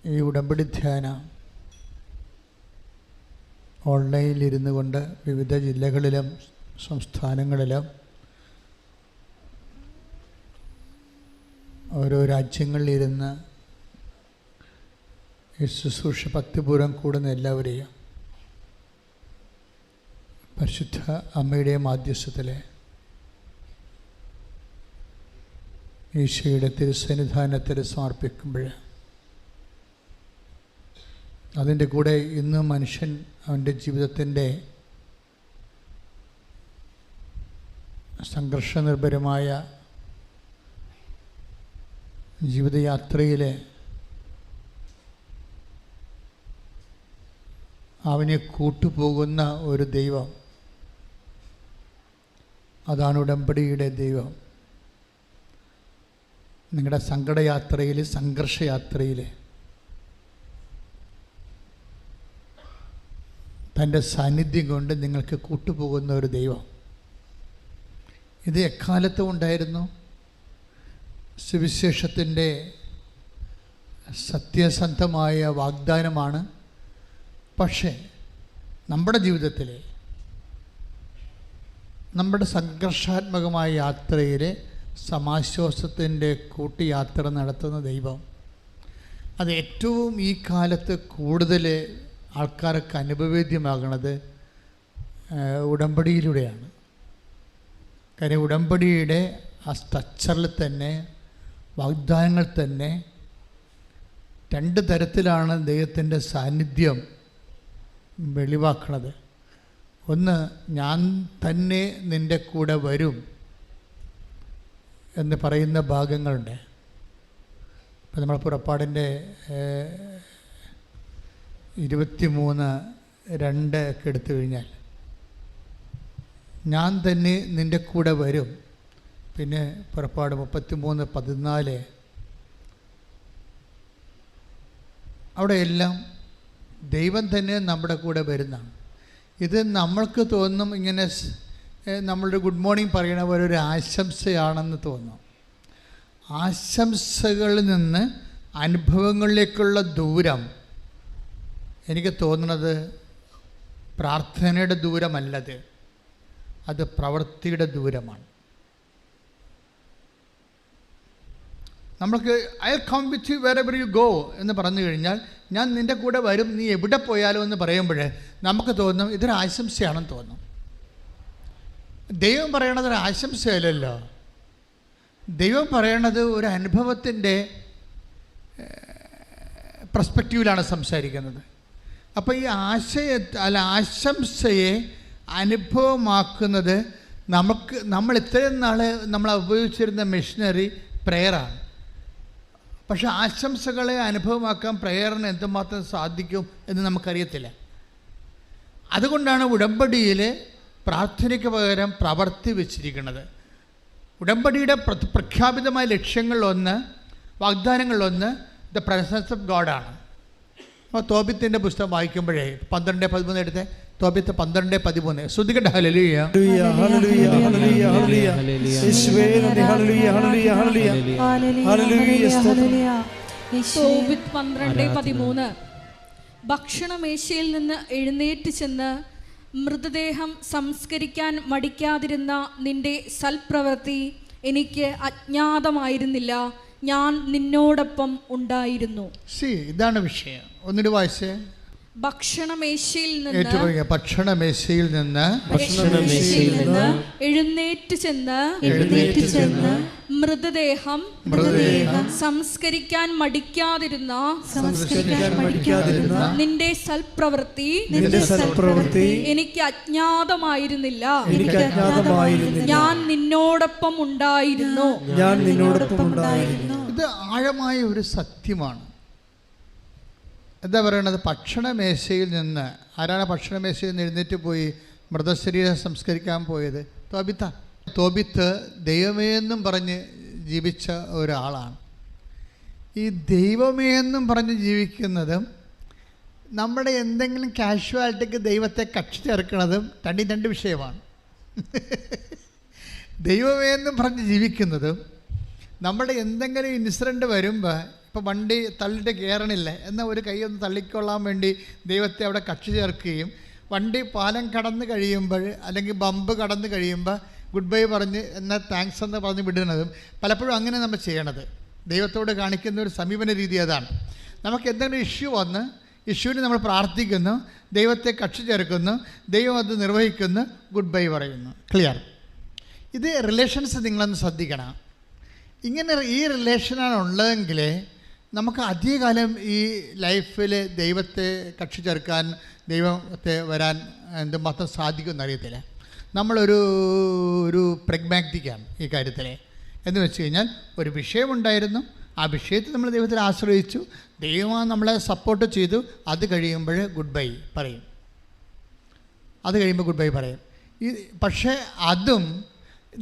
ഈ ഉടമ്പടി ധ്യാനം ഓൺലൈനിലിരുന്നു കൊണ്ട് വിവിധ ജില്ലകളിലും സംസ്ഥാനങ്ങളിലും ഓരോ രാജ്യങ്ങളിലിരുന്ന് ഈ ശുശ്രൂഷ ഭക്തിപൂർവ്വം കൂടുന്ന എല്ലാവരെയും പരിശുദ്ധ അമ്മയുടെ മാധ്യസ്ഥത്തിൽ ഈശോയുടെ തിരുസന്നിധാനത്തിൽ സമർപ്പിക്കുമ്പോൾ അതിൻ്റെ കൂടെ ഇന്ന് മനുഷ്യൻ അവൻ്റെ ജീവിതത്തിൻ്റെ സംഘർഷനിർഭരമായ ജീവിതയാത്രയിൽ അവനെ കൂട്ടുപോകുന്ന ഒരു ദൈവം, അതാണ് ഉടമ്പടിയുടെ ദൈവം. നിങ്ങളുടെ സങ്കടയാത്രയിൽ, സംഘർഷയാത്രയിൽ തൻ്റെ സാന്നിധ്യം കൊണ്ട് നിങ്ങൾക്ക് കൂട്ടുപോകുന്ന ഒരു ദൈവം. ഇത് എക്കാലത്തും ഉണ്ടായിരുന്നു. സുവിശേഷത്തിൻ്റെ സത്യസന്ധമായ വാഗ്ദാനമാണ്. പക്ഷേ നമ്മുടെ ജീവിതത്തിൽ, നമ്മുടെ സംഘർഷാത്മകമായ യാത്രയിൽ സമാശ്വാസത്തിൻ്റെ കൂട്ടിയാത്ര നടത്തുന്ന ദൈവം, അത് ഏറ്റവും ഈ കാലത്ത് കൂടുതൽ ആൾക്കാർക്ക് അനുഭവേദ്യമാകുന്നത് ഉടമ്പടിയിലൂടെയാണ്. കാര്യം ഉടമ്പടിയുടെ ആ സ്ട്രക്ചറിൽ തന്നെ, വാഗ്ദാനങ്ങൾ തന്നെ രണ്ട് തരത്തിലാണ് ദൈവത്തിൻ്റെ സാന്നിധ്യം വെളിവാക്കുന്നത്. ഒന്ന്, ഞാൻ തന്നെ നിൻ്റെ കൂടെ വരും എന്ന് പറയുന്ന ഭാഗങ്ങളുണ്ട്. ഇപ്പം നമ്മൾ പുറപ്പാടിൻ്റെ 23:2 ഒക്കെ എടുത്തു കഴിഞ്ഞാൽ ഞാൻ തന്നെ നിൻ്റെ കൂടെ വരും. പിന്നെ പുറപ്പാട് 33:14 അവിടെയെല്ലാം ദൈവം തന്നെ നമ്മുടെ കൂടെ വരുന്നതാണ്. ഇത് നമ്മൾക്ക് തോന്നും ഇങ്ങനെ നമ്മളൊരു ഗുഡ് മോർണിംഗ് പറയണ പോലെ ഒരു ആശംസയാണെന്ന് തോന്നും. ആശംസകളിൽ നിന്ന് അനുഭവങ്ങളിലേക്കുള്ള ദൂരം എനിക്ക് തോന്നുന്നത് പ്രാർത്ഥനയുടെ ദൂരമല്ലത്, അത് പ്രവൃത്തിയുടെ ദൂരമാണ്. നമ്മൾക്ക് I come with you wherever you go എന്ന് പറഞ്ഞു കഴിഞ്ഞാൽ, ഞാൻ നിൻ്റെ കൂടെ വരും, നീ എവിടെ പോയാലോ എന്ന് പറയുമ്പോൾ നമുക്ക് തോന്നും ഇതൊരു ആശംസയാണെന്ന് തോന്നും. ദൈവം പറയണത് ഒരു ആശംസയല്ലല്ലോ. ദൈവം പറയണത് ഒരു അനുഭവത്തിൻ്റെ പെർസ്പെക്റ്റീവിലാണ് സംസാരിക്കുന്നത്. അപ്പോൾ ഈ ആശംസയെ അനുഭവമാക്കുന്നത് നമ്മൾ ഇത്രയും നാൾ നമ്മൾ ഉപയോഗിച്ചിരുന്ന മിഷനറി പ്രെയറാണ്. പക്ഷെ ആശംസകളെ അനുഭവമാക്കാൻ പ്രെയറിന് എന്തുമാത്രം സാധിക്കും എന്ന് നമുക്കറിയത്തില്ല. അതുകൊണ്ടാണ് ഉടമ്പടിയിൽ പ്രാർത്ഥനയ്ക്ക് പകരം പ്രവർത്തി വെച്ചിരിക്കുന്നത്. ഉടമ്പടിയുടെ പ്രഖ്യാപിതമായ ലക്ഷ്യങ്ങളിലൊന്ന്, വാഗ്ദാനങ്ങളിലൊന്ന് ദ പ്രസൻസ് ഓഫ് ഗോഡാണ്. അപ്പോൾ തോബിത്തിൻ്റെ പുസ്തകം വായിക്കുമ്പോഴേ 12:13 എടുത്ത്, തോബിത്ത് 12:13 ശ്രുതികട്ടെ. ഹല്ലേലൂയ ഹല്ലേലൂയ ഹല്ലേലൂയ ഹല്ലേലൂയ യേശുവേ നന്ദി. ഹല്ലേലൂയ ഹല്ലേലൂയ ഹല്ലേലൂയ ഹല്ലേലൂയ. തോബിത്ത് 12:13 ഭക്ഷണമേശയിൽ നിന്ന് എഴുന്നേറ്റ് ചെന്ന് മൃതദേഹം സംസ്കരിക്കാൻ മടിക്കാതിരുന്ന നിന്റെ സൽപ്രവൃത്തി എനിക്ക് അജ്ഞാതമായിരുന്നില്ല, ഞാൻ നിന്നോടൊപ്പം ഉണ്ടായിരുന്നു. ഇതാണ് വിഷയം. ഒന്നിട്ട് വായിച്ചേ. ഭക്ഷണമേശയിൽ നിന്ന് എഴുന്നേറ്റ് ചെന്ന് മൃതദേഹം സംസ്കരിക്കാൻ മടിക്കാതിരുന്ന നിന്റെ സൽപ്രവൃത്തി എനിക്ക് അജ്ഞാതമായിരുന്നില്ല, ഞാൻ നിന്നോടൊപ്പം ഉണ്ടായിരുന്നു. ഇത് ആഴമായ ഒരു സത്യമാണ്. എന്താ പറയണത്? ഭക്ഷണമേശയിൽ നിന്ന്, ആരാണ് ഭക്ഷണമേശയിൽ നിന്ന് എഴുന്നേറ്റ് പോയി മൃതശരീരം സംസ്കരിക്കാൻ പോയത്? തോബിത്ത് ദൈവമേ എന്നും പറഞ്ഞ് ജീവിച്ച ഒരാളാണ്. ഈ ദൈവമേ എന്നും പറഞ്ഞ് ജീവിക്കുന്നതും നമ്മുടെ എന്തെങ്കിലും കാഷ്വാലിറ്റിക്ക് ദൈവത്തെ കക്ഷി ചേർക്കുന്നതും രണ്ട് വിഷയമാണ്. ദൈവമേ എന്നും പറഞ്ഞ് ജീവിക്കുന്നതും നമ്മുടെ എന്തെങ്കിലും ഇൻസിഡൻറ്റ് വരുമ്പോൾ, ഇപ്പോൾ വണ്ടി തള്ളിയിട്ട് കയറണില്ല എന്നാൽ ഒരു കൈ ഒന്ന് തള്ളിക്കൊള്ളാൻ വേണ്ടി ദൈവത്തെ അവിടെ കക്ഷി ചേർക്കുകയും വണ്ടി പാലം കടന്ന് കഴിയുമ്പോൾ അല്ലെങ്കിൽ ബമ്പ് കടന്ന് കഴിയുമ്പോൾ ഗുഡ് ബൈ പറഞ്ഞ് എന്നാൽ താങ്ക്സ് എന്ന് പറഞ്ഞ് വിടുന്നതും പലപ്പോഴും അങ്ങനെ നമ്മൾ ചെയ്യണത്. ദൈവത്തോട് കാണിക്കുന്ന ഒരു സമീപന രീതി അതാണ്. നമുക്ക് എന്തെങ്കിലും ഇഷ്യൂ വന്ന് ഇഷ്യൂവിന് നമ്മൾ പ്രാർത്ഥിക്കുന്നു, ദൈവത്തെ കക്ഷി ചേർക്കുന്നു, ദൈവം അത് നിർവഹിക്കുന്നു, ഗുഡ് ബൈ പറയുന്നു. ക്ലിയർ? ഇത് റിലേഷൻസ് നിങ്ങളൊന്ന് ശ്രദ്ധിക്കണം. ഇങ്ങനെ ഈ റിലേഷനാണ് ഉള്ളതെങ്കിൽ നമുക്ക് അധികകാലം ഈ ലൈഫിൽ ദൈവത്തെ കക്ഷി ചേർക്കാൻ, ദൈവത്തെ വരാൻ എന്തുമാത്രം സാധിക്കുമെന്ന് അറിയത്തില്ല. നമ്മളൊരു പ്രഗ്മാറ്റിക്കാണ് ഈ കാര്യത്തിൽ. എന്ന് വെച്ച് കഴിഞ്ഞാൽ ഒരു വിഷയമുണ്ടായിരുന്നു, ആ വിഷയത്തിൽ നമ്മൾ ദൈവത്തിൽ ആശ്രയിച്ചു, ദൈവം നമ്മളെ സപ്പോർട്ട് ചെയ്തു, അത് കഴിയുമ്പോൾ ഗുഡ് ബൈ പറയും. പക്ഷേ അതും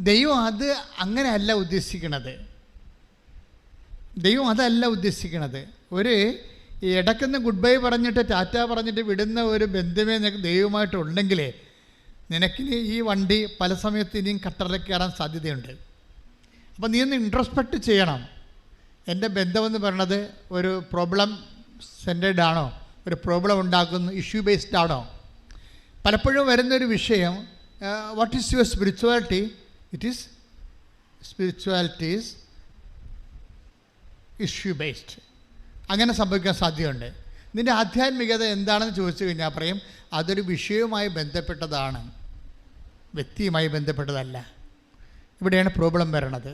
ദൈവം അത് അങ്ങനെയല്ല ഉദ്ദേശിക്കണത്. ഒരു ഇടയ്ക്കുന്ന് ഗുഡ് ബൈ പറഞ്ഞിട്ട് ടാറ്റ പറഞ്ഞിട്ട് വിടുന്ന ഒരു ബന്ധമേ നിനക്ക് ദൈവമായിട്ടുണ്ടെങ്കിൽ നിനക്കിനി ഈ വണ്ടി പല സമയത്ത് ഇനിയും കട്ടറിലേക്ക് കയറാൻ സാധ്യതയുണ്ട്. അപ്പോൾ നീ ഒന്ന് ഇൻട്രോസ്പെക്റ്റ് ചെയ്യണം. എൻ്റെ ബന്ധമെന്ന് പറയണത് ഒരു പ്രോബ്ലം സെൻറ്റേഡ് ആണോ, ഒരു പ്രോബ്ലം ഉണ്ടാക്കുന്ന ഇഷ്യൂ ബേസ്ഡ് ആണോ? പലപ്പോഴും വരുന്നൊരു വിഷയം what is your spirituality? Spirituality is issue based. അങ്ങനെ സംഭവിക്കാൻ സാധ്യതയുണ്ട്. നിൻ്റെ ആധ്യാത്മികത എന്താണെന്ന് ചോദിച്ചു കഴിഞ്ഞാൽ പറയും അതൊരു വിഷയവുമായി ബന്ധപ്പെട്ടതാണ്, വ്യക്തിയുമായി ബന്ധപ്പെട്ടതല്ല. ഇവിടെയാണ് പ്രോബ്ലം വരണത്.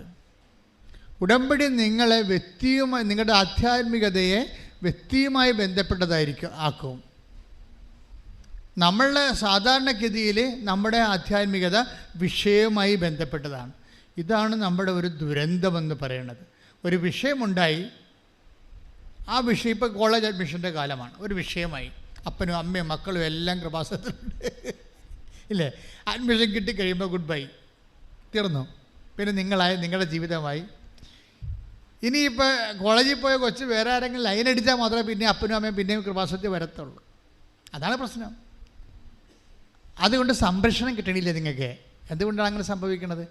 ഉടമ്പടി നിങ്ങളെ വ്യക്തിയുമായി, നിങ്ങളുടെ ആധ്യാത്മികതയെ വ്യക്തിയുമായി ആക്കും. നമ്മളുടെ സാധാരണഗതിയിൽ നമ്മുടെ ആധ്യാത്മികത വിഷയവുമായി ബന്ധപ്പെട്ടതാണ്. ഇതാണ് നമ്മുടെ ഒരു ദുരന്തമെന്ന് പറയുന്നത്. ഒരു വിഷയമുണ്ടായി, ആ വിഷയം ഇപ്പോൾ കോളേജ് അഡ്മിഷൻ്റെ കാലമാണ്, ഒരു വിഷയമായി, അപ്പനും അമ്മയും മക്കളും എല്ലാം കൃപാസനത്തിലുണ്ട് ഇല്ലേ? അഡ്മിഷൻ കിട്ടിക്കഴിയുമ്പോൾ ഗുഡ് ബൈ, തീർന്നു. പിന്നെ നിങ്ങളുടെ ജീവിതമായി. ഇനിയിപ്പോൾ കോളേജിൽ പോയ കൊച്ച് വേറെ ആരെങ്കിലും ലൈൻ അടിച്ചാൽ മാത്രമേ പിന്നെ അപ്പനും അമ്മയും പിന്നെയും കൃപാസനത്തിൽ വരത്തുള്ളൂ. അതാണ് പ്രശ്നം. അതുകൊണ്ട് സംരക്ഷണം കിട്ടണില്ല നിങ്ങൾക്ക്. എന്തുകൊണ്ടാണ് അങ്ങനെ സംഭവിക്കുന്നത്?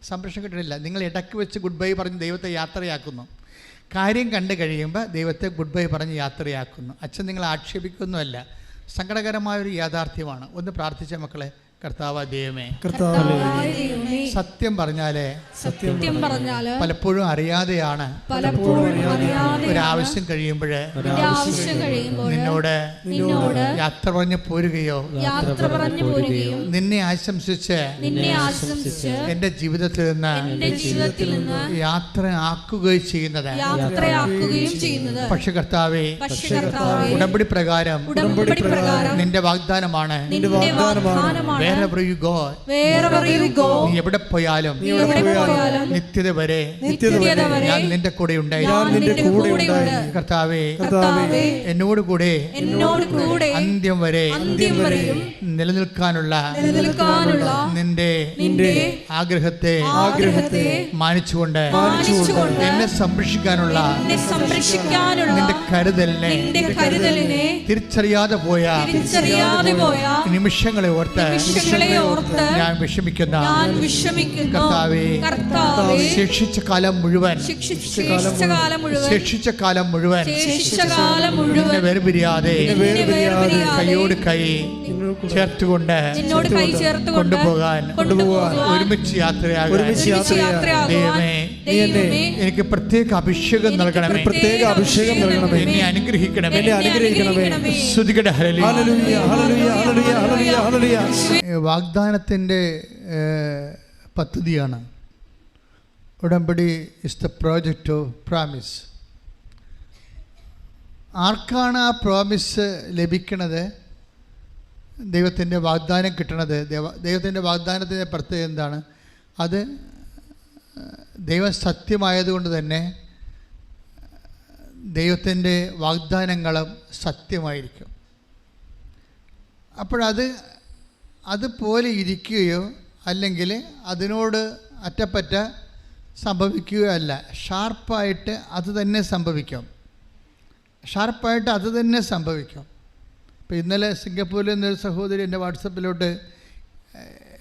സംരക്ഷണം കിട്ടണില്ല. നിങ്ങൾ ഇടയ്ക്ക് വെച്ച് ഗുഡ് ബൈ പറഞ്ഞ് ദൈവത്തെ യാത്രയാക്കുന്നു. കാര്യം കണ്ടു കഴിയുമ്പോൾ ദൈവത്തെ ഗുഡ് ബൈ പറഞ്ഞ് യാത്രയാക്കുന്നു. അച്ഛൻ നിങ്ങളെ ആക്ഷേപിക്കുന്നതല്ല, സങ്കടകരമായൊരു യാഥാർത്ഥ്യമാണ്. ഒന്ന് പ്രാർത്ഥിച്ച മക്കളെ, കർത്താവ് ദൈവമേ, സത്യം പറഞ്ഞാല് പലപ്പോഴും അറിയാതെയാണ് ഒരാവശ്യം കഴിയുമ്പോൾ നിന്നോട് യാത്ര പറഞ്ഞു പോരുകയോ നിന്നെ ആശംസിച്ച് എന്റെ ജീവിതത്തിൽ നിന്ന് യാത്ര ആക്കുകയും ചെയ്യുന്നത്. പക്ഷെ കർത്താവേ, ഉടമ്പടി പ്രകാരം നിന്റെ വാഗ്ദാനമാണ്. Wherever you go, നീ എവിടെ പോയാലും നിത്യത വരെ ഞാൻ നിന്റെ കൂടെ ഉണ്ടായിരുന്നു. കർത്താവേ, എന്നോട് കൂടെ അന്ത്യം വരെ നിലനിൽക്കാനുള്ള നിന്റെ ആഗ്രഹത്തെ മാനിച്ചുകൊണ്ട് എന്നെ സംരക്ഷിക്കാനുള്ള നിന്റെ കരുതലിനെ തിരിച്ചറിയാതെ പോയ നിമിഷങ്ങളെ ഓർത്ത് ഞാൻ വിഷമിക്കുന്ന കർത്താവേ, ശേഷിച്ച കാലം മുഴുവൻ എന്നെ വേർപിരിയാതെ കൈയോട് കൈ ചേർത്തുകൊണ്ട് കൊണ്ടുപോകാൻ ഒരുമിച്ച് യാത്രയാകാൻ ദൈവമേ എനിക്ക് പ്രത്യേക അഭിഷേകം നൽകണമേ, എന്നെ അനുഗ്രഹിക്കണമേ. സ്തുതിക്കട്ടെ. വാഗ്ദാനത്തിൻ്റെ പദ്ധതിയാണ് ഉടമ്പടി. Is the project of promise. ആർക്കാണ് ആ പ്രോമിസ് ലഭിക്കണത്? ദൈവത്തിൻ്റെ വാഗ്ദാനം കിട്ടണത്. ദൈവത്തിൻ്റെ വാഗ്ദാനത്തിൻ്റെ പ്രത്യേകത എന്താണ്? അത് ദൈവം സത്യമായതുകൊണ്ട് തന്നെ ദൈവത്തിൻ്റെ വാഗ്ദാനങ്ങളും സത്യമായിരിക്കും. അതുപോലെ ഇരിക്കുകയോ അല്ലെങ്കിൽ അതിനോട് അറ്റപ്പറ്റ സംഭവിക്കുകയോ അല്ല. ഷാർപ്പായിട്ട് അത് തന്നെ സംഭവിക്കും. ഇപ്പോൾ ഇന്നലെ സിംഗപ്പൂരിൽ നിന്നൊരു സഹോദരി എൻ്റെ വാട്സപ്പിലോട്ട്,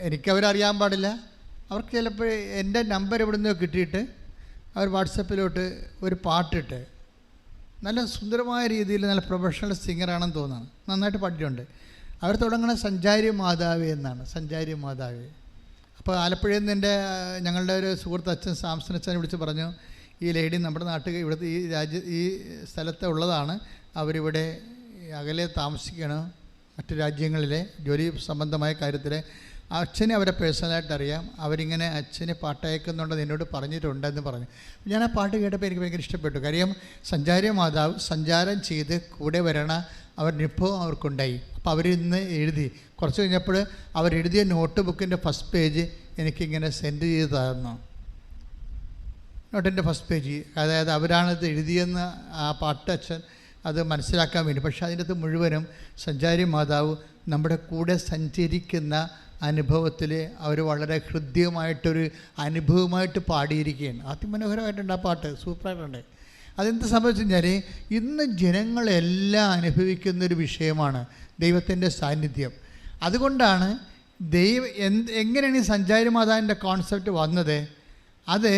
എനിക്കവരറിയാൻ പാടില്ല, അവർക്ക് ചിലപ്പോൾ എൻ്റെ നമ്പർ എവിടെ നിന്നോ കിട്ടിയിട്ട് അവർ വാട്സപ്പിലോട്ട് ഒരു പാട്ടിട്ട് നല്ല സുന്ദരമായ രീതിയിൽ നല്ല പ്രൊഫഷണൽ സിംഗറാണെന്ന് തോന്നുന്നു, നന്നായിട്ട് പാടിയിട്ടുണ്ട്. അവർ തുടങ്ങുന്ന സഞ്ചാരി മാതാവേ എന്നാണ്, സഞ്ചാരി മാതാവേ. അപ്പോൾ ആലപ്പുഴയിൽ നിന്ന് ഞങ്ങളുടെ ഒരു സുഹൃത്ത് അച്ഛൻ സാംസൺ അച്ഛനെ വിളിച്ച് പറഞ്ഞു, ഈ ലേഡി നമ്മുടെ നാട്ടിൽ ഇവിടുത്തെ ഈ സ്ഥലത്ത് ഉള്ളതാണ്, അവരിവിടെ അകലെ താമസിക്കണം, മറ്റു രാജ്യങ്ങളിലെ ജോലി സംബന്ധമായ കാര്യത്തിൽ. അച്ഛനെ അവരെ പേഴ്സണലായിട്ട് അറിയാം, അവരിങ്ങനെ അച്ഛനെ പാട്ടയക്കുന്നുണ്ടെന്ന് എന്നോട് പറഞ്ഞിട്ടുണ്ടെന്ന് പറഞ്ഞു. ഞാൻ ആ പാട്ട് കേട്ടപ്പോൾ എനിക്ക് ഭയങ്കര ഇഷ്ടപ്പെട്ടു. കാര്യം സഞ്ചാരി മാതാവ് സഞ്ചാരം ചെയ്ത് കൂടെ വരണ അവരുടെ അനുഭവം അവർക്കുണ്ടായി. അപ്പോൾ അവരിന്ന് എഴുതി, കുറച്ച് കഴിഞ്ഞപ്പോൾ അവരെഴുതിയ നോട്ട് ബുക്കിൻ്റെ ഫസ്റ്റ് പേജ് എനിക്കിങ്ങനെ സെൻഡ് ചെയ്ത് തന്നു. നോട്ടിൻ്റെ ഫസ്റ്റ് പേജ്, അതായത് അവരാണത് എഴുതിയെന്ന് ആ പാട്ട് അച്ഛൻ അത് മനസ്സിലാക്കാൻ വേണ്ടി. പക്ഷേ അതിൻ്റെ അകത്ത് മുഴുവനും സഞ്ചാരി മാതാവ് നമ്മുടെ കൂടെ സഞ്ചരിക്കുന്ന അനുഭവത്തിൽ അവർ വളരെ ഹൃദ്യമായിട്ടൊരു അനുഭവമായിട്ട് പാടിയിരിക്കുകയാണ്. അതിമനോഹരമായിട്ടുണ്ട് ആ പാട്ട്, സൂപ്പറായിട്ടുണ്ട്. അതെന്ത് സംഭവിച്ചു കഴിഞ്ഞാൽ ഇന്ന് ജനങ്ങളെല്ലാം അനുഭവിക്കുന്നൊരു വിഷയമാണ് ദൈവത്തിൻ്റെ സാന്നിധ്യം. അതുകൊണ്ടാണ് എങ്ങനെയാണ് ഈ സഞ്ചാരി മാതാവിൻ്റെ കോൺസെപ്റ്റ് വന്നത്? അത്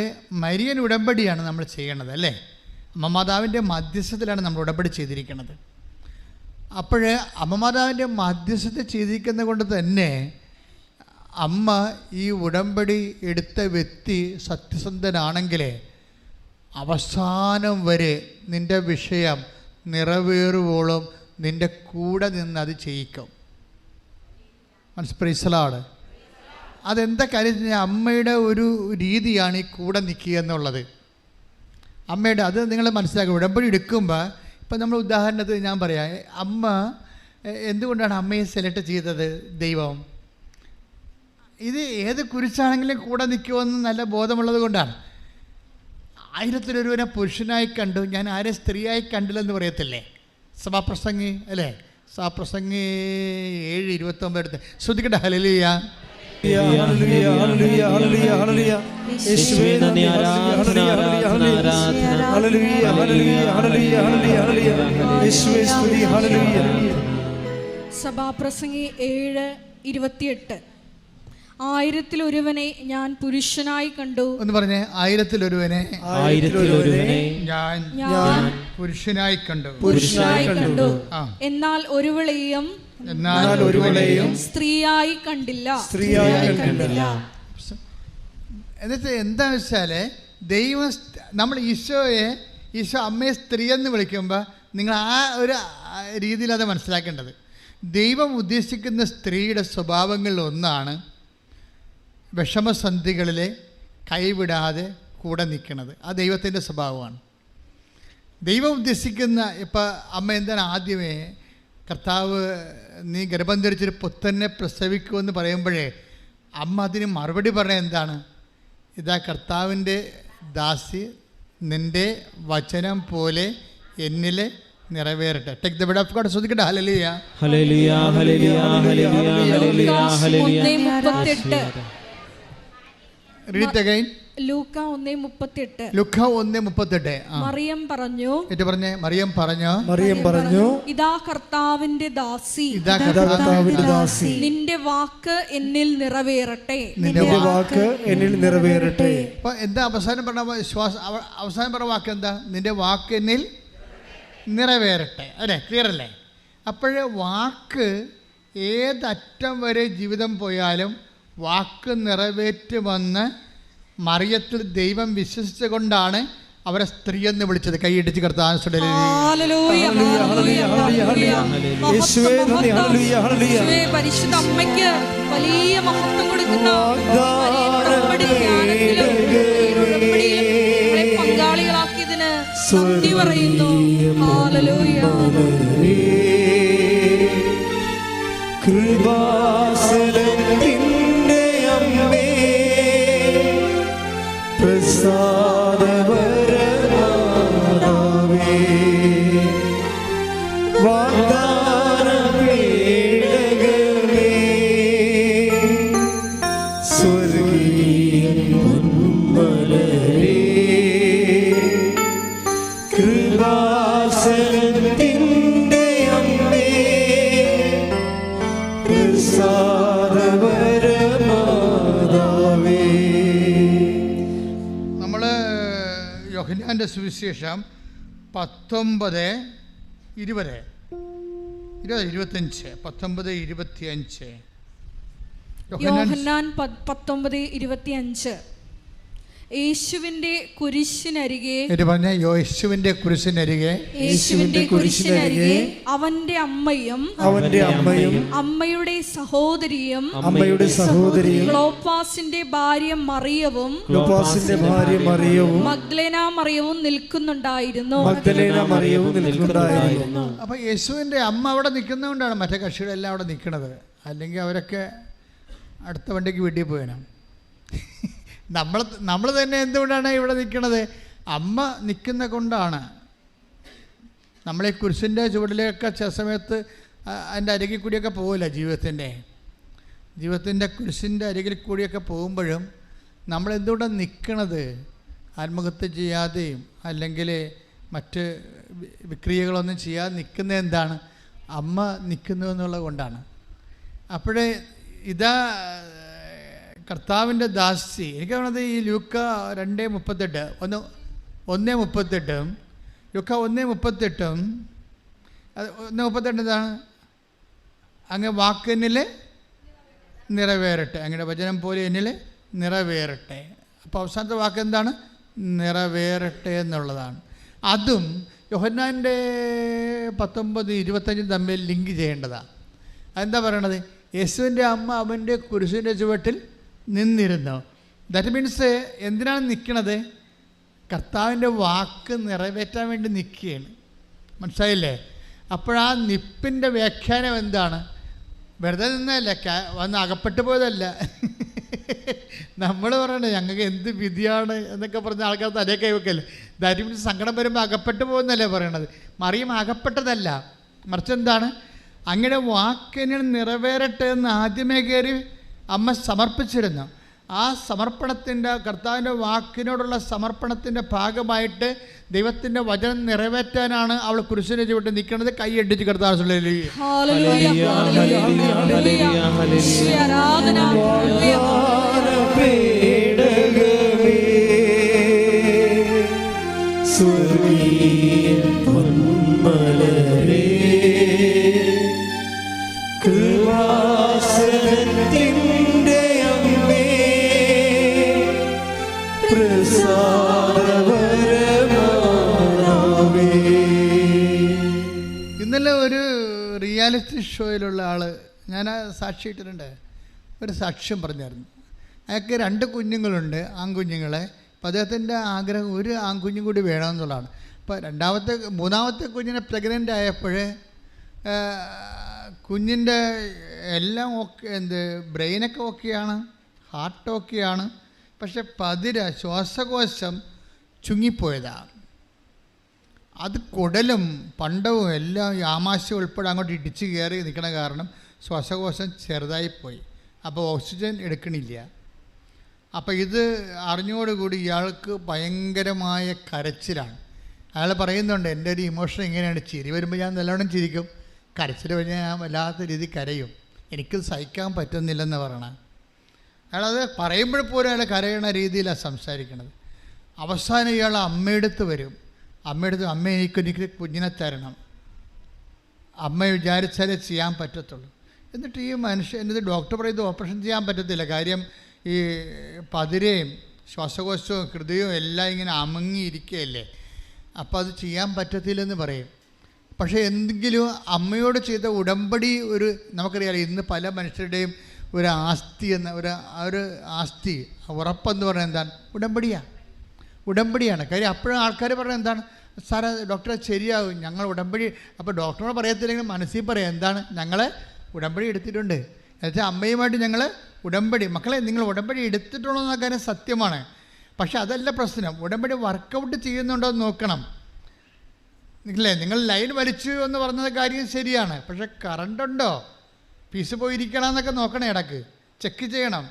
മരിയൻ ഉടമ്പടിയാണ് നമ്മൾ ചെയ്യണത്, അല്ലേ? അമ്മമാതാവിൻ്റെ മധ്യസ്ഥത്തിലാണ് നമ്മൾ ഉടമ്പടി ചെയ്തിരിക്കുന്നത്. അപ്പോൾ അമ്മമാതാവിൻ്റെ മധ്യസ്ഥത ചെയ്തിരിക്കുന്നത് കൊണ്ട് തന്നെ അമ്മ ഈ ഉടമ്പടി എടുത്ത വ്യക്തി സത്യസന്ധനാണെങ്കിൽ അവസാനം വരെ നിൻ്റെ വിഷയം നിറവേറുവോളം നിൻ്റെ കൂടെ നിന്ന് അത് ചെയ്യിക്കും. മനസ്സിലാട്. അതെന്താ കാര്യം? അമ്മയുടെ ഒരു രീതിയാണ് ഈ കൂടെ നിൽക്കുക എന്നുള്ളത്. അമ്മയുടെ അത് നിങ്ങൾ മനസ്സിലാക്കുക. ഉടമ്പടി എടുക്കുമ്പോൾ ഇപ്പം നമ്മൾ ഉദാഹരണത്തിന് ഞാൻ പറയാം, അമ്മ എന്തുകൊണ്ടാണ് അമ്മയെ സെലക്ട് ചെയ്തത് ദൈവം? ഇത് ഏത് കുരിശാണെങ്കിലും കൂടെ നിൽക്കുമെന്ന് നല്ല ബോധമുള്ളത് കൊണ്ടാണ്. 1000 പുരുഷനായി കണ്ടു, ഞാൻ ആരെ സ്ത്രീയായി കണ്ടില്ലെന്ന് പറയത്തില്ലേ സഭാപ്രസംഗി, അല്ലേ? സഭാപ്രസംഗി 7:29 എടുത്ത് ശ്രദ്ധിക്കട്ടെ. ഹല്ലേലൂയ, ഹല്ലേലൂയ, ഹല്ലേലൂയ, ഹല്ലേലൂയ, ഹല്ലേലൂയ. യേശുവേ നന്ദി, ആരാധന, ആരാധന, ആരാധന. ഹല്ലേലൂയ, ഹല്ലേലൂയ, ഹല്ലേലൂയ, ഹല്ലേലൂയ, ഹല്ലേലൂയ. യേശുവേ സ്തുതി, ഹല്ലേലൂയ. സഭാപ്രസംഗി 7:28. 1000 ഞാൻ പുരുഷനായി കണ്ടു. എന്ന് പറഞ്ഞേ, 1000 ഞാൻ പുരുഷനായി കണ്ടു. എന്നാൽ ഒരുവളെയും സ്ത്രീയായി കണ്ടില്ല. എന്നിട്ട് എന്താ വെച്ചാൽ ദൈവം നമ്മൾ ഈശോ അമ്മയെ സ്ത്രീ എന്ന് വിളിക്കുമ്പോൾ നിങ്ങൾ ആ ഒരു രീതിയിൽ അത് മനസ്സിലാക്കേണ്ടത്. ദൈവം ഉദ്ദേശിക്കുന്ന സ്ത്രീയുടെ സ്വഭാവങ്ങളിൽ ഒന്നാണ് വിഷമസന്ധികളിൽ കൈവിടാതെ കൂടെ നിൽക്കുന്നത്. ആ ദൈവത്തിൻ്റെ സ്വഭാവമാണ്. ദൈവം ഉദ്ദേശിക്കുന്ന ഇപ്പം അമ്മ എന്താണ് ആദ്യമേ കർത്താവ് നീ ഗർഭം ധരിച്ചൊരു പുത്രനെ പ്രസവിക്കുമെന്ന് പറയുമ്പോഴേ അമ്മ അതിന് മറുപടി പറയാൻ എന്താണ്? ഇതാ കർത്താവിൻ്റെ ദാസി, നിൻ്റെ വചനം പോലെ എന്നിൽ നിറവേറട്ടെ. Take the word of God. ശ്രദ്ധിക്കട്ടെ. ഹല്ലേലൂയ, ഹല്ലേലൂയ, ഹല്ലേലൂയ, ഹല്ലേലൂയ, ഹല്ലേലൂയ. 38. Read it again. ലൂക്ക 1:38. ലൂക്ക 1:38. മറിയം പറഞ്ഞു, മറിയം പറഞ്ഞു, ഇതാ കർത്താവിന്റെ ദാസി, നിന്റെ വാക്ക് എന്നിൽ നിറവേറട്ടെ. അപ്പൊ എന്താ അവസാനം പറഞ്ഞ വാക്ക്? എന്താ? നിന്റെ വാക്ക് എന്നിൽ നിറവേറട്ടെ, അല്ലേ? ക്ലിയർ അല്ലേ? അപ്പോഴേ വാക്ക് ഏതറ്റം വരെ ജീവിതം പോയാലും വാക്ക് നിറവേറ്റുമെന്ന് മറിയത്തിൽ ദൈവം വിശ്വസിച്ചുകൊണ്ടാണ് അവരെ സ്ത്രീ എന്ന് വിളിച്ചത്. കൈയിടിച്ച് കർത്താവ് പരിശുദ്ധ അമ്മയ്ക്ക് വലിയ മഹത്വം കൊടുക്കുന്ന പങ്കാളികളാക്കിയതിന് നന്ദി പറയുന്നു. ഹല്ലേലൂയ. കൃപാസനത്തിൻ്റെ അമ്മേ, പ്രസാദവരമാതാവേ, വാഗ്ദാനപേടകമേ, സ്വർഗീയ പൊന്മലരേ, കൃപാസനത്തിൻ്റെ അമ്മേ, നമ്മൾ യോഹന്നാൻ്റെ സുവിശേഷം 19:20, 25, 19:25. യോഹന്നാൻ 19:25. യേശുവിന്റെ കുരിശിനരികെ, പറഞ്ഞ യേശുവിന്റെ കുരിശിനരികെ, യേശുവിന്റെ കുരിശിനരികെ അവന്റെ അമ്മയും അമ്മയുടെ സഹോദരിയും ക്ലോപ്പാസിന്റെ ഭാര്യ മറിയവും മഗ്ദലേന മറിയവും നിൽക്കുന്നുണ്ടായിരുന്നു. അപ്പൊ യേശുവിന്റെ അമ്മ അവിടെ നിൽക്കുന്നതുകൊണ്ടാണ് മറ്റേ കക്ഷികളെല്ലാം അവിടെ നിൽക്കുന്നത്. അല്ലെങ്കിൽ അവരൊക്കെ അടുത്ത വണ്ടിക്ക് വീട്ടിൽ പോയണം. നമ്മൾ തന്നെ എന്തുകൊണ്ടാണ് ഇവിടെ നിൽക്കുന്നത്? അമ്മ നിൽക്കുന്ന കൊണ്ടാണ്. നമ്മളീ കുരിശിൻ്റെ ചുവടിലേക്ക് ചില സമയത്ത് അതിൻ്റെ അരികിൽ കൂടിയൊക്കെ പോകില്ല. ജീവിതത്തിൻ്റെ കുരിശിൻ്റെ അരികിൽ കൂടിയൊക്കെ പോകുമ്പോഴും നമ്മളെന്തുകൊണ്ടാണ് നിൽക്കണത്? ആത്മഹത്യ ചെയ്യാതെയും അല്ലെങ്കിൽ മറ്റ് വിക്രിയകളൊന്നും ചെയ്യാതെ നിൽക്കുന്നത് എന്താണ്? അമ്മ നിൽക്കുന്നു എന്നുള്ളത് കൊണ്ടാണ്. അപ്പോഴേ ഇതാ കർത്താവിൻ്റെ ദാസി. എനിക്ക് തോന്നുന്നത് ഈ ലൂക്ക 2:38, 1:38, ലൂക്ക 1:38, 1:38 എന്താണ്? അങ്ങ് വാക്കെന്നിൽ നിറവേറട്ടെ, അങ്ങയുടെ വചനം പോലെ എന്നിൽ നിറവേറട്ടെ. അപ്പോൾ അവസാനത്തെ വാക്ക് എന്താണ്? നിറവേറട്ടെ എന്നുള്ളതാണ്. അതും യോഹന്നാൻ്റെ 19:25 തമ്മിൽ ലിങ്ക് ചെയ്യേണ്ടതാണ്. അതെന്താ പറയണത്? യേശുവിൻ്റെ അമ്മ അവൻ്റെ കുരിശിൻ്റെ ചുവട്ടിൽ നിന്നിരുന്നു. ദാറ്റ് മീൻസ് എന്തിനാണ് നിൽക്കണത്? കർത്താവിൻ്റെ വാക്ക് നിറവേറ്റാൻ വേണ്ടി നിൽക്കുകയാണ്. മനസ്സിലായില്ലേ? അപ്പോഴാ നിപ്പിൻ്റെ വ്യാഖ്യാനം എന്താണ്? വെറുതെ നിന്നല്ല, വന്ന് അകപ്പെട്ടു പോയതല്ല. നമ്മൾ പറയണേ ഞങ്ങൾക്ക് എന്ത് വിധിയാണ് എന്നൊക്കെ പറഞ്ഞ ആൾക്കാർ തലേ കൈവെക്കല്ലേ. ദാറ്റ് മീൻസ് സങ്കടം വരുമ്പോൾ അകപ്പെട്ടു പോകുന്നല്ലേ പറയണത്. മറിയം അകപ്പെട്ടതല്ല, മറിച്ച് എന്താണ്? അങ്ങനെ വാക്കിനെ നിറവേറട്ടെ എന്ന് ആദ്യമേ കയറി അമ്മ സമർപ്പിച്ചിരുന്നു. ആ സമർപ്പണത്തിൻ്റെ, കർത്താവിൻ്റെ വാക്കിനോടുള്ള സമർപ്പണത്തിൻ്റെ ഭാഗമായിട്ട് ദൈവത്തിൻ്റെ വചനം നിറവേറ്റാനാണ് അവൾ കുരിശിനെ ചുവട്ട് നിൽക്കുന്നത്. കൈയടിച്ച് കർത്താവ് ഇന്നലെ ഒരു റിയാലിറ്റി ഷോയിലുള്ള ആൾ, ഞാൻ സാക്ഷിയിട്ടിട്ടുണ്ട്, ഒരു സാക്ഷ്യം പറഞ്ഞായിരുന്നു. അയാൾക്ക് 2 കുഞ്ഞുങ്ങളുണ്ട്, ആൺകുഞ്ഞുങ്ങളെ. അപ്പോൾ അദ്ദേഹത്തിൻ്റെ ആഗ്രഹം ഒരു ആൺകുഞ്ഞും കൂടി വേണമെന്നുള്ളതാണ്. അപ്പോൾ മൂന്നാമത്തെ കുഞ്ഞിനെ പ്രഗ്നൻ്റ് ആയപ്പോൾ കുഞ്ഞിൻ്റെ എല്ലാം ഓക്കെ, ബ്രെയിനൊക്കെ ഓക്കെയാണ്, ഹാർട്ട് ഓക്കെയാണ്. പക്ഷെ ശ്വാസകോശം ചുങ്ങിപ്പോയതാണ്. അത് കുടലും പണ്ടവും എല്ലാം ആമാശയം ഉൾപ്പെടെ അങ്ങോട്ട് ഇടിച്ച് കയറി നിൽക്കണ കാരണം ശ്വാസകോശം ചെറുതായിപ്പോയി. അപ്പോൾ ഓക്സിജൻ എടുക്കണില്ല. അപ്പോൾ ഇത് അറിഞ്ഞോടുകൂടി ഇയാൾക്ക് ഭയങ്കരമായ കരച്ചിലാണ്. അയാൾ പറയുന്നുണ്ട്, എൻ്റെ ഒരു ഇമോഷൻ ഇങ്ങനെയാണ്, ചിരി വരുമ്പോൾ ഞാൻ നല്ലോണം ചിരിക്കും, കരച്ചിൽ കഴിഞ്ഞാൽ ഞാൻ വല്ലാത്ത രീതി കരയും, എനിക്കത് സഹിക്കാൻ പറ്റുന്നില്ലെന്ന് പറയണം. അയാളത് പറയുമ്പോൾ പോലും അയാൾ കരയണ രീതിയിലാണ് സംസാരിക്കണത്. അവസാനം ഇയാൾ അമ്മയെടുത്ത് വരും. അമ്മ എനിക്ക് കുഞ്ഞിനെ തരണം, അമ്മ വിചാരിച്ചാലേ ചെയ്യാൻ പറ്റത്തുള്ളൂ. എന്നിട്ട് ഈ എന്നിട്ട് ഡോക്ടർ പറയുന്നത് ഓപ്പറേഷൻ ചെയ്യാൻ പറ്റത്തില്ല, കാര്യം ഈ പതിരയും ശ്വാസകോശവും ഹൃദയവും എല്ലാം ഇങ്ങനെ അമങ്ങിയിരിക്കുകയല്ലേ, അപ്പോൾ അത് ചെയ്യാൻ പറ്റത്തില്ലെന്ന് പറയും. പക്ഷേ എന്തെങ്കിലും അമ്മയോട് ചെയ്ത ഉടമ്പടി, നമുക്കറിയാലോ ഇന്ന് പല മനുഷ്യരുടെയും ഒരു ആസ്തി ഒരു ആസ്തി ഉറപ്പെന്ന് പറയുന്നത് എന്താണ്? ഉടമ്പടിയാണ്. കാര്യം അപ്പോഴും ആൾക്കാർ പറയുന്നത് എന്താണ്? സാറേ ഡോക്ടറെ ശരിയാകും, ഞങ്ങൾ ഉടമ്പടി. അപ്പോൾ ഡോക്ടറോട് പറയത്തില്ലെങ്കിൽ മനസ്സിൽ പറയാം, എന്താണ്? ഞങ്ങളെ ഉടമ്പടി എടുത്തിട്ടുണ്ട്, എന്നുവെച്ചാൽ അമ്മയുമായിട്ട് ഞങ്ങൾ ഉടമ്പടി. മക്കളെ നിങ്ങൾ ഉടമ്പടി എടുത്തിട്ടുള്ളൂ എന്ന കാര്യം സത്യമാണ്. പക്ഷെ അതല്ല പ്രശ്നം, ഉടമ്പടി വർക്കൗട്ട് ചെയ്യുന്നുണ്ടോ എന്ന് നോക്കണം. നിങ്ങളെ നിങ്ങൾ ലൈൻ വലിച്ചു എന്ന് പറഞ്ഞ കാര്യം ശരിയാണ്, പക്ഷെ കറണ്ടുണ്ടോ, ഫീസ് പോയിരിക്കണം എന്നൊക്കെ നോക്കണം, ഇടയ്ക്ക് ചെക്ക് ചെയ്യണം.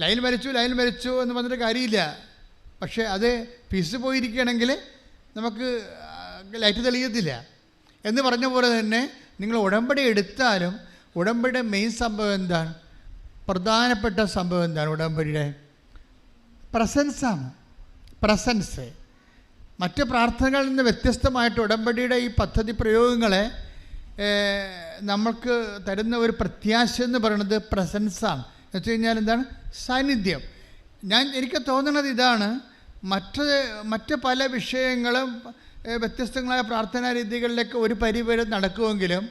ലൈൻ വലിച്ചു എന്ന് പറഞ്ഞിട്ട് കാര്യമില്ല. പക്ഷേ അത് ഫീസ് പോയിരിക്കുകയാണെങ്കിൽ നമുക്ക് ലൈറ്റ് തെളിയത്തില്ല. എന്ന് പറഞ്ഞ പോലെ തന്നെ നിങ്ങൾ ഉടമ്പടി എടുത്താലും ഉടമ്പടിയുടെ മെയിൻ സംഭവം എന്താണ്? പ്രധാനപ്പെട്ട സംഭവം എന്താണ്? ഉടമ്പടിയുടെ പ്രസൻസാണ്. പ്രസൻസ്. മറ്റ് പ്രാർത്ഥനകളിൽ നിന്ന് വ്യത്യസ്തമായിട്ട് ഉടമ്പടിയുടെ ഈ പദ്ധതി പ്രയോഗങ്ങളെ നമ്മൾക്ക് തരുന്ന ഒരു പ്രത്യാശ എന്ന് പറയുന്നത് പ്രസൻസാണ്. എന്ന് വെച്ച് കഴിഞ്ഞാൽ എന്താണ്? സാന്നിധ്യം. എനിക്ക് തോന്നുന്നത് ഇതാണ്, മറ്റ് പല വിഷയങ്ങളും വ്യത്യസ്തങ്ങളായ പ്രാർത്ഥനാ രീതികളിലേക്ക് ഒരു പരിവരെ നടക്കുമെങ്കിലും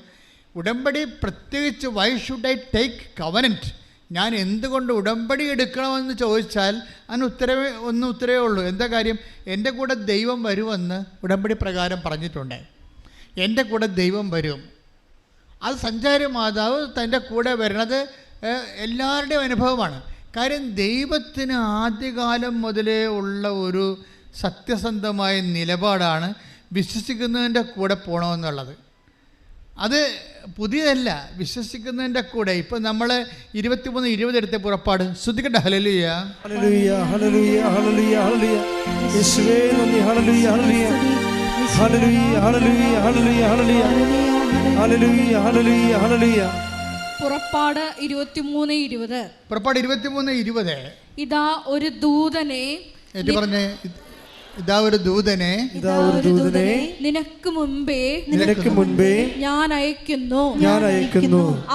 ഉടമ്പടി പ്രത്യേകിച്ച് why should I take covenant, ഞാൻ എന്തുകൊണ്ട് ഉടമ്പടി എടുക്കണമെന്ന് ചോദിച്ചാൽ അതിന് ഉത്തരവേ ഉള്ളൂ. എന്താ കാര്യം? എൻ്റെ കൂടെ ദൈവം വരുമെന്ന് ഉടമ്പടി പ്രകാരം പറഞ്ഞിട്ടുണ്ട്. എൻ്റെ കൂടെ ദൈവം വരും. അത് സഞ്ചാരി മാതാവ് തൻ്റെ കൂടെ വരുന്നത് എല്ലാവരുടെയും അനുഭവമാണ്. കാര്യം ദൈവത്തിന് ആദ്യകാലം മുതലേ ഉള്ള ഒരു സത്യസന്ധമായ നിലപാടാണ് വിശ്വസിക്കുന്നതിൻ്റെ കൂടെ പോകണമെന്നുള്ളത്. അത് പുതിയതല്ല, വിശ്വസിക്കുന്നതിൻ്റെ കൂടെ. ഇപ്പം നമ്മൾ 23-20 എടുത്ത പുറപ്പാട് ശ്രദ്ധിക്കട്ടെ. ഹല്ലേലൂയ ഹല്ലേലൂയ ഹല്ലേലൂയ ഹല്ലേലൂയ ഹല്ലേലൂയ യേശുവേ നന്ദി. ഹല്ലേലൂയ ഹല്ലേലൂയ ഹല്ലേലൂയ ഹല്ലേലൂയ ഹല്ലേലൂയ ഹല്ലേലൂയ ഹല്ലേലൂയ ഹല്ലേലൂയ. പുറപ്പാട് 23:20. പുറപ്പാട് 23:20. ഇതാ ഒരു ദൂതനെ, പറഞ്ഞേ, ഇതാ ഒരു ദൂതനെ നിനക്ക് മുൻപേ ഞാൻ അയക്കുന്നു.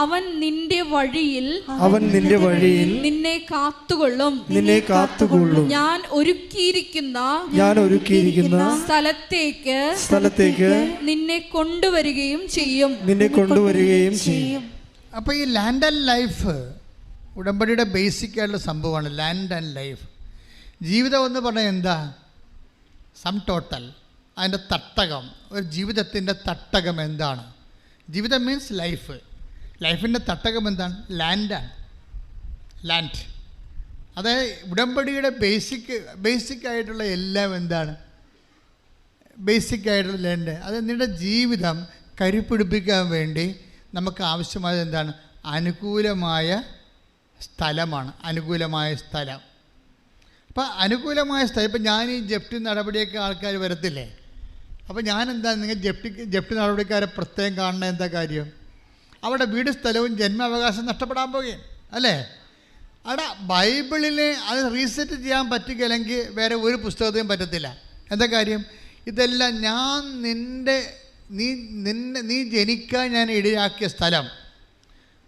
അവൻ നിന്റെ വഴിയിൽ നിന്നെ കാത്തുകൊള്ളും. ഞാൻ ഒരുക്കിയിരിക്കുന്ന സ്ഥലത്തേക്ക് നിന്നെ കൊണ്ടുവരികയും ചെയ്യും. അപ്പൊ ഈ ലാൻഡ് ആൻഡ് ലൈഫ് ഉടമ്പടിയുടെ ബേസിക് ആയിട്ടുള്ള സംഭവമാണ്. Land and life. ജീവിതം എന്ന് പറഞ്ഞാൽ എന്താ? സം ടോട്ടൽ, അതിൻ്റെ തട്ടകം. ഒരു ജീവിതത്തിൻ്റെ തട്ടകം എന്താണ്? ജീവിതം മീൻസ് ലൈഫ്. ലൈഫിൻ്റെ തട്ടകം എന്താണ്? ലാൻഡാണ്. ലാൻഡ്. അതായത് ഉടമ്പടിയുടെ ബേസിക് ആയിട്ടുള്ള എല്ലാം എന്താണ്? ബേസിക് ആയിട്ടുള്ള ലാൻഡ്. അത് നിങ്ങളുടെ ജീവിതം കരുപ്പിടിപ്പിക്കാൻ വേണ്ടി നമുക്ക് ആവശ്യമായത് എന്താണ്? അനുകൂലമായ സ്ഥലമാണ്. അനുകൂലമായ സ്ഥലം. അപ്പോൾ അനുകൂലമായ സ്ഥലം. ഇപ്പം ഞാൻ ഈ ജപ്തി നടപടിയൊക്കെ ആൾക്കാർ വരത്തില്ലേ? അപ്പോൾ ഞാനെന്താ, നിങ്ങൾ ജപ്തി നടപടിക്കാരെ പ്രത്യേകം കാണുന്ന എന്താ കാര്യം? അവിടെ വീട് സ്ഥലവും ജന്മാവകാശം നഷ്ടപ്പെടാൻ പോകുകയാണ് അല്ലേ? അവിടെ ബൈബിളിനെ അത് റീസെറ്റ് ചെയ്യാൻ പറ്റുകയില്ലെങ്കിൽ വേറെ ഒരു പുസ്തകത്തെയും പറ്റത്തില്ല. എന്താ കാര്യം? ഇതെല്ലാം നീ ജനിക്കാൻ ഞാൻ ഇടയാക്കിയ സ്ഥലം,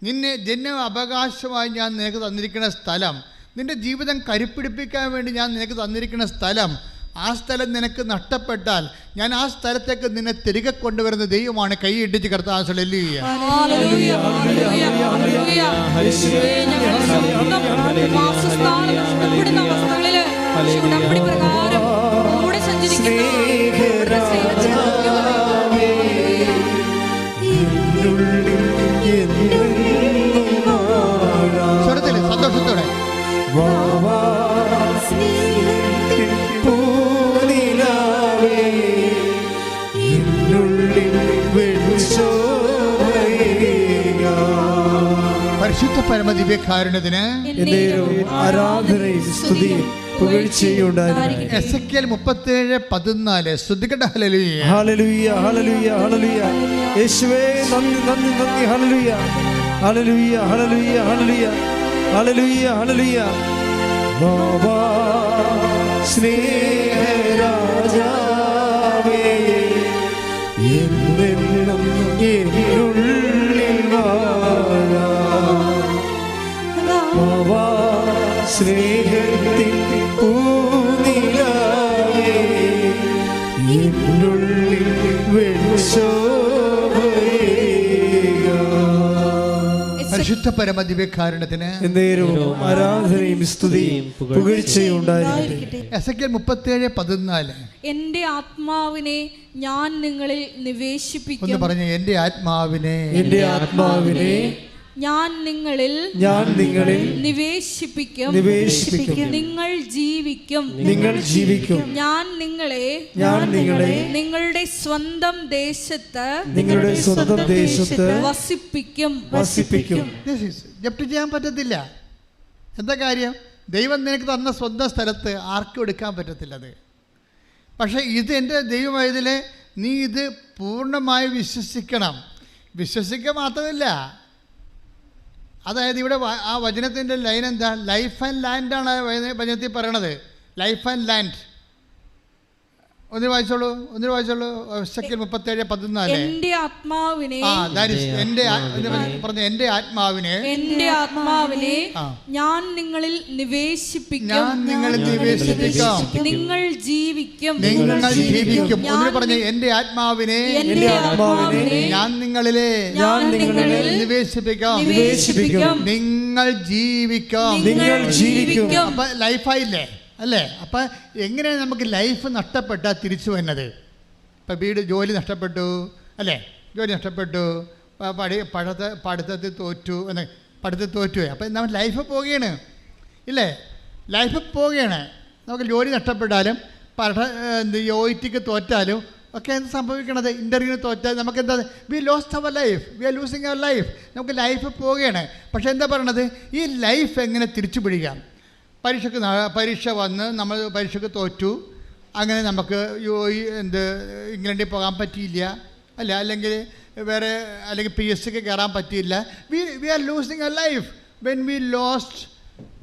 നിന്നെ ജന്മ അവകാശമായി ഞാൻ നിനക്ക് തന്നിരിക്കുന്ന സ്ഥലം, നിൻ്റെ ജീവിതം കരുപ്പിടിപ്പിക്കാൻ വേണ്ടി ഞാൻ നിനക്ക് തന്നിരിക്കുന്ന സ്ഥലം, ആ സ്ഥലം നിനക്ക് നഷ്ടപ്പെട്ടാൽ ഞാൻ ആ സ്ഥലത്തേക്ക് നിന്നെ തിരികെ കൊണ്ടുവരുന്ന ദൈവമാണ്. കൈ ഇടിച്ച് കർത്താവ് ഹല്ലേലൂയ. സ്വരത്തില് സന്തോഷത്തോടെ പരിശുദ്ധ പരമദിവ്യകാരുണ്യത്തിന് ആരാധനയും സ്തുതിയും പുകഴ്ചയുണ്ടായിരിക്കട്ടെ. എസെക്കിയേൽ 37:14. ശ്രദ്ധിക്കട്ടെ. ഹല്ലേലൂയ ഹല്ലേലൂയ ഹല്ലേലൂയ ഹല്ലേലൂയ യേശുവേ നന്ദി നന്ദി നന്ദി. ഹല്ലേലൂയ ഹല്ലേലൂയ ഹല്ലേലൂയ ഹല്ലേലൂയ ഹല്ലേലൂയ ഹല്ലേലൂയ. ബാബാ സ്നേഹരാജാവേ എന്നെന്നും എന്നിനുള്ളിൽ വാഴാ. ബാബാ സ്നേഹത്തിൻ പൂനിലാവേ എന്നുള്ളിൽ വെളിച്ചോഭയേകാ. പരിശുദ്ധ പരമദിവ്യകാരുണ്യത്തിന് എന്നേരവും ആരാധനയും സ്തുതിയും പുകഴ്ചയും ഉണ്ടായിരിക്കട്ടെ. എസെക്കിയേൽ 37:14. എന്റെ ആത്മാവിനെ ഞാൻ നിങ്ങളിൽ നിവേശിപ്പിക്കും. ഒന്ന് പറഞ്ഞേ, എന്റെ ആത്മാവിനെ ഞാൻ നിങ്ങളിൽ നിവേശിപ്പിക്കും. നിങ്ങൾ ജീവിക്കും. ഞാൻ നിങ്ങളെ നിങ്ങളുടെ സ്വന്തം ദേശത്ത് വസിപ്പിക്കും. ജപ്തി ചെയ്യാൻ പറ്റത്തില്ല. എന്താ കാര്യം? ദൈവം നിനക്ക് തന്ന സ്വന്തം സ്ഥലത്ത് ആർക്കും എടുക്കാൻ പറ്റത്തില്ലത്. പക്ഷേ ഇത് എൻ്റെ ദൈവമായതിൽ നീ ഇത് പൂർണ്ണമായി വിശ്വസിക്കണം. വിശ്വസിക്കുക മാത്രമല്ല, അതായത് ഇവിടെ ആ വചനത്തിൻ്റെ ലൈൻ എന്താ? ലൈഫ് ആൻഡ് ലാൻഡാണ് ആ വചനത്തിൽ പറയണത്. Life and land. ഒന്ന് വായിച്ചോളൂ. എസെക്കിയേൽ 37:14. എന്റെ ആത്മാവിനെ എന്റെ ആത്മാവിനെ ഞാൻ നിങ്ങളിൽ നിവേശിപ്പിക്കും. നിങ്ങൾ ജീവിക്കും. ഒന്ന് പറഞ്ഞേ, എന്റെ ആത്മാവിനെ ഞാൻ നിങ്ങളിലെ നിവേശിപ്പിക്കാം. നിങ്ങൾ ജീവിക്കും. അപ്പൊ ലൈഫായില്ലേ അല്ലേ? അപ്പം എങ്ങനെയാണ് നമുക്ക് ലൈഫ് നഷ്ടപ്പെട്ടാൽ തിരിച്ചു വരുന്നത്? ഇപ്പം ജോലി നഷ്ടപ്പെട്ടു അല്ലേ? ജോലി നഷ്ടപ്പെട്ടു, പഠിത്തത്തിൽ തോറ്റു. അപ്പം നമ്മൾ ലൈഫ് പോവുകയാണ് ഇല്ലേ? ലൈഫ് പോവുകയാണ്. നമുക്ക് ജോലി നഷ്ടപ്പെട്ടാലും OITക്ക് തോറ്റാലും ഒക്കെ എന്ത് സംഭവിക്കണത്? ഇൻ്റർവ്യൂവിന് തോറ്റാൽ നമുക്ക് എന്താ? We lost our life, we are losing our life. നമുക്ക് ലൈഫ് പോവുകയാണ്. പക്ഷേ എന്താ പറയണത്? ഈ ലൈഫ് എങ്ങനെ തിരിച്ചു പിടിക്കാം? പരീക്ഷ വന്ന് നമ്മൾ പരീക്ഷയ്ക്ക് തോറ്റു, അങ്ങനെ നമുക്ക് ഇംഗ്ലണ്ടിൽ പോകാൻ പറ്റിയില്ല അല്ല, അല്ലെങ്കിൽ PSCക്ക് കയറാൻ പറ്റിയില്ല. We are losing a life when we lost.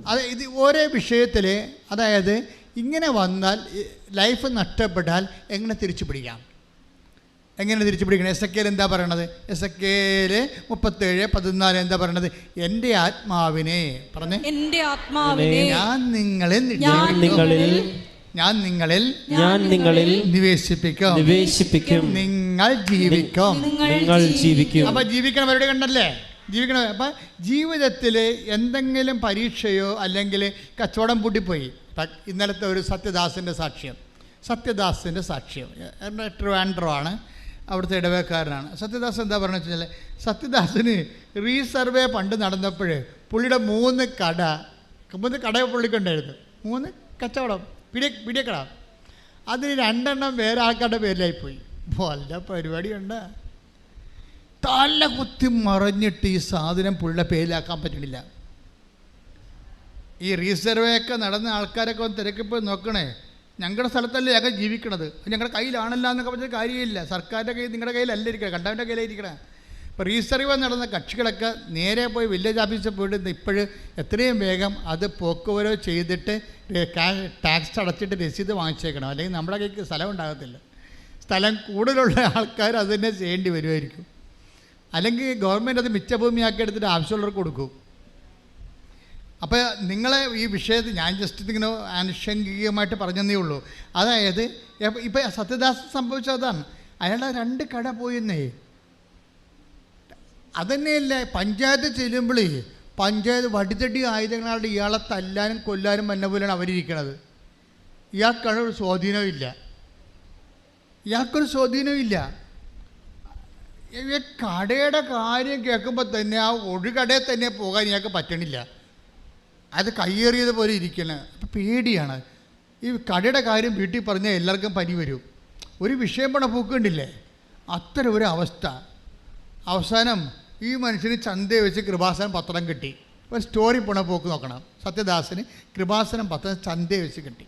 അത് ഇത് ഓരോ വിഷയത്തിൽ, അതായത് ഇങ്ങനെ വന്നാൽ ലൈഫ് നഷ്ടപ്പെട്ടാൽ എങ്ങനെ തിരിച്ചു പിടിക്കാം? എസെക്കിയേൽ എന്താ പറയണത്? എസെക്കിയേൽ 37:14 എന്താ പറയണത്? എന്റെ ആത്മാവിനെ പറഞ്ഞേ, എന്റെ ആത്മാവിനെ ഞാൻ നിങ്ങളിൽ നിവേശിപ്പിക്കും. നിങ്ങൾ ജീവിക്കും. അപ്പൊ ജീവിക്കണവരുടെ കണ്ടല്ലേ? ജീവിക്കണം. അപ്പം ജീവിതത്തിൽ എന്തെങ്കിലും പരീക്ഷയോ അല്ലെങ്കിൽ കച്ചവടം പൂട്ടിപ്പോയി. ഇന്നലത്തെ ഒരു സത്യദാസിൻ്റെ സാക്ഷ്യം ട്രിവാൻഡ്രമാണ്, അവിടുത്തെ ഇടവേക്കാരനാണ്. സത്യദാസ് എന്താ പറയുക വെച്ചാൽ, സത്യദാസിന് റീസർവേ പണ്ട് നടന്നപ്പോൾ പുള്ളിയുടെ 3 കട പുള്ളിക്കുണ്ടായിരുന്നു. 3 കച്ചവടം, പിടിയക്കട. അതിന് 2 വേറെ ആൾക്കാരുടെ പേരിലായിപ്പോയി. വല്ല പരിപാടിയുണ്ട്. തല കുത്തി മറിഞ്ഞിട്ട് ഈ സാധനം പുള്ളിയുടെ പേരിലാക്കാൻ പറ്റണില്ല. ഈ റീസർവേ ഒക്കെ നടന്ന ആൾക്കാരൊക്കെ ഒന്ന് തിരക്കിപ്പോൾ നോക്കണേ. ഞങ്ങളുടെ സ്ഥലത്തല്ലേ ഞങ്ങൾ ജീവിക്കണത്, ഞങ്ങളുടെ കയ്യിലാണല്ല എന്നൊക്കെ പറഞ്ഞ കാര്യമില്ല. സർക്കാരിൻ്റെ കയ്യിൽ, നിങ്ങളുടെ കയ്യിലല്ല ഇരിക്കണം, കണ്ടവൻ്റെ കയ്യിലായിരിക്കണം. ഇപ്പോൾ റീസർവേ നടന്ന കക്ഷികളൊക്കെ നേരെ പോയി വില്ലേജ് ഓഫീസിൽ പോയിട്ട് ഇപ്പോഴും എത്രയും വേഗം അത് പോക്കുവരവ് ചെയ്തിട്ട് ടാക്സ് അടച്ചിട്ട് രസീത് വാങ്ങിച്ചേക്കണം. അല്ലെങ്കിൽ നമ്മുടെ കയ്യിൽ സ്ഥലം ഉണ്ടാകത്തില്ല. സ്ഥലം കൂടുതലുള്ള ആൾക്കാർ അത് തന്നെ ചെയ്യേണ്ടി വരുമായിരിക്കും. അല്ലെങ്കിൽ ഗവൺമെൻറ് അത് മിച്ചഭൂമിയാക്കി എടുത്തിട്ട് ആവശ്യമുള്ളവർക്ക് കൊടുക്കും. അപ്പോൾ നിങ്ങളെ ഈ വിഷയത്തിൽ ഞാൻ ജസ്റ്റ് ഇങ്ങനെ ആനുഷംഗികമായിട്ട് പറഞ്ഞതേ ഉള്ളൂ. അതായത് ഇപ്പോൾ സത്യദാസ് സംഭവിച്ചതാണ്. അയാളുടെ 2 കട പോയെന്നേ. അതന്നെയല്ലേ പഞ്ചായത്ത് ചെല്ലുമ്പോഴേ പഞ്ചായത്ത് വടിതടി ആയുധങ്ങളുടെ ഇയാളെ തല്ലാനും കൊല്ലാനും വന്ന പോലെയാണ് അവരിയ്ക്കണത്. ഇയാൾക്കൊരു സ്വാധീനമില്ല. ഈ കടയുടെ കാര്യം കേൾക്കുമ്പോൾ തന്നെ ആ ഒരു കടയിൽ തന്നെ പോകാൻ ഇയാൾക്ക് പറ്റണില്ല. അത് കയ്യേറിയത് പോലെ ഇരിക്കണം. അപ്പം പേടിയാണ്. ഈ കടയുടെ കാര്യം വീട്ടിൽ പറഞ്ഞാൽ എല്ലാവർക്കും പനി വരും. ഒരു വിഷയം പണ പൂക്കണ്ടില്ലേ? അത്തരം ഒരു അവസ്ഥ. അവസാനം ഈ മനുഷ്യന് ചന്തയെ വെച്ച് കൃപാസനം പത്രം കിട്ടി. ഒരു സ്റ്റോറി പണ പോക്ക് നോക്കണം. സത്യദാസിന് കൃപാസനം പത്രം ചന്തയെ വെച്ച് കിട്ടി.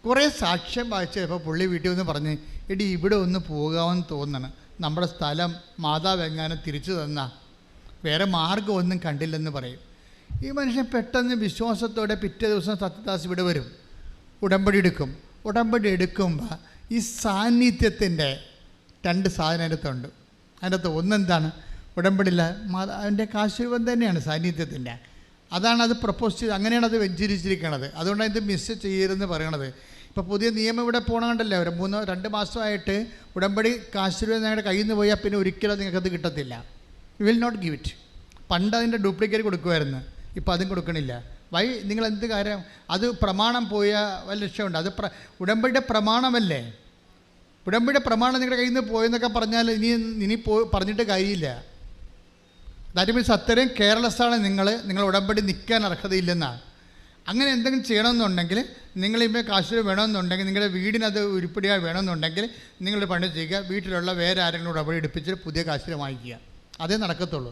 കുറേ സാക്ഷ്യം വായിച്ചപ്പോൾ പുള്ളി വീട്ടിൽ നിന്ന് പറഞ്ഞ്, എടി ഇവിടെ ഒന്ന് പോകാമെന്ന് തോന്നണം, നമ്മുടെ സ്ഥലം മാതാവ് എങ്ങാനും തിരിച്ചു തന്നാ, വേറെ മാർഗ്ഗമൊന്നും കണ്ടില്ലെന്ന് പറയും. ഈ മനുഷ്യൻ പെട്ടെന്ന് വിശ്വാസത്തോടെ പിറ്റേ ദിവസം സത്യദാസ് ഇവിടെ വരും, ഉടമ്പടി എടുക്കുമ്പോൾ ഈ സാന്നിധ്യത്തിൻ്റെ 2 സാധനം അതിൻ്റെ അകത്തുണ്ട്. അതിൻ്റെ അകത്ത് ഒന്നെന്താണ്? ഉടമ്പടിയില്ല അതിൻ്റെ കാശുരൂപം തന്നെയാണ് സാന്നിധ്യത്തിൻ്റെ. അതാണ് അത് പ്രപ്പോസ് ചെയ്ത്, അങ്ങനെയാണ് അത് വെഞ്ചരിച്ചിരിക്കണത്. അതുകൊണ്ടാണ് ഇത് മിസ് ചെയ്യരുതെന്ന് പറയണത്. ഇപ്പോൾ പുതിയ നിയമം ഇവിടെ പോകണമുണ്ടല്ലോ, ഒരു 2 മാസമായിട്ട് ഉടമ്പടി കാശുരൂപം നിങ്ങളുടെ കയ്യിൽ നിന്ന് പോയാൽ പിന്നെ ഒരിക്കലും നിങ്ങൾക്കത് കിട്ടത്തില്ല. You will not give it. പണ്ട് അതിൻ്റെ ഡ്യൂപ്ലിക്കേറ്റ് കൊടുക്കുമായിരുന്നു, ഇപ്പോൾ അതും കൊടുക്കണില്ല. നിങ്ങൾ എന്ത് കാര്യം? അത് പ്രമാണം പോയ വല്ല ലക്ഷ്യമുണ്ട്. അത് ഉടമ്പടിയുടെ പ്രമാണമല്ലേ? ഉടമ്പടിയുടെ പ്രമാണം നിങ്ങളുടെ കയ്യിൽ നിന്ന് പോയെന്നൊക്കെ പറഞ്ഞാൽ ഇനി പറഞ്ഞിട്ട് കാര്യമില്ല. ദാറ്റ് മീൻസ് അത്രയും കെയർലെസ്സാണ് നിങ്ങൾ ഉടമ്പടി നിൽക്കാൻ അർഹതയില്ലെന്നാണ്. അങ്ങനെ എന്തെങ്കിലും ചെയ്യണമെന്നുണ്ടെങ്കിൽ, നിങ്ങളിപ്പോൾ കാശ് വേണമെന്നുണ്ടെങ്കിൽ, നിങ്ങളുടെ വീടിനത് ഉരുപ്പടിയായി വേണമെന്നുണ്ടെങ്കിൽ നിങ്ങൾ പണി ചെയ്യുക. വീട്ടിലുള്ള വേറെ ആരെങ്കിലും ഉടമ്പടി എടുപ്പിച്ചിട്ട് പുതിയ കാശ് വാങ്ങിക്കുക. അതേ നടക്കത്തുള്ളൂ.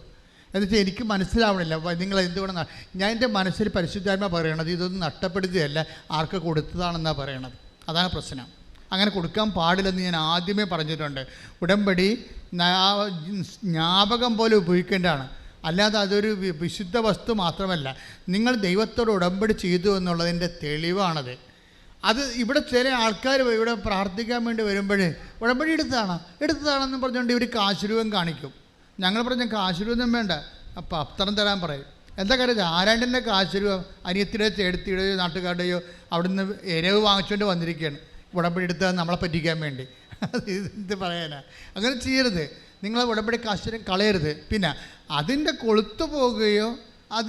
എന്നുവെച്ചാൽ എനിക്ക് മനസ്സിലാവണില്ല നിങ്ങൾ എന്തുകൊണ്ട്. ഞാൻ എൻ്റെ മനസ്സിൽ പരിശുദ്ധാത്മ പറയണത് ഇതൊന്നും നഷ്ടപ്പെടുത്തിയല്ല, ആർക്ക് കൊടുത്തതാണെന്നാണ് പറയണത്. അതാണ് പ്രശ്നം. അങ്ങനെ കൊടുക്കാൻ പാടില്ലെന്ന് ഞാൻ ആദ്യമേ പറഞ്ഞിട്ടുണ്ട്. ഉടമ്പടി ജ്ഞാപകം പോലെ ഉപയോഗിക്കേണ്ടതാണ്, അല്ലാതെ അതൊരു വിശുദ്ധ വസ്തു മാത്രമല്ല. നിങ്ങൾ ദൈവത്തോട് ഉടമ്പടി ചെയ്തു എന്നുള്ളതിൻ്റെ തെളിവാണത്. അത് ഇവിടെ ചില ആൾക്കാർ ഇവിടെ പ്രാർത്ഥിക്കാൻ വേണ്ടി വരുമ്പോൾ ഉടമ്പടി എടുത്തതാണെന്ന് പറഞ്ഞുകൊണ്ട് ഇവർ കാശുരൂപം കാണിക്കും. ഞങ്ങൾ പറഞ്ഞ കാശുരൂപം വേണ്ട, അപ്പം അത്തരം തരാൻ പറയും. എന്താ കാര്യം? ആരാണ്ടിൻ്റെ കാശുരൂപം അനിയത്തിയുടെ ചേടത്തിയുടെയോ നാട്ടുകാരുടെയോ അവിടുന്ന് എരവ് വാങ്ങിച്ചുകൊണ്ട് വന്നിരിക്കുകയാണ്. ഉടമ്പടി എടുത്താൽ നമ്മളെ പറ്റിക്കാൻ വേണ്ടി. ഇത് പറയാനാ? അങ്ങനെ ചെയ്യരുത്. നിങ്ങൾ ഉടമ്പടി കാശുരം കളയരുത്. പിന്നെ അതിൻ്റെ കൊളുത്തു പോകുകയോ ആ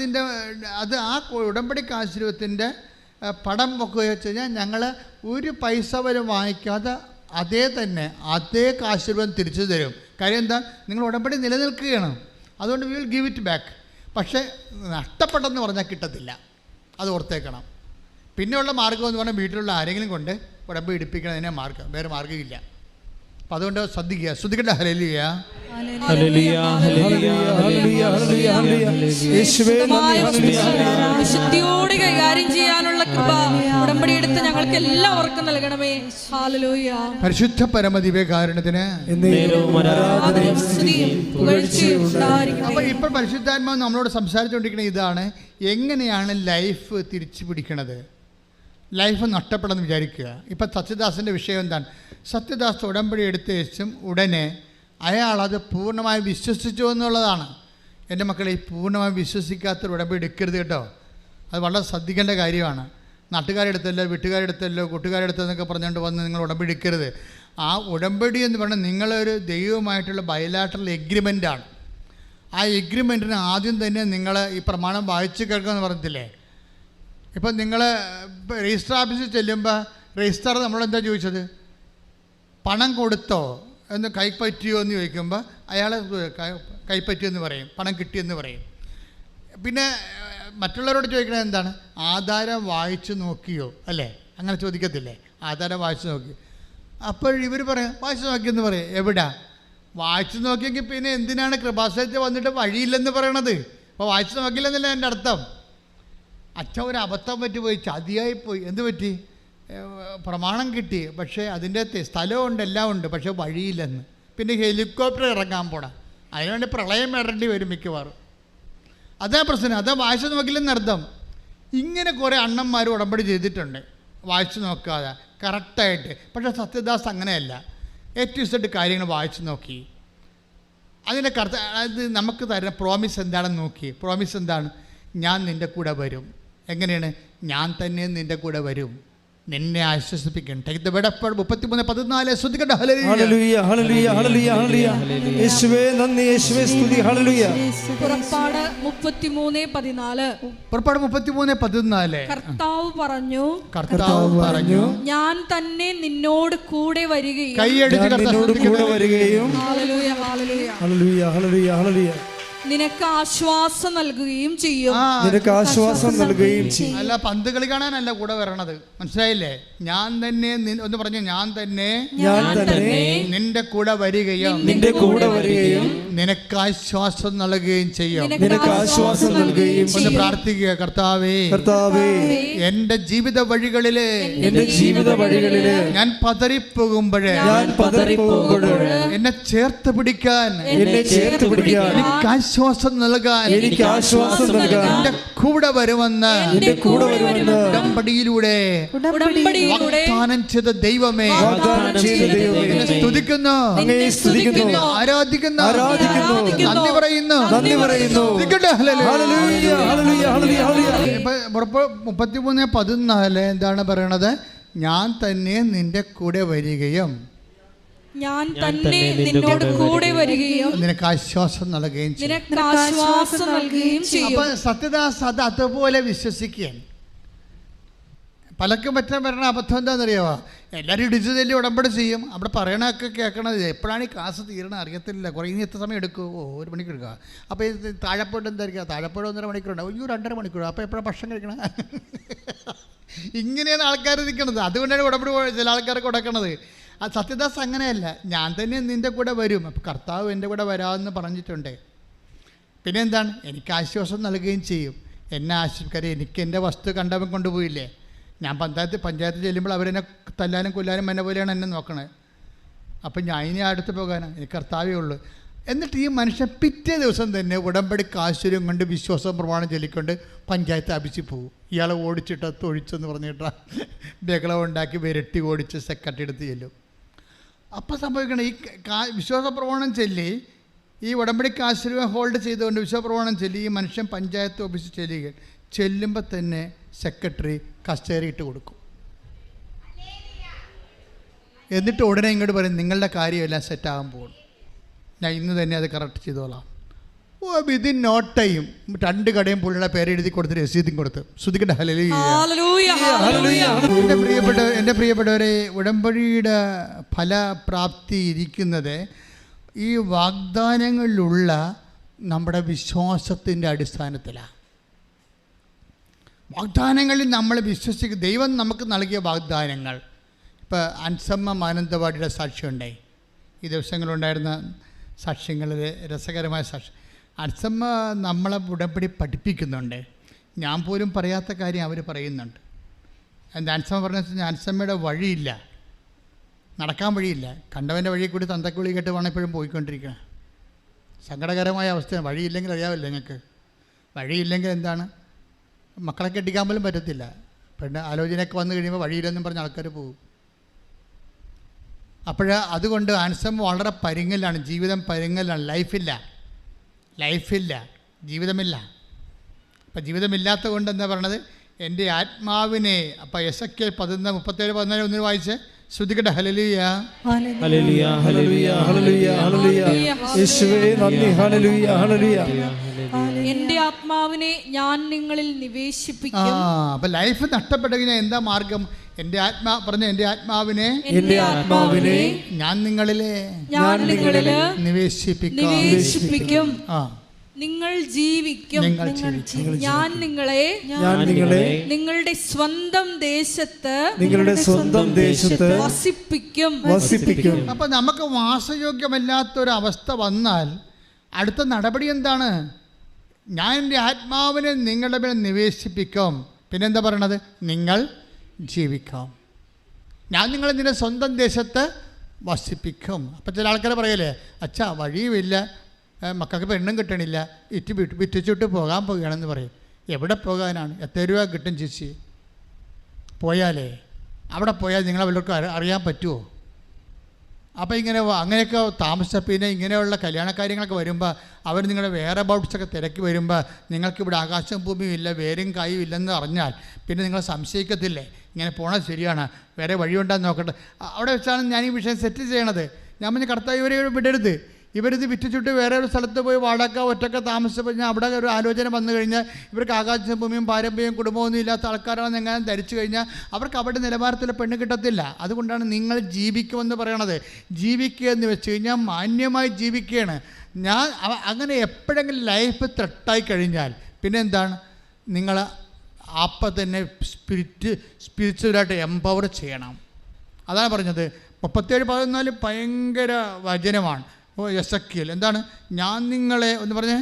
ഉടമ്പടി കാശുരൂപത്തിൻ്റെ പടം വെക്കുകയോ വെച്ച് കഴിഞ്ഞാൽ ഞങ്ങൾ ഒരു പൈസ വരെ വാങ്ങിക്കാതെ അതേ കാശുരൂപം തിരിച്ചു തരും. കാര്യം എന്താ? നിങ്ങൾ ഉടമ്പടി നിലനിൽക്കുകയാണ്, അതുകൊണ്ട് we will give it back. പക്ഷേ നഷ്ടപ്പെട്ടെന്ന് പറഞ്ഞാൽ കിട്ടത്തില്ല, അത് ഓർത്തേക്കണം. പിന്നെയുള്ള മാർഗ്ഗം എന്ന് പറഞ്ഞാൽ വീട്ടിലുള്ള ആരെങ്കിലും കൊണ്ട് ഉടമ്പടി ഇടിപ്പിക്കണതിനെ മാർഗ്ഗം, വേറെ മാർഗ്ഗമില്ല. അപ്പം അതുകൊണ്ട് ശ്രദ്ധിക്കട്ടെ. ഹല്ലേലൂയ. വിശുദ്ധിയോടെ കൈകാര്യം ചെയ്യാനുള്ള കൃപ ഉടമ്പടി എടുത്ത് ഞങ്ങൾക്ക് എല്ലാവർക്കും നൽകണമേ. ഹല്ലേലൂയ. പരിശുദ്ധ പരമദിവ്യകാരുണ്യത്തിന്. അപ്പോൾ ഇപ്പോൾ പരിശുദ്ധാത്മാവ് നമ്മളോട് സംസാരിച്ചുകൊണ്ടിരിക്കുന്നത് ഇതാണ്: എങ്ങനെയാണ് ലൈഫ് തിരിച്ചു പിടിക്കണത്, ലൈഫ് നഷ്ടപ്പെടുമെന്ന് വിചാരിക്കുക. ഇപ്പം സത്യദാസിൻ്റെ വിഷയം എന്താണ്? സത്യദാസ് ഉടമ്പടി എടുത്ത ശേഷം ഉടനെ അയാളത് പൂർണ്ണമായി വിശ്വസിച്ചു എന്നുള്ളതാണ്. എൻ്റെ മക്കളെ, ഈ പൂർണ്ണമായി വിശ്വസിക്കാത്തൊരു ഉടമ്പടി എടുക്കരുത് കേട്ടോ. അത് വളരെ ശ്രദ്ധിക്കേണ്ട കാര്യമാണ്. നാട്ടുകാരെടുത്തല്ലോ, വീട്ടുകാരെടുത്തല്ലോ, കൂട്ടുകാരെടുത്തെന്നൊക്കെ പറഞ്ഞുകൊണ്ട് വന്ന് നിങ്ങൾ ഉടമ്പടി എടുക്കരുത്. ആ ഉടമ്പടി എന്ന് പറഞ്ഞാൽ നിങ്ങളൊരു ദൈവവുമായിട്ടുള്ള ബയലാറ്ററൽ എഗ്രിമെൻ്റാണ്. ആ എഗ്രിമെൻറ്റിന് ആദ്യം തന്നെ നിങ്ങൾ ഈ പ്രമാണം വായിച്ച് കേൾക്കുമെന്ന് പറഞ്ഞിട്ടില്ലേ? ഇപ്പം നിങ്ങൾ രജിസ്റ്റർ ഓഫീസിൽ ചെല്ലുമ്പോൾ രജിസ്റ്റർ നമ്മളെന്താ ചോദിച്ചത്? പണം കൊടുത്തോ എന്ന്, കൈപ്പറ്റിയോ എന്ന് ചോദിക്കുമ്പോൾ അയാൾ കൈപ്പറ്റിയെന്ന് പറയും, പണം കിട്ടിയെന്ന് പറയും. പിന്നെ മറ്റുള്ളവരോട് ചോദിക്കണത് എന്താണ്? ആധാരം വായിച്ചു നോക്കിയോ, അല്ലേ? അങ്ങനെ ചോദിക്കത്തില്ലേ? ആധാരം വായിച്ചു നോക്കി. അപ്പോൾ ഇവർ പറയും വായിച്ചു നോക്കിയെന്ന് പറയും. എവിടാ വായിച്ചു നോക്കിയെങ്കിൽ പിന്നെ എന്തിനാണ് കൃപാസനത്തിൽ വന്നിട്ട് വഴിയില്ലെന്ന് പറയണത്? അപ്പോൾ വായിച്ചു നോക്കില്ലെന്നല്ല എൻ്റെ അർത്ഥം. അച്ഛൻ ഒരു അബദ്ധം പറ്റിപ്പോയി, ചതിയായിപ്പോയി. എന്ത് പറ്റി? പ്രമാണം കിട്ടി, പക്ഷേ അതിൻ്റെ സ്ഥലമുണ്ട്, എല്ലാം ഉണ്ട്, പക്ഷേ വഴിയില്ലെന്ന്. പിന്നെ ഹെലികോപ്റ്റർ ഇറങ്ങാൻ പോണം, അതിനുവേണ്ടി പ്രളയം ഇടേണ്ടി വരും മിക്കവാറും. അതാ പ്രശ്നം. അതാ വായിച്ചു നോക്കില്ലെന്ന് അർത്ഥം. ഇങ്ങനെ കുറേ അണ്ണന്മാർ ഉടമ്പടി ചെയ്തിട്ടുണ്ട് വായിച്ചു നോക്കാതെ കറക്റ്റായിട്ട്. പക്ഷേ സത്യദാസ് അങ്ങനെയല്ല. ഏറ്റവും കാര്യങ്ങൾ വായിച്ചു നോക്കി. അതിൻ്റെ അത് നമുക്ക് തരുന്ന പ്രോമിസ് എന്താണെന്ന് നോക്കി. പ്രോമിസ് എന്താണ്? ഞാൻ നിൻ്റെ കൂടെ വരും. എങ്ങനെയാണ്? ഞാൻ തന്നെ നിൻ്റെ കൂടെ വരും, നിന്നെ ആശ്വസിപ്പിക്കും. 33:14 ശ്രദ്ധിക്കട്ടെ. പുറപ്പാട് 33:14 കർത്താവ് പറഞ്ഞു ഞാൻ തന്നെ നിന്നോട് കൂടെ വരികയും. നിനക്ക് ആശ്വാസം നൽകുകയും ചെയ്യും. അല്ല, പന്ത് കളി കാണാനല്ല കൂടെ വരണത്, മനസ്സിലായില്ലേ? ഞാൻ തന്നെ ഒന്ന് പറഞ്ഞു, ഞാൻ തന്നെ നിന്റെ കൂടെ വരികയും നിനക്ക് ആശ്വാസം നൽകുകയും ചെയ്യും. ഒന്ന് പ്രാർത്ഥിക്കുക. കർത്താവേ, എന്റെ ജീവിത വഴികളില് ഞാൻ പതറിപ്പോകുമ്പോഴേ എന്നെ ചേർത്ത് പിടിക്കാൻ, ആശ്വാസം നൽകാൻ എന്റെ കൂടെ വരുമെന്ന് ഉടമ്പടിയിലൂടെ വാഗ്ദാനം ചെയ്ത ദൈവമേ, സ്തുതിക്കുന്നു, ആരാധിക്കുന്നു, നന്ദി പറയുന്നു. 33:14 എന്താണ് പറയണത്? ഞാൻ തന്നെ നിന്റെ കൂടെ വരികയും ഞാൻ തന്നെ നിന്നോട് കൂടെ വരികയും നിനക്ക് ആശ്വാസം നൽകുകയും ചെയ്യും. അപ്പൊ സത്യദാസ് അത് അതുപോലെ വിശ്വസിക്കുകയാണ്. പലർക്കും പറ്റാൻ വരുന്ന അബദ്ധം എന്താണെന്നറിയാമോ? എല്ലാവരും ഇടിച്ചു തല്ലി ഉടമ്പടി ചെയ്യും. അവിടെ പറയണതൊക്കെ കേൾക്കണത് എപ്പോഴാണ് ഈ ക്ലാസ് തീരണ അറിയത്തില്ല. കുറേ ഇനി എത്ര സമയം എടുക്കും? 1 മണിക്കൂർ എടുക്കുക. അപ്പോൾ ഇത് താഴെപ്പോയിട്ട് എന്തായിരിക്കുക? താഴെപ്പോഴും 1.5 മണിക്കൂറുണ്ടാവും. 2.5 മണിക്കൂർ. അപ്പോൾ എപ്പോഴാണ് ഭക്ഷണം കഴിക്കണം? ഇങ്ങനെയാണ് ആൾക്കാർ നിൽക്കണത്. അതുകൊണ്ടാണ് ഉടമ്പടി ചില ആൾക്കാർക്ക് കൊടുക്കണത്. ആ സത്യദാസ് അങ്ങനെയല്ല. ഞാൻ തന്നെ നിൻ്റെ കൂടെ വരും. അപ്പോൾ കർത്താവ് എൻ്റെ കൂടെ വരാമെന്ന് പറഞ്ഞിട്ടുണ്ട്. പിന്നെ എന്താണ്? എനിക്ക് ആശ്വാസം നൽകുകയും ചെയ്യും. എന്നെ ആശ്വസിക്കാതെ എനിക്ക് എൻ്റെ വസ്തു കണ്ടവൻ കൊണ്ടുപോയില്ലേ? ഞാൻ പഞ്ചായത്ത് ചെല്ലുമ്പോൾ അവരെന്നെ തല്ലാനും കൊല്ലാനും എന്നെ പോലെയാണ് എന്നെ നോക്കണത്. അപ്പം ഞാൻ ഇനി അടുത്ത് പോകാനാണ്. എനിക്ക് കർത്താവേ ഉള്ളൂ. എന്നിട്ട് ഈ മനുഷ്യൻ പിറ്റേ ദിവസം തന്നെ ഉടമ്പടി കാശുരം കൊണ്ട് വിശ്വാസ പ്രമാണം ചൊല്ലിക്കൊണ്ട് പഞ്ചായത്ത് ആഫീസിൽ പോകും. ഇയാളെ ഓടിച്ചിട്ട് തൊഴിച്ചെന്ന് പറഞ്ഞിട്ട് ബഹളം ഉണ്ടാക്കി വിരട്ടി ഓടിച്ച് സെക്രട്ടറി എടുത്ത് ചെല്ലും. അപ്പോൾ സംഭവിക്കണം, ഈ വിശ്വാസ പ്രമാണം ചൊല്ലി ഈ ഉടമ്പടി കാശുരം ഹോൾഡ് ചെയ്തുകൊണ്ട് വിശ്വാസ പ്രമാണം ചൊല്ലി ഈ മനുഷ്യൻ പഞ്ചായത്ത് ഓഫീസിൽ ചെല്ലുമ്പോൾ തന്നെ സെക്രട്ടറി കസ്റ്റഡി ഇട്ട് കൊടുക്കും. എന്നിട്ട് ഉടനെ ഇങ്ങോട്ട് പറയും, നിങ്ങളുടെ കാര്യമെല്ലാം സെറ്റാകാൻ പോകും, ഞാൻ ഇന്ന് തന്നെ അത് കറക്റ്റ് ചെയ്തോളാം. വിതിൻ നോ ടൈം 2 കടയും പുള്ളിയുടെ പേര് എഴുതി കൊടുത്തിട്ട് രസീതും കൊടുത്ത് ശ്രുതിക്കട്ടെ. എൻ്റെ പ്രിയപ്പെട്ടവരെ, ഉടമ്പടിയുടെ ഫലപ്രാപ്തി ഇരിക്കുന്നത് ഈ വാഗ്ദാനങ്ങളിലുള്ള നമ്മുടെ വിശ്വാസത്തിൻ്റെ അടിസ്ഥാനത്തിലാണ്. വാഗ്ദാനങ്ങളിൽ നമ്മൾ വിശ്വസിക്കുക, ദൈവം നമുക്ക് നൽകിയ വാഗ്ദാനങ്ങൾ. ഇപ്പോൾ അൻസമ്മ മാനന്തവാടിയുടെ സാക്ഷ്യമുണ്ടായി, ഈ ദിവസങ്ങളുണ്ടായിരുന്ന സാക്ഷ്യങ്ങളിൽ രസകരമായ സാക്ഷ്യം. അൻസമ്മ നമ്മളെ ഉടമ്പടി പഠിപ്പിക്കുന്നുണ്ട്. ഞാൻ പോലും പറയാത്ത കാര്യം അവർ പറയുന്നുണ്ട്. എന്താ അൻസമ്മ പറഞ്ഞ വെച്ചാൽ, അൻസമ്മയുടെ വഴിയില്ല, നടക്കാൻ വഴിയില്ല, കണ്ടവൻ്റെ വഴി കൂടി തന്തക്കുളി കേട്ട് വേണം എപ്പോഴും പോയിക്കൊണ്ടിരിക്കുക. സങ്കടകരമായ അവസ്ഥയാണ്. വഴിയില്ലെങ്കിൽ അറിയാമല്ലോ നിങ്ങൾക്ക്, വഴിയില്ലെങ്കിൽ എന്താണ്, മക്കളെ കെട്ടിക്കാൻ പോലും പറ്റത്തില്ല. പിന്നെ ആലോചനയൊക്കെ വന്നു കഴിയുമ്പോൾ വഴിയില്ലെന്നും പറഞ്ഞ് ആൾക്കാർ പോകും. അതുകൊണ്ട് ആൻസം വളരെ പരുങ്ങലാണ്, ജീവിതം പരുങ്ങലാണ്, ലൈഫില്ല, ജീവിതമില്ല. അപ്പം ജീവിതമില്ലാത്ത കൊണ്ട് എന്താ പറയണത്, എൻ്റെ ആത്മാവിനെ. അപ്പം എസെക്കിയേൽ 17:14 ഒന്ന് വായിച്ച് ശ്രുതിക്കട്ടെ. ഹല്ലേലൂയ, ഹല്ലേലൂയ, ഹല്ലേലൂയ, ഹല്ലേലൂയ, ഹല്ലേലൂയ. യേശുവേ നന്ദി. ഹല്ലേലൂയ, ഹല്ലേലൂയ. എൻ്റെ ആത്മാവിനെ ഞാൻ നിങ്ങളിൽ നിവേശിപ്പിക്കും. അപ്പം ലൈഫ് നഷ്ടപ്പെട്ട എന്താ മാർഗം? എൻ്റെ ആത്മാവിനെ ഞാൻ നിങ്ങളിലെ നിവേശിപ്പിക്കും. നിങ്ങൾ ജീവിക്കും. ഞാൻ നിങ്ങളെ നിങ്ങളുടെ സ്വന്തം ദേശത്ത് വസിപ്പിക്കും. അപ്പൊ നമുക്ക് വാസയോഗ്യമല്ലാത്തൊരവസ്ഥ വന്നാൽ അടുത്ത നടപടി എന്താണ്? ഞാൻ എൻ്റെ ആത്മാവിനെ നിങ്ങളുടെ മേൽ നിവേശിപ്പിക്കും. പിന്നെന്താ പറയണത്? നിങ്ങൾ ജീവിക്കാം. ഞാൻ നിങ്ങളെ നിന്റെ സ്വന്തം ദേശത്ത് വസിപ്പിക്കും. അപ്പം ചില ആൾക്കാർ പറയല്ലേ, അച്ഛാ വഴിയുമില്ല, മക്കൾക്ക് പെണ്ണും കിട്ടണില്ല, വിറ്റിച്ചിട്ട് പോകാൻ പോകുകയാണെന്ന് പറയും. എവിടെ പോകാനാണ്? എത്ര രൂപ കിട്ടും ചേച്ചി? പോയാലേ അവിടെ പോയാൽ നിങ്ങളെ വല്ലവർക്കും അറിയാൻ പറ്റുമോ? അപ്പോൾ അങ്ങനെയൊക്കെ താമസിച്ച പിന്നെ ഇങ്ങനെയുള്ള കല്യാണ കാര്യങ്ങളൊക്കെ വരുമ്പോൾ അവർ നിങ്ങളുടെ വേറെ അബൌട്ട്സൊക്കെ തിരക്കി വരുമ്പോൾ നിങ്ങൾക്കിവിടെ ആകാശം ഭൂമിയും ഇല്ല, വേരും കായും ഇല്ലെന്ന് അറിഞ്ഞാൽ പിന്നെ നിങ്ങൾ സംശയിക്കത്തില്ലേ, ഇങ്ങനെ പോണത് ശരിയാണ്, വേറെ വഴിയുണ്ടാന്ന് നോക്കട്ടെ. അവിടെ വെച്ചാണ് ഞാൻ ഈ വിഷയം സെറ്റ് ചെയ്യണത്. ഞാൻ പറഞ്ഞ കർത്താവ് ഇവരെ വിടരുത്, ഇവരിത് വിറ്റിച്ചിട്ട് വേറെ ഒരു സ്ഥലത്ത് പോയി വാടക ഒറ്റയ്ക്ക് താമസിച്ചപ്പോൾ ഞാൻ അവിടെ ഒരു ആലോചന വന്നു കഴിഞ്ഞാൽ ഇവർക്ക് ആകാശ ഭൂമിയും പാരമ്പര്യവും കുടുംബമൊന്നും ഇല്ലാത്ത ആൾക്കാരാണെന്ന് എങ്ങനെ ധരിച്ചു കഴിഞ്ഞാൽ അവർക്ക് അവിടെ നിലവാരത്തിൽ പെണ്ണ് കിട്ടത്തില്ല. അതുകൊണ്ടാണ് നിങ്ങൾ ജീവിക്കുമെന്ന് പറയണത്. ജീവിക്കുക എന്ന് വെച്ച് കഴിഞ്ഞാൽ മാന്യമായി ജീവിക്കുകയാണ്. ഞാൻ അങ്ങനെ എപ്പോഴെങ്കിലും ലൈഫ് ത്രട്ടായി കഴിഞ്ഞാൽ പിന്നെ എന്താണ്, നിങ്ങൾ അപ്പം തന്നെ സ്പിരിച്വലായിട്ട് എംപവർ ചെയ്യണം. അതാണ് പറഞ്ഞത്. 37:14 ഭയങ്കര വചനമാണ്. എസെക്കിയേൽ എന്താണ്? ഞാൻ നിങ്ങളെ ഒന്ന് പറഞ്ഞേ,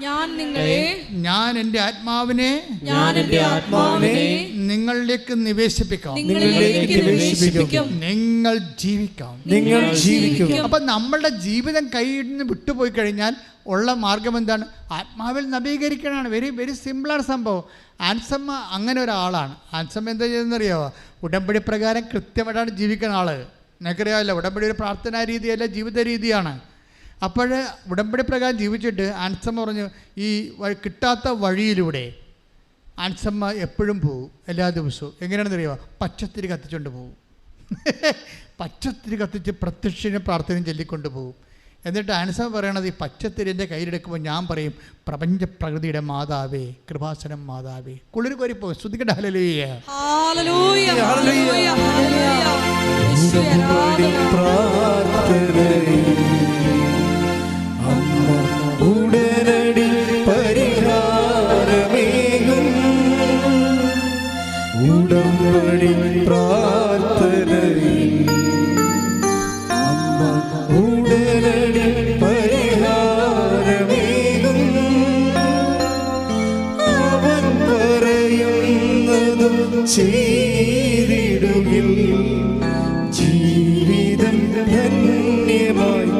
ഞാൻ എൻ്റെ ആത്മാവിനെ നിങ്ങളിലേക്ക് നിവേശിപ്പിക്കാം, നിങ്ങൾ ജീവിക്കാം. അപ്പം നമ്മളുടെ ജീവിതം കയ്യിൽ നിന്ന് വിട്ടുപോയി കഴിഞ്ഞാൽ ഉള്ള മാർഗം എന്താണ്? ആത്മാവിൽ നവീകരിക്കണമാണ്. വെരി വെരി സിമ്പിളാണ് സംഭവം. ആൻസമ്മ അങ്ങനെ ഒരാളാണ്. ആൻസമ്മ എന്താ ചെയ്തെന്നറിയാമോ? ഉടമ്പടി പ്രകാരം കൃത്യമായിട്ടാണ് ജീവിക്കുന്ന ആൾ. നിനക്കറിയാമല്ലോ, ഉടമ്പടി ഒരു പ്രാർത്ഥനാ രീതിയല്ല, ജീവിത രീതിയാണ്. അപ്പോൾ ഉടമ്പടി പ്രകാരം ജീവിച്ചിട്ട് ആൻസമ്മ പറഞ്ഞു, ഈ കിട്ടാത്ത വഴിയിലൂടെ ആൻസമ്മ എപ്പോഴും പോകും, എല്ലാ ദിവസവും. എങ്ങനെയാണെന്ന് അറിയാമോ? പച്ചത്തിരി കത്തിച്ചുകൊണ്ട് പോകും. പച്ചത്തിരി കത്തിച്ച് പ്രത്യക്ഷനും പ്രാർത്ഥനയും ചൊല്ലിക്കൊണ്ട് പോകും. എന്നിട്ട് ആൻസമ്മ പറയണത്, ഈ പച്ചത്തിരിൻ്റെ കയ്യിലെടുക്കുമ്പോൾ ഞാൻ പറയും, പ്രപഞ്ച പ്രകൃതിയുടെ മാതാവേ, കൃപാസനം മാതാവേ, കുളിർ കോരിപ്പോ ശ്രുതിക്കട്ടെ. ഹല്ലേലൂയ, ഹല്ലേലൂയ, ഹല്ലേലൂയ, ഹല്ലേലൂയ. ഉടനടി പരിഹാരമേകും ഉടമ്പടി പ്രാർത്ഥനയിൽ അമ്മ ഉടനടി പരിഹാരമേകും. അവൻ പറയുന്നതും ചെയ്തിടുകിൽ ജീവിതം ധന്യമായി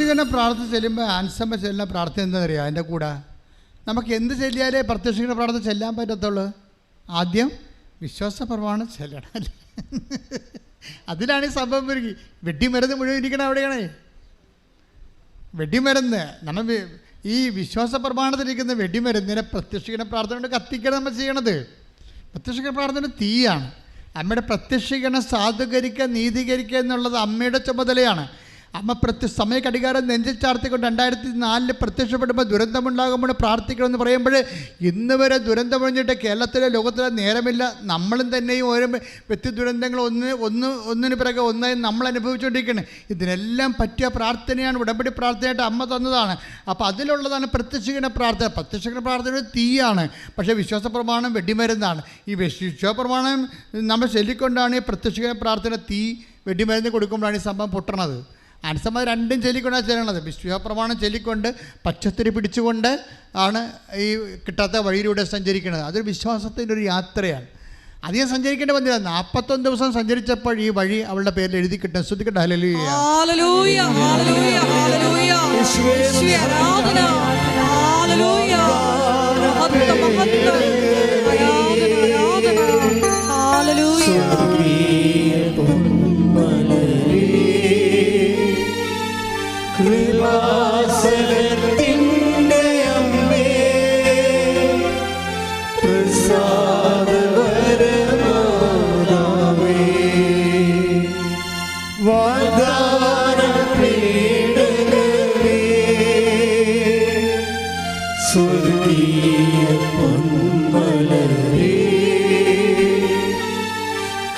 പ്രത്യക്ഷീകരണ പ്രാർത്ഥന ചെല്ലുമ്പോൾ ആൻസമ്മ ചെല്ലുന്ന പ്രാർത്ഥന എന്താണെന്നറിയാം? അതിൻ്റെ കൂടെ നമുക്ക് എന്ത് ചെല്ലിയാലേ പ്രത്യക്ഷീകരണ പ്രാർത്ഥന ചെല്ലാൻ പറ്റത്തുള്ളൂ? ആദ്യം വിശ്വാസ പ്രമാണം ചെല്ലണം അല്ലേ? അതിലാണ് ഈ സംഭവം ഒരുക്കി. വെട്ടിമരുന്ന് മുഴുവൻ ഇരിക്കണം അവിടെയാണ്. വെടിമരുന്ന് നമ്മൾ ഈ വിശ്വാസ പ്രമാണത്തിലിരിക്കുന്ന വെടിമരുന്നിനെ പ്രത്യക്ഷീകരണ പ്രാർത്ഥന കൊണ്ട് കത്തിക്കണം നമ്മൾ ചെയ്യണത്. പ്രത്യക്ഷീകരണ പ്രാർത്ഥന തീയാണ്. അമ്മയുടെ പ്രത്യക്ഷീകരണം സാധൂകരിക്കുക, നീതീകരിക്കുക എന്നുള്ളത് അമ്മയുടെ ചുമതലയാണ്. അമ്മ സമയ കടികാരം നെഞ്ചിൽ ചാർത്തിക്കൊണ്ട് 2004 പ്രത്യക്ഷപ്പെടുമ്പോൾ ദുരന്തമുണ്ടാകുമ്പോൾ പ്രാർത്ഥിക്കണമെന്ന് പറയുമ്പോൾ ഇന്ന് വരെ ദുരന്തമൊഴിഞ്ഞിട്ട് കേരളത്തിലെ ലോകത്തിലെ നേരമില്ല. നമ്മളും തന്നെയും ഓരോ വ്യക്തി ദുരന്തങ്ങൾ ഒന്നിന് പിറകെ ഒന്നായി നമ്മൾ അനുഭവിച്ചുകൊണ്ടിരിക്കുകയാണ്. ഇതിനെല്ലാം പറ്റിയ പ്രാർത്ഥനയാണ്, ഉടമ്പടി പ്രാർത്ഥനയായിട്ട് അമ്മ തന്നതാണ്. അപ്പോൾ അതിലുള്ളതാണ് പ്രത്യക്ഷീകരണ പ്രാർത്ഥന. പ്രത്യക്ഷീകരണ പ്രാർത്ഥന തീയാണ്, പക്ഷേ വിശ്വാസ പ്രമാണം വെടിമരുന്നാണ്. ഈ വിശ്വാസ പ്രമാണം നമ്മൾ ചൊല്ലിക്കൊണ്ടാണ് ഈ പ്രത്യക്ഷീകരണ പ്രാർത്ഥന തീ വെടിമരുന്ന് കൊടുക്കുമ്പോഴാണ് ഈ സംഭവം പൊട്ടണത്. ആൻസമ്മ രണ്ടും ചൊല്ലിക്കൊണ്ടാണ് ചെല്ലണത്. വിശ്വാസപ്രമാണം ചൊല്ലിക്കൊണ്ട് പച്ചത്തിരി പിടിച്ചുകൊണ്ട് ആണ് ഈ കിട്ടാത്ത വഴിയിലൂടെ സഞ്ചരിക്കുന്നത്. അതൊരു വിശ്വാസത്തിൻ്റെ ഒരു യാത്രയാണ്. അധികം സഞ്ചരിക്കേണ്ടി വന്നില്ല. 41 ദിവസം സഞ്ചരിച്ചപ്പോൾ ഈ വഴി അവളുടെ പേരിൽ എഴുതി കിട്ടും. ശ്രദ്ധിക്കട്ടെ. ഹല്ലേലൂയ, ഹല്ലേലൂയ, ഹല്ലേലൂയ, ഹല്ലേലൂയ. യേശുവേ ആരാധന. ഹല്ലേലൂയ. മഹത്വം, മഹത്വം. ആരാധന, ആരാധന. ഹല്ലേലൂയ. കൃപാസനത്തിൻ്റെ അമ്മേ, പ്രസാദവരമാതാവേ, വാഗ്ദാനപീഠകമേ, സ്വർഗീയ പൊന്മലരേ,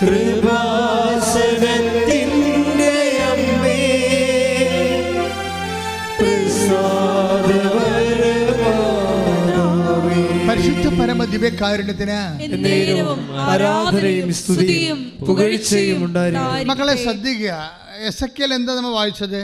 കൃപാസനത്തിൻ്റെ അമ്മേ, പരിശുദ്ധ പരമ ദിവ്യകാരുണ്യത്തിന് ആരാധനയും സ്തുതിയും പുകഴ്ചയും ഉണ്ടായിരിക്കും. മക്കളെ ശ്രദ്ധിക്കുക. എസെക്കിയേൽ എന്താ നമ്മൾ വായിച്ചത്?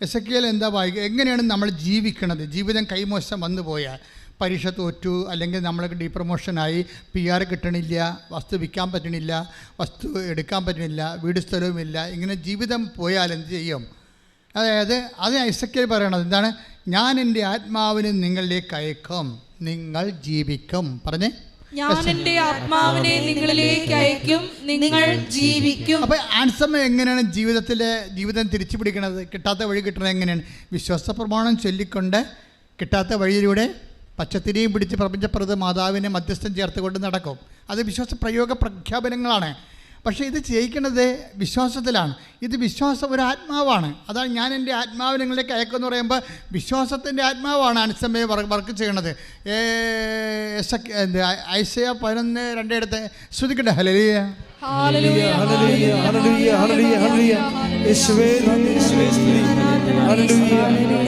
എസെക്കിയേൽ എന്താ വായിക്കുക? എങ്ങനെയാണ് നമ്മൾ ജീവിക്കണത്? ജീവിതം കൈമോശം വന്നു പോയാൽ, പരീക്ഷ തോറ്റു, അല്ലെങ്കിൽ നമ്മൾക്ക് ഡീപ്രമോഷനായി, PR കിട്ടണില്ല, വസ്തു വിൽക്കാൻ പറ്റണില്ല, വസ്തു എടുക്കാൻ പറ്റണില്ല, വീട് സ്ഥലവുമില്ല, ഇങ്ങനെ ജീവിതം പോയാൽ എന്ത് ചെയ്യും? അതായത് അത് എസെക്കിയേൽ പറയണത് എന്താണ്? ഞാൻ എൻ്റെ ആത്മാവിനെ നിങ്ങളിലേക്ക് അയക്കും, നിങ്ങൾ ജീവിക്കും. പറഞ്ഞേ, ഞാൻ എൻ്റെ ആത്മാവിനെ നിങ്ങളിലേക്ക് അയക്കും, നിങ്ങൾ ജീവിക്കും. അപ്പോൾ ആൻസമ്മ എങ്ങനെയാണ് ജീവിതം തിരിച്ചു പിടിക്കണത്? കിട്ടാത്ത വഴി കിട്ടണത് എങ്ങനെയാണ്? വിശ്വാസ പ്രമാണം ചൊല്ലിക്കൊണ്ട് കിട്ടാത്ത വഴിയിലൂടെ പച്ചത്തിരിയും പിടിച്ച് പ്രപഞ്ചപ്രദ മാതാവിനെ മധ്യസ്ഥം ചേർത്തുകൊണ്ട് നടക്കും. അത് വിശ്വാസ പ്രയോഗ പ്രഖ്യാപനങ്ങളാണ്. പക്ഷേ ഇത് ചെയ്യിക്കുന്നത് വിശ്വാസത്തിലാണ്. ഇത് വിശ്വാസം ഒരു ആത്മാവാണ്. അതാണ് ഞാൻ എൻ്റെ ആത്മാവ് നിങ്ങളിലേക്ക് അയക്കുമെന്ന് പറയുമ്പോൾ വിശ്വാസത്തിൻ്റെ ആത്മാവാണ് ആൻസമ്മയെ വർക്ക് ചെയ്യണത്. ഐസയ 11:2 എടുത്ത് ശ്രദ്ധിക്കട്ടെ. ഹല്ലേലൂയ, ഹല്ലേലൂയ, ഹല്ലേലൂയ, ഹല്ലേലൂയ, ഹല്ലേലൂയ, ഹല്ലേലൂയ. യേശുവേ നന്ദി, യേശുവേ സ്തുതി. ഹല്ലേലൂയ.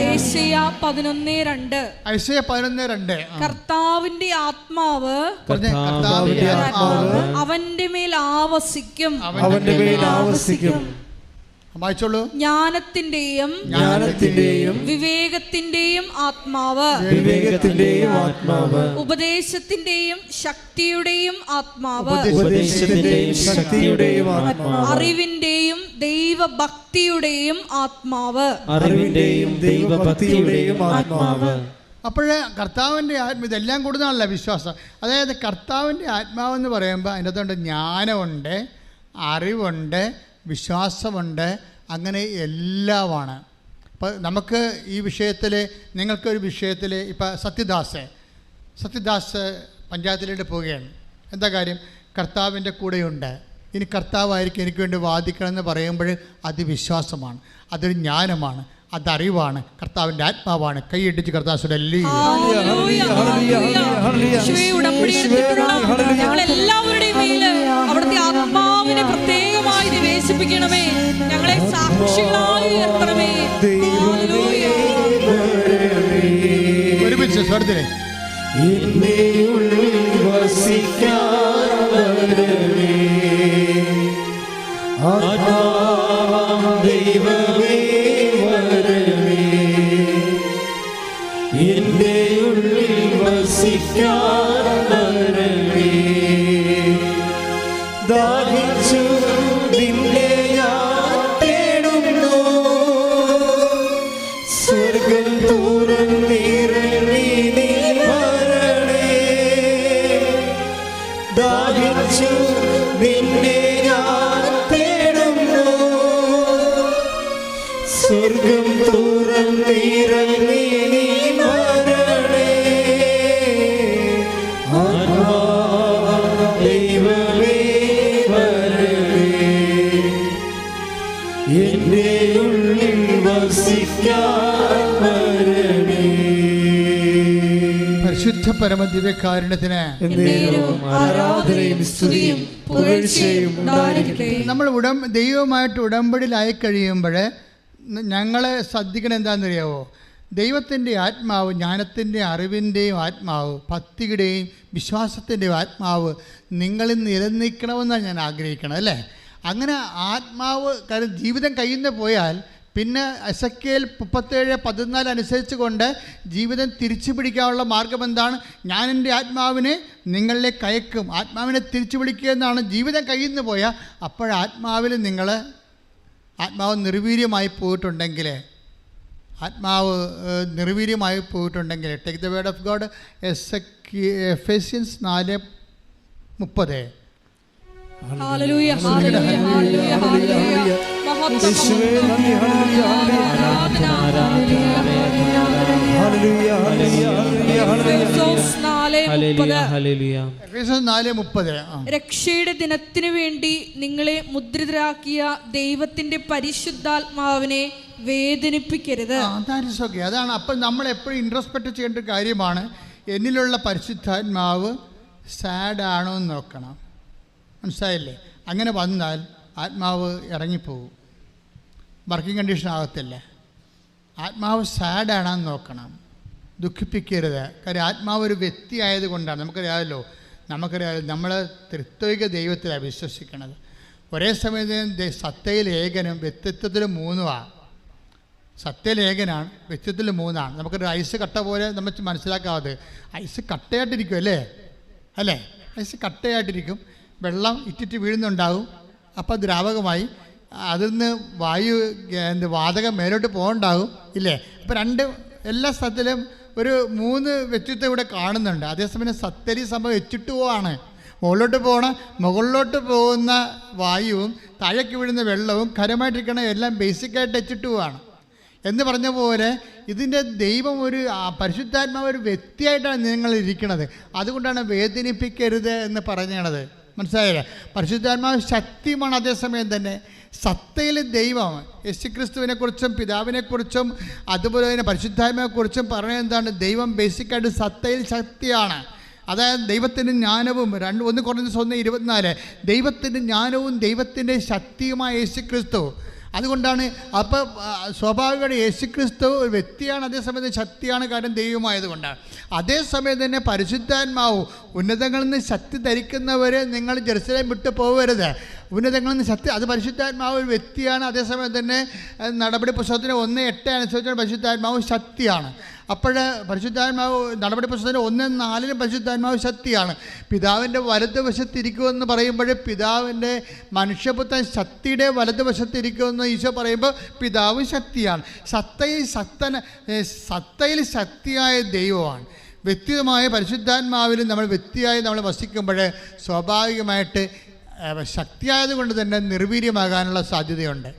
യേശയ്യ 11:2. ഐസയ 11:2. കർത്താവിന്റെ ആത്മാവ് കർത്താവിന്റെ ആത്മാവ് അവന്റെ മേൽ ആവസിക്കും, അവന്റെ മേൽ ആവസിക്കും. വായിച്ചോളൂ. ജ്ഞാനത്തിന്റെയും വിവേകത്തിന്റെയും ആത്മാവ്, വിവേകത്തിന്റെയും ആത്മാവ്, ഉപദേശത്തിന്റെയും ശക്തിയുടെയും ആത്മാവ്, ഉപദേശത്തിന്റെയും ശക്തിയുടെയും ആത്മാവ്, അറിവിന്റെയും ദൈവഭക്തിയുടെയും ആത്മാവ്, അറിവിന്റെയും ദൈവഭക്തിയുടെയും ആത്മാവ്. അപ്പോൾ കർത്താവിൻ്റെ ഇതെല്ലാം കൂടുന്നതാണല്ലോ വിശ്വാസം. അതായത് കർത്താവിൻ്റെ ആത്മാവെന്ന് പറയുമ്പോൾ അതിൻ്റെ അകത്തുണ്ട് ജ്ഞാനമുണ്ട്, അറിവുണ്ട്, വിശ്വാസമുണ്ട്, അങ്ങനെ എല്ലാമാണ്. ഇപ്പോൾ നമുക്ക് ഈ വിഷയത്തിൽ, നിങ്ങൾക്കൊരു വിഷയത്തിൽ, ഇപ്പോൾ സത്യദാസ് പഞ്ചായത്തിലേക്ക് പോവുകയാണ്. എന്താ കാര്യം? കർത്താവിൻ്റെ കൂടെയുണ്ട്. ഇനി കർത്താവായിരിക്കും എനിക്ക് വേണ്ടി വാദിക്കണമെന്ന് പറയുമ്പോൾ അത് വിശ്വാസമാണ്, അതൊരു ജ്ഞാനമാണ്, അതറിവാണ്, കർത്താവിൻ്റെ ആത്മാവാണ്. കൈയിടിച്ച് കർത്താവിന്റെ ഞങ്ങളെല്ലാവരുടെയും മേല് അവിടുത്തെ ആത്മാവിനെ പ്രത്യേകമായി നിവേശിപ്പിക്കണമേ. ഞങ്ങളെ സാക്ഷികളായി ഉയർത്തണമേ. ഒരുമിച്ച് സ്വർദ്ദനെ ദൈവമേ വരണമേ, എന്റെ ഉള്ളിൽ വസിക്കാൻ വരണമേ. ദാഹിച്ചു നിന്നെ ഞാൻ തേടുന്നു, ഇറങ്ങി നീ വരണേ. ദൈവമേ വരണേ, എന്റെ ഉള്ളിൽ വസിക്കാൻ വരണേ. പരിശുദ്ധ പരമദിവ്യകാരുണ്യത്തിന് ആരാധനയും സ്തുതിയും പുകഴ്ചയും ഉണ്ടായിരിക്കട്ടെ. നമ്മൾ ദൈവവുമായിട്ട് ഉടമ്പടിയിലായി കഴിയുമ്പോൾ ഞങ്ങളെ ശ്രദ്ധിക്കണം എന്താണെന്നറിയാവോ? ദൈവത്തിൻ്റെ ആത്മാവ്, ജ്ഞാനത്തിൻ്റെ അറിവിൻ്റെയും ആത്മാവ്, ഭക്തിയുടെയും വിശ്വാസത്തിൻ്റെയും ആത്മാവ് നിങ്ങളിൽ നിലനിൽക്കണമെന്നാണ് ഞാൻ ആഗ്രഹിക്കണം, അല്ലേ? അങ്ങനെ ആത്മാവ്, കാരണം ജീവിതം കയ്യിൽ നിന്ന് പോയാൽ പിന്നെ എസെക്കിയേൽ 37:14 അനുസരിച്ച് കൊണ്ട് ജീവിതം തിരിച്ചു പിടിക്കാനുള്ള മാർഗം എന്താണ്? ഞാൻ എൻ്റെ ആത്മാവിനെ നിങ്ങളിലേക്ക് അയക്കും. ആത്മാവിനെ തിരിച്ചു പിടിക്കുക എന്നാണ്. ജീവിതം കയ്യിൽ നിന്ന് പോയാൽ അപ്പോഴാത്മാവിൽ ആത്മാവ് നിർവീര്യമായി പോയിട്ടുണ്ടെങ്കിൽ take the word of God, Ephesians 4:30. ഹല്ലേലൂയ, ഹല്ലേലൂയ, ഹല്ലേലൂയ, ഹല്ലേലൂയ. യേശുവേ നന്ദി. ഹല്ലേലൂയ, ഹല്ലേലൂയ. എഫേസ്യൻസ് 4:30. രക്ഷയുടെ ദിനത്തിനു വേണ്ടി നിങ്ങളെ മുദ്രിതരാക്കിയ ദൈവത്തിന്റെ പരിശുദ്ധാത്മാവിനെ വേദനിപ്പിക്കരുത്. അതാണ്. അപ്പം നമ്മൾ എപ്പോഴും ഇൻട്രോസ്പെക്ട് ചെയ്യേണ്ട ഒരു കാര്യമാണ്, എന്നിലുള്ള പരിശുദ്ധാത്മാവ് സാഡാണോ എന്ന് നോക്കണം. മനസ്സിലായില്ലേ? അങ്ങനെ വന്നാൽ ആത്മാവ് ഇറങ്ങിപ്പോവും, വർക്കിംഗ് കണ്ടീഷൻ ആകത്തില്ല. ആത്മാവ് സാഡാണെന്ന് നോക്കണം, ദുഃഖിപ്പിക്കരുത്. കാര്യം ആത്മാവ് ഒരു വ്യക്തി ആയതുകൊണ്ടാണ്. നമുക്കറിയാമല്ലോ നമ്മൾ ത്രിത്വിക ദൈവത്തിലാണ് വിശ്വസിക്കുന്നത്. ഒരേ സമയത്ത് സത്തയിൽ ഏകനും വ്യക്തിത്വത്തിൽ മൂന്നുമാണ്. സത്തയിൽ ഏകനാണ്, വ്യക്തിത്വത്തിൽ മൂന്നാണ്. നമുക്കൊരു ഐസ് കട്ട പോലെ നമ്മൾ മനസ്സിലാക്കാതെ, ഐസ് കട്ടയായിട്ടിരിക്കും, അല്ലേ? ഐസ് കട്ടയായിട്ടിരിക്കും, വെള്ളം ഇറ്റിറ്റ് വീഴുന്നുണ്ടാകും, അപ്പോൾ ദ്രാവകമായി അതിൽ നിന്ന് വാതകം മേലോട്ട് പോകണ്ടാകും, ഇല്ലേ? അപ്പോൾ എല്ലാ സ്ഥലത്തിലും ഒരു 3 വ്യക്തിത്വം ഇവിടെ കാണുന്നുണ്ട്. അതേസമയം സത്തരി സംഭവം എച്ചിട്ടുവാണ്. മുകളിലോട്ട് പോകുന്ന വായുവും താഴേക്ക് വീഴുന്ന വെള്ളവും കരമായിട്ടിരിക്കണ എല്ലാം ബേസിക്കായിട്ട് എച്ചിട്ടുവാണ് എന്ന് പറഞ്ഞ പോലെ ഇതിൻ്റെ ദൈവം പരിശുദ്ധാത്മാവ് ഒരു വ്യക്തിയായിട്ടാണ് നിങ്ങൾ ഇരിക്കുന്നത്. അതുകൊണ്ടാണ് വേദനിപ്പിക്കരുത് എന്ന് പറഞ്ഞത്. മനസ്സിലായില്ലേ? പരിശുദ്ധാത്മാവ് ശക്തിയുമാണ്. അതേസമയം തന്നെ സത്തയിൽ ദൈവം യേശുക്രിസ്തുവിനെക്കുറിച്ചും പിതാവിനെക്കുറിച്ചും അതുപോലെ തന്നെ പരിശുദ്ധാത്മാവിനെക്കുറിച്ചും പറയുന്നത് എന്താണ്? ദൈവം ബേസിക്കായിട്ട് സത്തയിൽ ശക്തിയാണ്. അതായത് ദൈവത്തിൻ്റെ ജ്ഞാനവും 1 Corinthians 1:24 ദൈവത്തിൻ്റെ ജ്ഞാനവും ദൈവത്തിൻ്റെ ശക്തിയുമായ യേശുക്രിസ്തു. അതുകൊണ്ടാണ് അപ്പോൾ സ്വാഭാവികമായിട്ട് യേശുക്രിസ്തു ഒരു വ്യക്തിയാണ്, അതേസമയത്ത് ശക്തിയാണ്, കാരണം ദൈവമായതുകൊണ്ടാണ്. അതേസമയം തന്നെ പരിശുദ്ധാത്മാവ് ഉന്നതങ്ങളിൽ നിന്ന് ശക്തി ധരിക്കുന്നവർ നിങ്ങൾ ജെറുസലേം വിട്ടു പോകരുത്. ഉന്നതങ്ങളിൽ നിന്ന് ശക്തി, അത് പരിശുദ്ധാത്മാവ് ഒരു വ്യക്തിയാണ്. അതേസമയം തന്നെ നടപടി പുസ്തകത്തിന് 1:8 അനുസരിച്ചാണ് പരിശുദ്ധാത്മാവ് ശക്തിയാണ്. അപ്പോൾ പരിശുദ്ധാത്മാവ് നടപടി പുസ്തകത്തിന് 1:4 പരിശുദ്ധാത്മാവ് ശക്തിയാണ്. പിതാവിൻ്റെ വലതുവശത്തിരിക്കുമെന്ന് പറയുമ്പോൾ പിതാവിൻ്റെ മനുഷ്യപുത്രൻ ശക്തിയുടെ വലതുവശത്തിരിക്കുമെന്ന് ഈശോ പറയുമ്പോൾ പിതാവ് ശക്തിയാണ്. സത്തയിൽ ശക്തിയായ ദൈവമാണ്. വ്യക്തിപരമായ പരിശുദ്ധാത്മാവിൽ നമ്മൾ വ്യക്തിയായി നമ്മൾ വസിക്കുമ്പോൾ സ്വാഭാവികമായിട്ട് ശക്തിയായതുകൊണ്ട് തന്നെ നിർവീര്യമാകാനുള്ള സാധ്യതയുണ്ട്.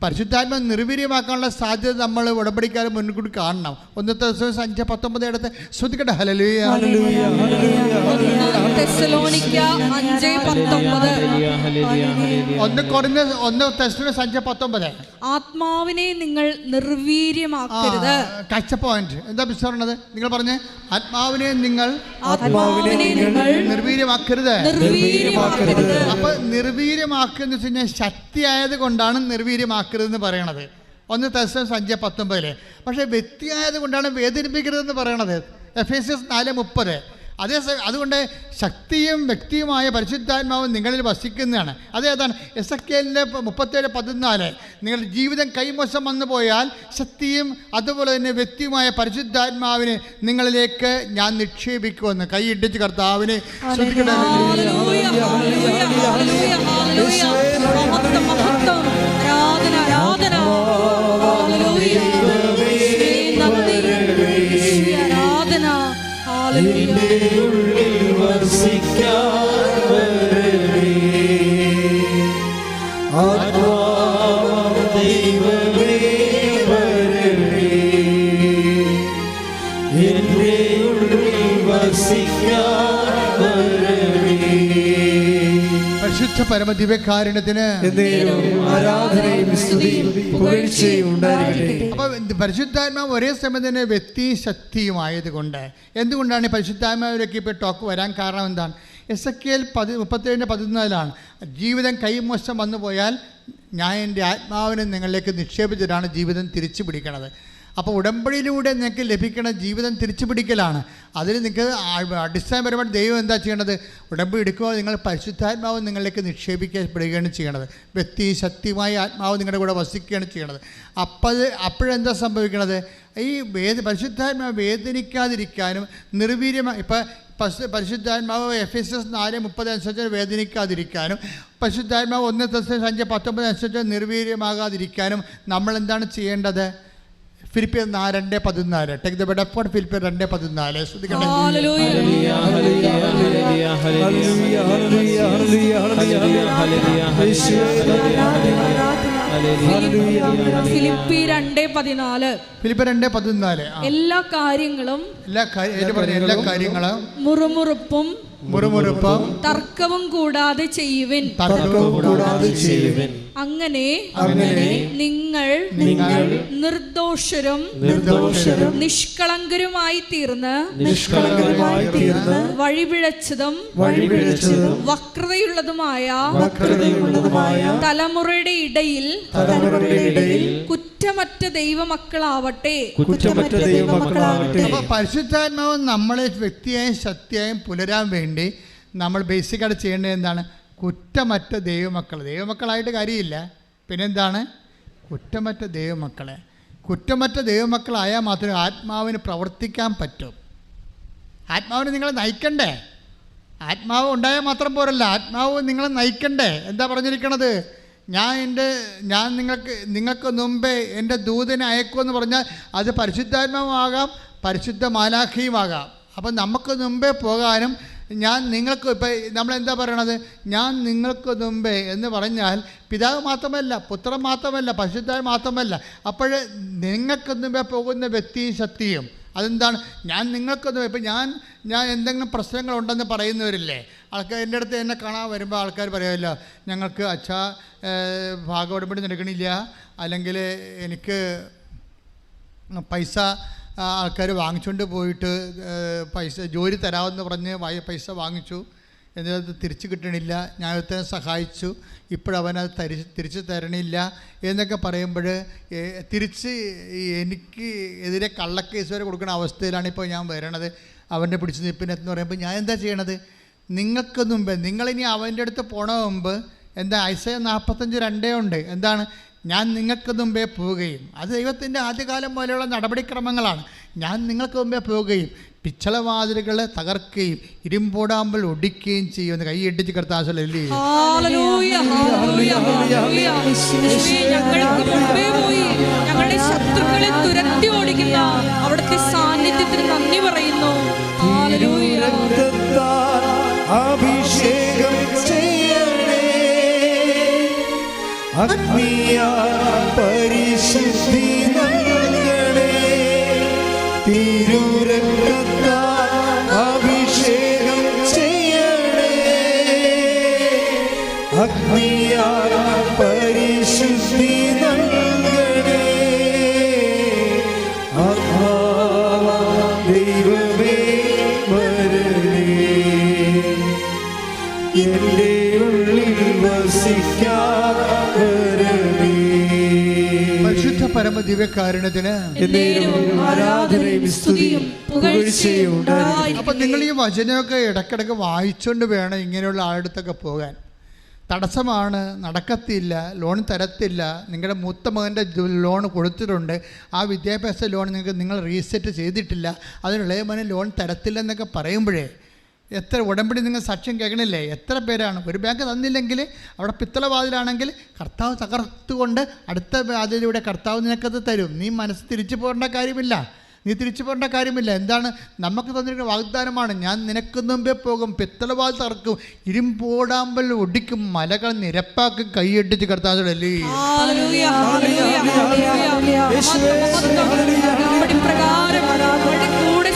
പരിശുദ്ധാത്മ നിർവീര്യമാക്കാനുള്ള സാധ്യത നമ്മൾ ഉടമ്പടിക്കാരെ മുൻകൂട്ടി കാണണം. 1 Thessalonians 5:19 എടുത്ത് ശ്രദ്ധിക്കട്ടെ. ഹല്ലേലൂയ, ഹല്ലേലൂയ, ഹല്ലേലൂയ. 1 Thessalonians 5:19 ആത്മാവിനെ നിങ്ങൾ നിർവീര്യമാക്കരുത്. കാഴ്ച പോയിന്റ് എന്താ പറഞ്ഞത്? നിങ്ങൾ പറഞ്ഞേ, ആത്മാവിനെ നിങ്ങൾ നിർവീര്യമാക്കരുത്. അപ്പൊ നിർവീര്യമാക്കുന്ന വെച്ച് കഴിഞ്ഞാൽ ശക്തിയായത് കൊണ്ടാണ് നിർവീര്യമാക്കരുതെന്ന് പറയണത് 1 Thessalonians 5:19. പക്ഷേ വ്യക്തിയായത് കൊണ്ടാണ് വേദനിപ്പിക്കരുതെന്ന് പറയണത് എഫേസ്യൻസ് 4:30. അതുകൊണ്ട് ശക്തിയും വ്യക്തിയുമായ പരിശുദ്ധാത്മാവും നിങ്ങളിൽ വസിക്കുന്നതാണ്. അതേതാണ്? എസെക്കിയേലിൻ്റെ 37:14 നിങ്ങളുടെ ജീവിതം കൈമോശം വന്നു പോയാൽ ശക്തിയും അതുപോലെ തന്നെ വ്യക്തിയുമായ പരിശുദ്ധാത്മാവിനെ നിങ്ങളിലേക്ക് ഞാൻ നിക്ഷേപിക്കുമെന്ന്. കൈയിടിച്ച് കർത്താവിനെ എന്റെ ഉള്ളിൽ വസിക്കാൻ വരണമേ. പരിശുദ്ധ പരമദിവ്യകാരുണ്യത്തിന് ആരാധനയും സ്തുതിയും പുകഴ്ചയും ഉണ്ടായിരിക്കട്ടെ. അപ്പോൾ പരിശുദ്ധാത്മാവ് ഒരേ സമയം തന്നെ വ്യക്തിയും ശക്തിയുമായതുകൊണ്ട് എന്തുകൊണ്ടാണ് ഈ പരിശുദ്ധാത്മാവിലേക്ക് ഇപ്പോൾ ടോക്ക് വരാൻ കാരണം എന്താണ്? എസെക്കിയേൽ 37:14 ജീവിതം കൈമോശം വന്നു പോയാൽ ഞാൻ എൻ്റെ ആത്മാവിനെ നിങ്ങളിലേക്ക് നിക്ഷേപിച്ചിട്ടാണ് ജീവിതം തിരിച്ചു പിടിക്കണത്. അപ്പോൾ ഉടമ്പടിയിലൂടെ നിങ്ങൾക്ക് ലഭിക്കുന്ന ജീവിതം തിരിച്ചു പിടിക്കലാണ്. അതിൽ നിങ്ങൾക്ക് അടിസ്ഥാനപരമായിട്ട് ദൈവം എന്താ ചെയ്യേണ്ടത്? ഉടമ്പടി എടുക്കുക, നിങ്ങൾ പരിശുദ്ധാത്മാവ് നിങ്ങളിലേക്ക് നിക്ഷേപിക്കപ്പെടുകയാണ് ചെയ്യണത്. വ്യക്തി ശക്തിയുമായ ആത്മാവ് നിങ്ങളുടെ കൂടെ വസിക്കുകയാണ് ചെയ്യണത്. അപ്പോഴെന്താ സംഭവിക്കണത്? ഈ പരിശുദ്ധാത്മാവ് വേദനിക്കാതിരിക്കാനും നിർവീര്യമായി പരിശുദ്ധാത്മാവ് എഫെസ്യസ് 4:30 അനുസരിച്ച് വേദനിക്കാതിരിക്കാനും പരിശുദ്ധാത്മാവ് 1 Thessalonians 5:19 അനുസരിച്ച് നിർവീര്യമാകാതിരിക്കാനും നമ്മൾ എന്താണ് ചെയ്യേണ്ടത്? ഫിലിപ്പിയർ 2:14. Take the word of God. ഫിലിപ്പിയർ 2:14. ശ്രദ്ധിക്കണേ. ഹല്ലേലൂയ ഹല്ലേലൂയ ഹല്ലേലൂയ ഹല്ലേലൂയ ഹല്ലേലൂയ ഫിലിപ്പി 2:14. ഫിലിപ്പിയർ 2:14. എല്ലാ കാര്യങ്ങളും മുറുമുറുപ്പും തർക്കവും കൂടാതെ ചെയ്യുവിൻ. അങ്ങനെ നിങ്ങൾ നിർദോഷരും നിഷ്കളങ്കരുമായി തീർന്ന് വഴിപിഴച്ചതും വക്രതയുള്ളതുമായ തലമുറയുടെ ഇടയിൽ കുറ്റമറ്റ ദൈവമക്കളാവട്ടെ. അപ്പോൾ പരിശുദ്ധാത്മാവ് നമ്മളെ വ്യക്തിയായും ശക്തിയായും പുലരാൻ വേണ്ടി നമ്മൾ ബേസിക്കായിട്ട് ചെയ്യേണ്ടത് എന്താണ്? കുറ്റമറ്റ ദൈവമക്കളായിട്ട് കാര്യമില്ല. പിന്നെന്താണ്? കുറ്റമറ്റ ദൈവമക്കളായാൽ മാത്രമേ ആത്മാവിന് പ്രവർത്തിക്കാൻ പറ്റൂ. ആത്മാവിന് നിങ്ങളെ നയിക്കണ്ടേ? ആത്മാവ് ഉണ്ടായാൽ മാത്രം പോരല്ല, ആത്മാവ് നിങ്ങളെ നയിക്കണ്ടേ? എന്താ പറഞ്ഞിരിക്കണത്? ഞാൻ നിങ്ങൾക്ക് മുമ്പേ എൻ്റെ ദൂതനെ അയക്കുമെന്ന് പറഞ്ഞാൽ അത് പരിശുദ്ധാത്മാവാകാം, പരിശുദ്ധ മാലാഖയുമാകാം. അപ്പം നമുക്ക് മുമ്പേ പോകാനും നമ്മളെന്താ പറയണത്? ഞാൻ നിങ്ങൾക്ക് മുമ്പേ എന്ന് പറഞ്ഞാൽ പിതാവ് മാത്രമല്ല, പുത്രൻ മാത്രമല്ല, പരിശുദ്ധാത്മാവ് മാത്രമല്ല. അപ്പോൾ നിങ്ങൾക്ക് മുമ്പേ പോകുന്ന വ്യക്തിയും ശക്തിയും അതെന്താണ്? ഞാൻ നിങ്ങൾക്കൊന്നും ഇപ്പം ഞാൻ എന്തെങ്കിലും പ്രശ്നങ്ങളുണ്ടെന്ന് പറയുന്നവരില്ലേ ആൾക്കാർ? എൻ്റെ അടുത്ത് എന്നെ കാണാൻ വരുമ്പോൾ ആൾക്കാർ പറയുമല്ലോ, ഞങ്ങൾക്ക് അച്ഛാ ഭാഗവടമ്പടി നടക്കണില്ല, അല്ലെങ്കിൽ എനിക്ക് പൈസ ആൾക്കാർ വാങ്ങിച്ചുകൊണ്ട് പോയിട്ട് ജോലി തരാമെന്ന് പറഞ്ഞ് പൈസ വാങ്ങിച്ചു, എന്നിട്ട് തിരിച്ചു കിട്ടണില്ല, ഞാൻ ഒരുത്തനെ സഹായിച്ചു, ഇപ്പോഴവനത് തിരിച്ചു തരണില്ല എന്നൊക്കെ പറയുമ്പോൾ എനിക്ക് എതിരെ കള്ളക്കേസ് വരെ കൊടുക്കുന്ന അവസ്ഥയിലാണ് ഇപ്പോൾ ഞാൻ വരണത്. അവൻ്റെ പിടിച്ചു നിൽപ്പിനെന്ന് പറയുമ്പോൾ ഞാൻ എന്താ ചെയ്യണത്? നിങ്ങൾക്ക് മുമ്പ് നിങ്ങളിനി അവൻ്റെ അടുത്ത് പോണ മുമ്പ് എന്താ ഐസയ 45:2 ഉണ്ട്. എന്താണ്? ഞാൻ നിങ്ങൾക്ക് മുമ്പേ പോവുകയും, അത് ദൈവത്തിൻ്റെ ആദ്യകാലം പോലെയുള്ള നടപടിക്രമങ്ങളാണ്. ഞാൻ നിങ്ങൾക്ക് മുമ്പേ പോവുകയും പിച്ചളവാതിലുകളെ തകർക്കുകയും ഇരുമ്പോടാമ്പൽ ഒടിക്കുകയും ചെയ്യുമെന്ന് കൈയിട്ടിച്ച് കർത്താശല്ലേ. ഞങ്ങളുടെ ശത്രുക്കളെ തുരത്തി ഓടിക്കുന്ന അവിടുത്തെ സാന്നിധ്യത്തിന് നന്ദി പറയുന്നു. അഭിഷേകം ചെയ്യണേ, പരിശുദ്ധി നൽകണേ, തിരുരക്തത്താൽ അഭിഷേകം ചെയ്യണേ, പരിശുദ്ധി നൽകണേ, ദൈവമേ വരണേ, എന്റെ ഉള്ളിൽ വസിക്കാൻ വരണേ. പരിശുദ്ധ പരമദിവ്യകാരുണ്യത്തിന് ആരാധനയും സ്തുതിയും പുകഴ്ചയും ഉണ്ടായിരിക്കട്ടെ. അപ്പം നിങ്ങൾ ഈ വചനമൊക്കെ ഇടയ്ക്കിടയ്ക്ക് വായിച്ചുകൊണ്ട് വേണം ഇങ്ങനെയുള്ള ആളുടെടുത്തൊക്കെ പോകാൻ. തടസ്സമാണ്, നടക്കത്തില്ല, ലോൺ തരത്തില്ല, നിങ്ങളുടെ മൂത്ത മകൻ്റെ ലോൺ കൊടുത്തിട്ടുണ്ട്, ആ വിദ്യാഭ്യാസ ലോൺ നിങ്ങൾ റീസെറ്റ് ചെയ്തിട്ടില്ല, അതിനുള്ള മകന് ലോൺ തരത്തില്ലെന്നൊക്കെ പറയുമ്പോഴേ എത്ര ഉടമ്പടി നിങ്ങൾ സാക്ഷ്യം കേൾക്കണില്ലേ? എത്ര പേരാണ്? ഒരു ബാങ്ക് തന്നില്ലെങ്കിൽ അവിടെ പിത്തളവാതിലാണെങ്കിൽ കർത്താവ് തകർത്തുകൊണ്ട് അടുത്ത വാതിലൂടെ കർത്താവ് നിനക്കത് തരും. നീ മനസ്സ് തിരിച്ചു പോകേണ്ട കാര്യമില്ല. എന്താണ്? നമുക്ക് തന്നിരിക്കുന്ന വാഗ്ദാനമാണ്. ഞാൻ നിനക്ക് മുമ്പേ പോകും, പിത്തളവാതിൽ തകർക്കും, ഇരുമ്പോടാമ്പൽ ഒടിക്കും, മലകൾ നിരപ്പാക്കും, കൈയിട്ടിച്ച് കർത്താവല്ലേ. കൂടെ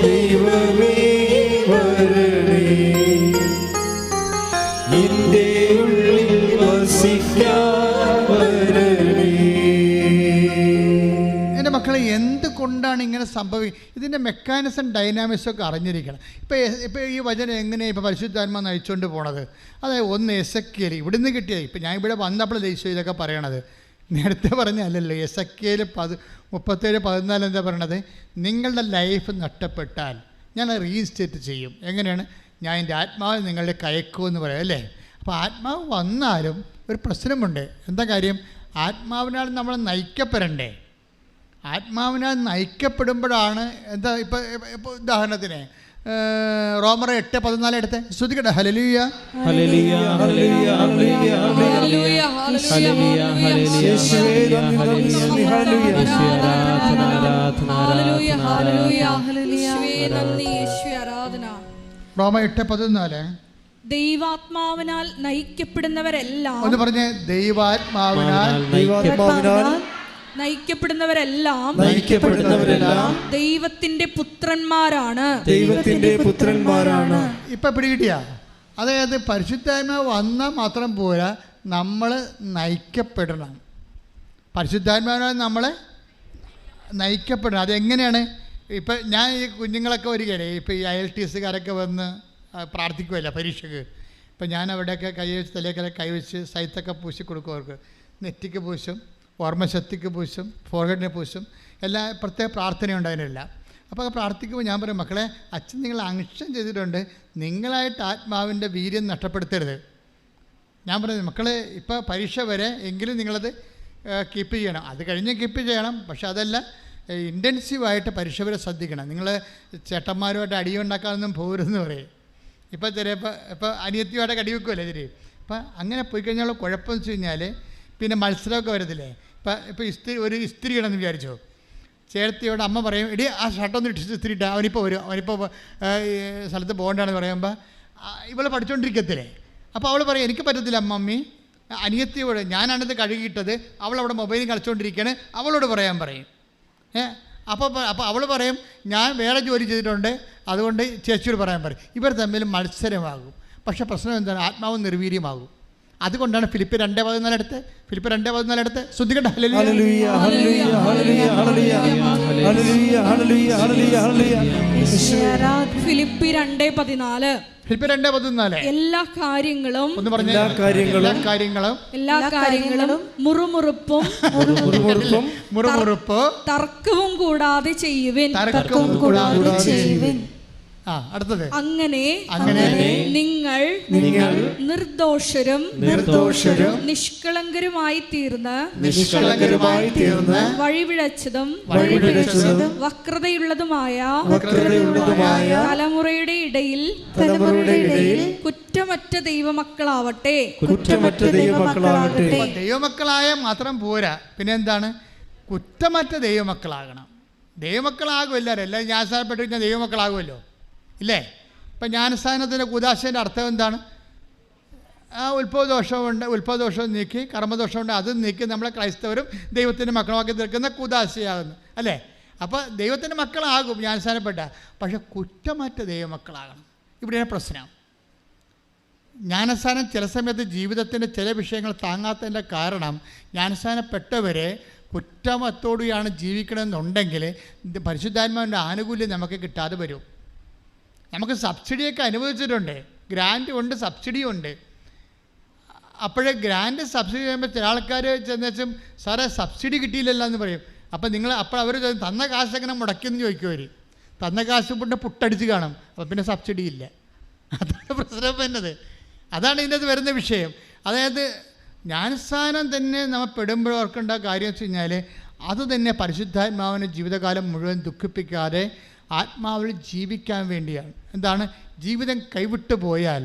ദൈവമേ വരണേ, എന്റെ ഉള്ളിൽ വസിക്കാൻ വരണേ. എൻ്റെ മക്കളെ, എന്തുകൊണ്ടാണ് ഇങ്ങനെ ഇതിൻ്റെ മെക്കാനിസം ഡൈനാമിക്സും ഒക്കെ അറിഞ്ഞിരിക്കണം. ഇപ്പോൾ ഈ വചനം എങ്ങനെയാണ് ഇപ്പോൾ പരിശുദ്ധാത്മ നയിച്ചുകൊണ്ട് പോണത്? അതായത് ഒന്ന് എസെക്കിയേൽ ഇവിടുന്ന് കിട്ടിയത്. ഇപ്പോൾ ഞാൻ ഇവിടെ വന്നപ്പോൾ ഈശോ ഇതൊക്കെ പറയണത് നേരത്തെ പറഞ്ഞല്ലല്ലോ. എസെക്കിയേൽ 37:14 എന്താ പറയണത്? നിങ്ങളുടെ ലൈഫ് നഷ്ടപ്പെട്ടാൽ ഞാൻ റീഇൻസ്റ്റേറ്റ് ചെയ്യും. എങ്ങനെയാണ്? ഞാൻ എൻ്റെ ആത്മാവ് നിങ്ങളുടെ കയക്കുമെന്ന് പറയാം അല്ലേ? അപ്പോൾ ആത്മാവ് വന്നാലും ഒരു പ്രശ്നമുണ്ട്. എന്താ കാര്യം? ആത്മാവിനാൽ നമ്മൾ നയിക്കപ്പെടണ്ടേ? ആത്മാവിനാൽ നയിക്കപ്പെടുമ്പോഴാണ് എന്താ ഇപ്പോൾ ഉദാഹരണത്തിന് റോമർ 8:14 എടുത്ത് ശ്രുതിക്കട്ടെ. ഹല്ലേലൂയ ഹല്ലേലൂയ ഹല്ലേലൂയ ഹല്ലേലൂയ ഹല്ലേലൂയ ഹല്ലേലൂയ റോമ 8:14. ദൈവാത്മാവിനാൽ നയിക്കപ്പെടുന്നവരെല്ലാം ഒന്ന് പറഞ്ഞേ. ദൈവാത്മാവിനാൽ നയിക്കപ്പെടുന്നവരെല്ലാം ദൈവത്തിന്റെ പുത്രന്മാരാണ്. ഇപ്പൊ പിടികിട്ടിയ? അതായത് പരിശുദ്ധാത്മാവ് വന്നാൽ മാത്രം പോരാ, നമ്മൾ നയിക്കപ്പെടണം. പരിശുദ്ധാത്മാവിനാൽ നമ്മളെ നയിക്കപ്പെടണം. അതെങ്ങനെയാണ്? ഇപ്പം ഞാൻ ഈ കുഞ്ഞുങ്ങളൊക്കെ വരികയല്ലേ, ഇപ്പോൾ ഈ IELTS-കാരൊക്കെ വന്ന് പ്രാർത്ഥിക്കുമല്ല പരീക്ഷയ്ക്ക്. ഇപ്പം ഞാൻ അവിടെയൊക്കെ കൈവച്ച് തലേക്കൊക്കെ കൈവച്ച് സൈത്തൊക്കെ പൂശി കൊടുക്കും. അവർക്ക് നെറ്റിക്ക് പൂശും, ഓർമ്മശക്തിക്ക് പൂശും, ഫോർഹെഡിനെ പൂശും, എല്ലാ പ്രത്യേക പ്രാർത്ഥനയുണ്ട് അതിനെല്ലാം. അപ്പോൾ പ്രാർത്ഥിക്കുമ്പോൾ ഞാൻ പറയും, മക്കളെ, അച്ഛൻ നിങ്ങൾ അങ്ഷം ചെയ്തിട്ടുണ്ട്, നിങ്ങളായിട്ട് ആത്മാവിൻ്റെ വീര്യം നഷ്ടപ്പെടുത്തരുത്. ഞാൻ പറയുന്നത്, മക്കളെ, ഇപ്പോൾ പരീക്ഷ വരെ എങ്കിലും നിങ്ങളത് കീപ്പ് ചെയ്യണം. അത് കഴിഞ്ഞ് കീപ്പ് ചെയ്യണം. പക്ഷെ അതല്ല, ഇൻറ്റൻസീവായിട്ട് പരീക്ഷ വരെ ശ്രദ്ധിക്കണം. നിങ്ങൾ ചേട്ടന്മാരുമായിട്ട് അടിയുണ്ടാക്കാനൊന്നും പോകരുതെന്ന് പറയും. ഇപ്പോൾ ഇപ്പോൾ അനിയത്തിയുമായിട്ട് അടി വെക്കുമല്ലേ ഇതിൽ. അപ്പം അങ്ങനെ പോയി കഴിഞ്ഞാൽ കുഴപ്പമെന്ന് വെച്ച് കഴിഞ്ഞാൽ പിന്നെ മത്സരമൊക്കെ വരത്തില്ലേ. ഇപ്പോൾ ഒരു ഇസ്തിരി ഇടണമെന്ന് വിചാരിച്ചോ, ചേർത്തിയോട് അമ്മ പറയും, എടി ആ ഷർട്ടൊന്ന് ഇസ്തിരി ഇട്ടാൽ അവനിപ്പോൾ വരും, അവനിപ്പോൾ സ്ഥലത്ത് പോകേണ്ടതാണെന്ന് പറയുമ്പോൾ ഇവൾ പഠിച്ചുകൊണ്ടിരിക്കത്തില്ലേ. അപ്പോൾ അവൾ പറയും, എനിക്ക് പറ്റത്തില്ല മമ്മി, അനിയത്തിയോട് ഞാനാണിത് കഴുകിയിട്ടത്, അവളവിടെ മൊബൈലിൽ കളിച്ചുകൊണ്ടിരിക്കുകയാണ്, അവളോട് പറയാൻ പറയും. അപ്പോൾ അവൾ പറയും, ഞാൻ വേറെ ജോലി ചെയ്തിട്ടുണ്ട്, അതുകൊണ്ട് ചേച്ചിയോട് പറയാൻ പറയും. ഇവർ തമ്മിൽ മത്സരമാകും. പക്ഷേ പ്രശ്നം എന്താണ്? ആത്മാവ് നിർവീര്യമാകും. അതുകൊണ്ടാണ് ഫിലിപ്പ് 2:14 എടുത്ത് ശ്രദ്ധിക്കട്ടെ. ഫിലിപ്പി 2:14 എല്ലാ കാര്യങ്ങളും മുറുമുറുപ്പും തർക്കവും കൂടാതെ ചെയ്യുവിൻ. അടുത്തത്, അങ്ങനെ നിങ്ങൾ നിർദോഷരും നിഷ്കളങ്കരുമായി തീർന്ന് വഴിപിഴച്ചതും വക്രതയുള്ളതുമായ തലമുറയുടെ ഇടയിൽ കുറ്റമറ്റ ദൈവമക്കളാവട്ടെ. ദൈവമക്കളായ മാത്രം പോരാ, പിന്നെ എന്താണ്? കുറ്റമറ്റ ദൈവമക്കളാകണം. ദൈവമക്കളാകും എല്ലാവരും ജ്ഞാനസ്ഥാനപ്പെട്ട് കഴിഞ്ഞാൽ ദൈവമക്കളാകുമല്ലോ, ഇല്ലേ? ഇപ്പം ജ്ഞാനസ്ഥാനത്തിൻ്റെ കുദാശേൻ്റെ അർത്ഥം എന്താണ്? ഉത്ഭവദോഷവും നീക്കി, കർമ്മദോഷമുണ്ട് അതും നീക്കി നമ്മളെ ക്രൈസ്തവരും ദൈവത്തിൻ്റെ മക്കളുമാക്കി തീർക്കുന്ന കുദാശയാകുന്നു, അല്ലേ? അപ്പോൾ ദൈവത്തിൻ്റെ മക്കളാകും ജ്ഞാനസ്ഥാനപ്പെട്ട, പക്ഷെ കുറ്റമറ്റ ദൈവമക്കളാകണം. ഇവിടെയാണ് പ്രശ്നം. ജ്ഞാനസ്ഥാനം ചില സമയത്ത് ജീവിതത്തിൻ്റെ ചില വിഷയങ്ങൾ താങ്ങാത്തതിൻ്റെ കാരണം ജ്ഞാനസ്ഥാനപ്പെട്ടവരെ കുറ്റമത്തോടെയാണ് ജീവിക്കണമെന്നുണ്ടെങ്കിൽ പരിശുദ്ധാത്മാവിൻ്റെ ആനുകൂല്യം നമുക്ക് കിട്ടാതെ വരും. നമുക്ക് സബ്സിഡിയൊക്കെ അനുവദിച്ചിട്ടുണ്ട്, ഗ്രാൻഡ് ഉണ്ട്, സബ്സിഡിയും ഉണ്ട്. അപ്പോഴേ ഗ്രാൻഡ് സബ്സിഡി ചെയ്യുമ്പോൾ ചില ആൾക്കാർ ചെന്നുവെച്ചും സാറേ സബ്സിഡി കിട്ടിയില്ലല്ലോ എന്ന് പറയും. അപ്പോൾ അവർ തന്ന കാശ് എങ്ങനെ മുടക്കിയെന്ന് ചോദിക്കും. അവർ തന്ന കാശ് കൊണ്ട് പുട്ടടിച്ച് കാണും, അപ്പോൾ പിന്നെ സബ്സിഡി ഇല്ല. അതാണ് പ്രശ്നം വരുന്നത്. അതാണ് ഇതിൻ്റെ അത് വരുന്ന വിഷയം. അതായത് ജ്ഞാനസ്ഥാനം തന്നെ നമ്മൾ പെടുമ്പോൾ ഓർക്കേണ്ട കാര്യം വെച്ച് കഴിഞ്ഞാൽ അത് തന്നെ പരിശുദ്ധാത്മാവിനെ ജീവിതകാലം മുഴുവൻ ദുഃഖിപ്പിക്കാതെ ആത്മാവിൽ ജീവിക്കാൻ വേണ്ടിയാണ്. എന്താണ്? ജീവിതം കൈവിട്ടു പോയാൽ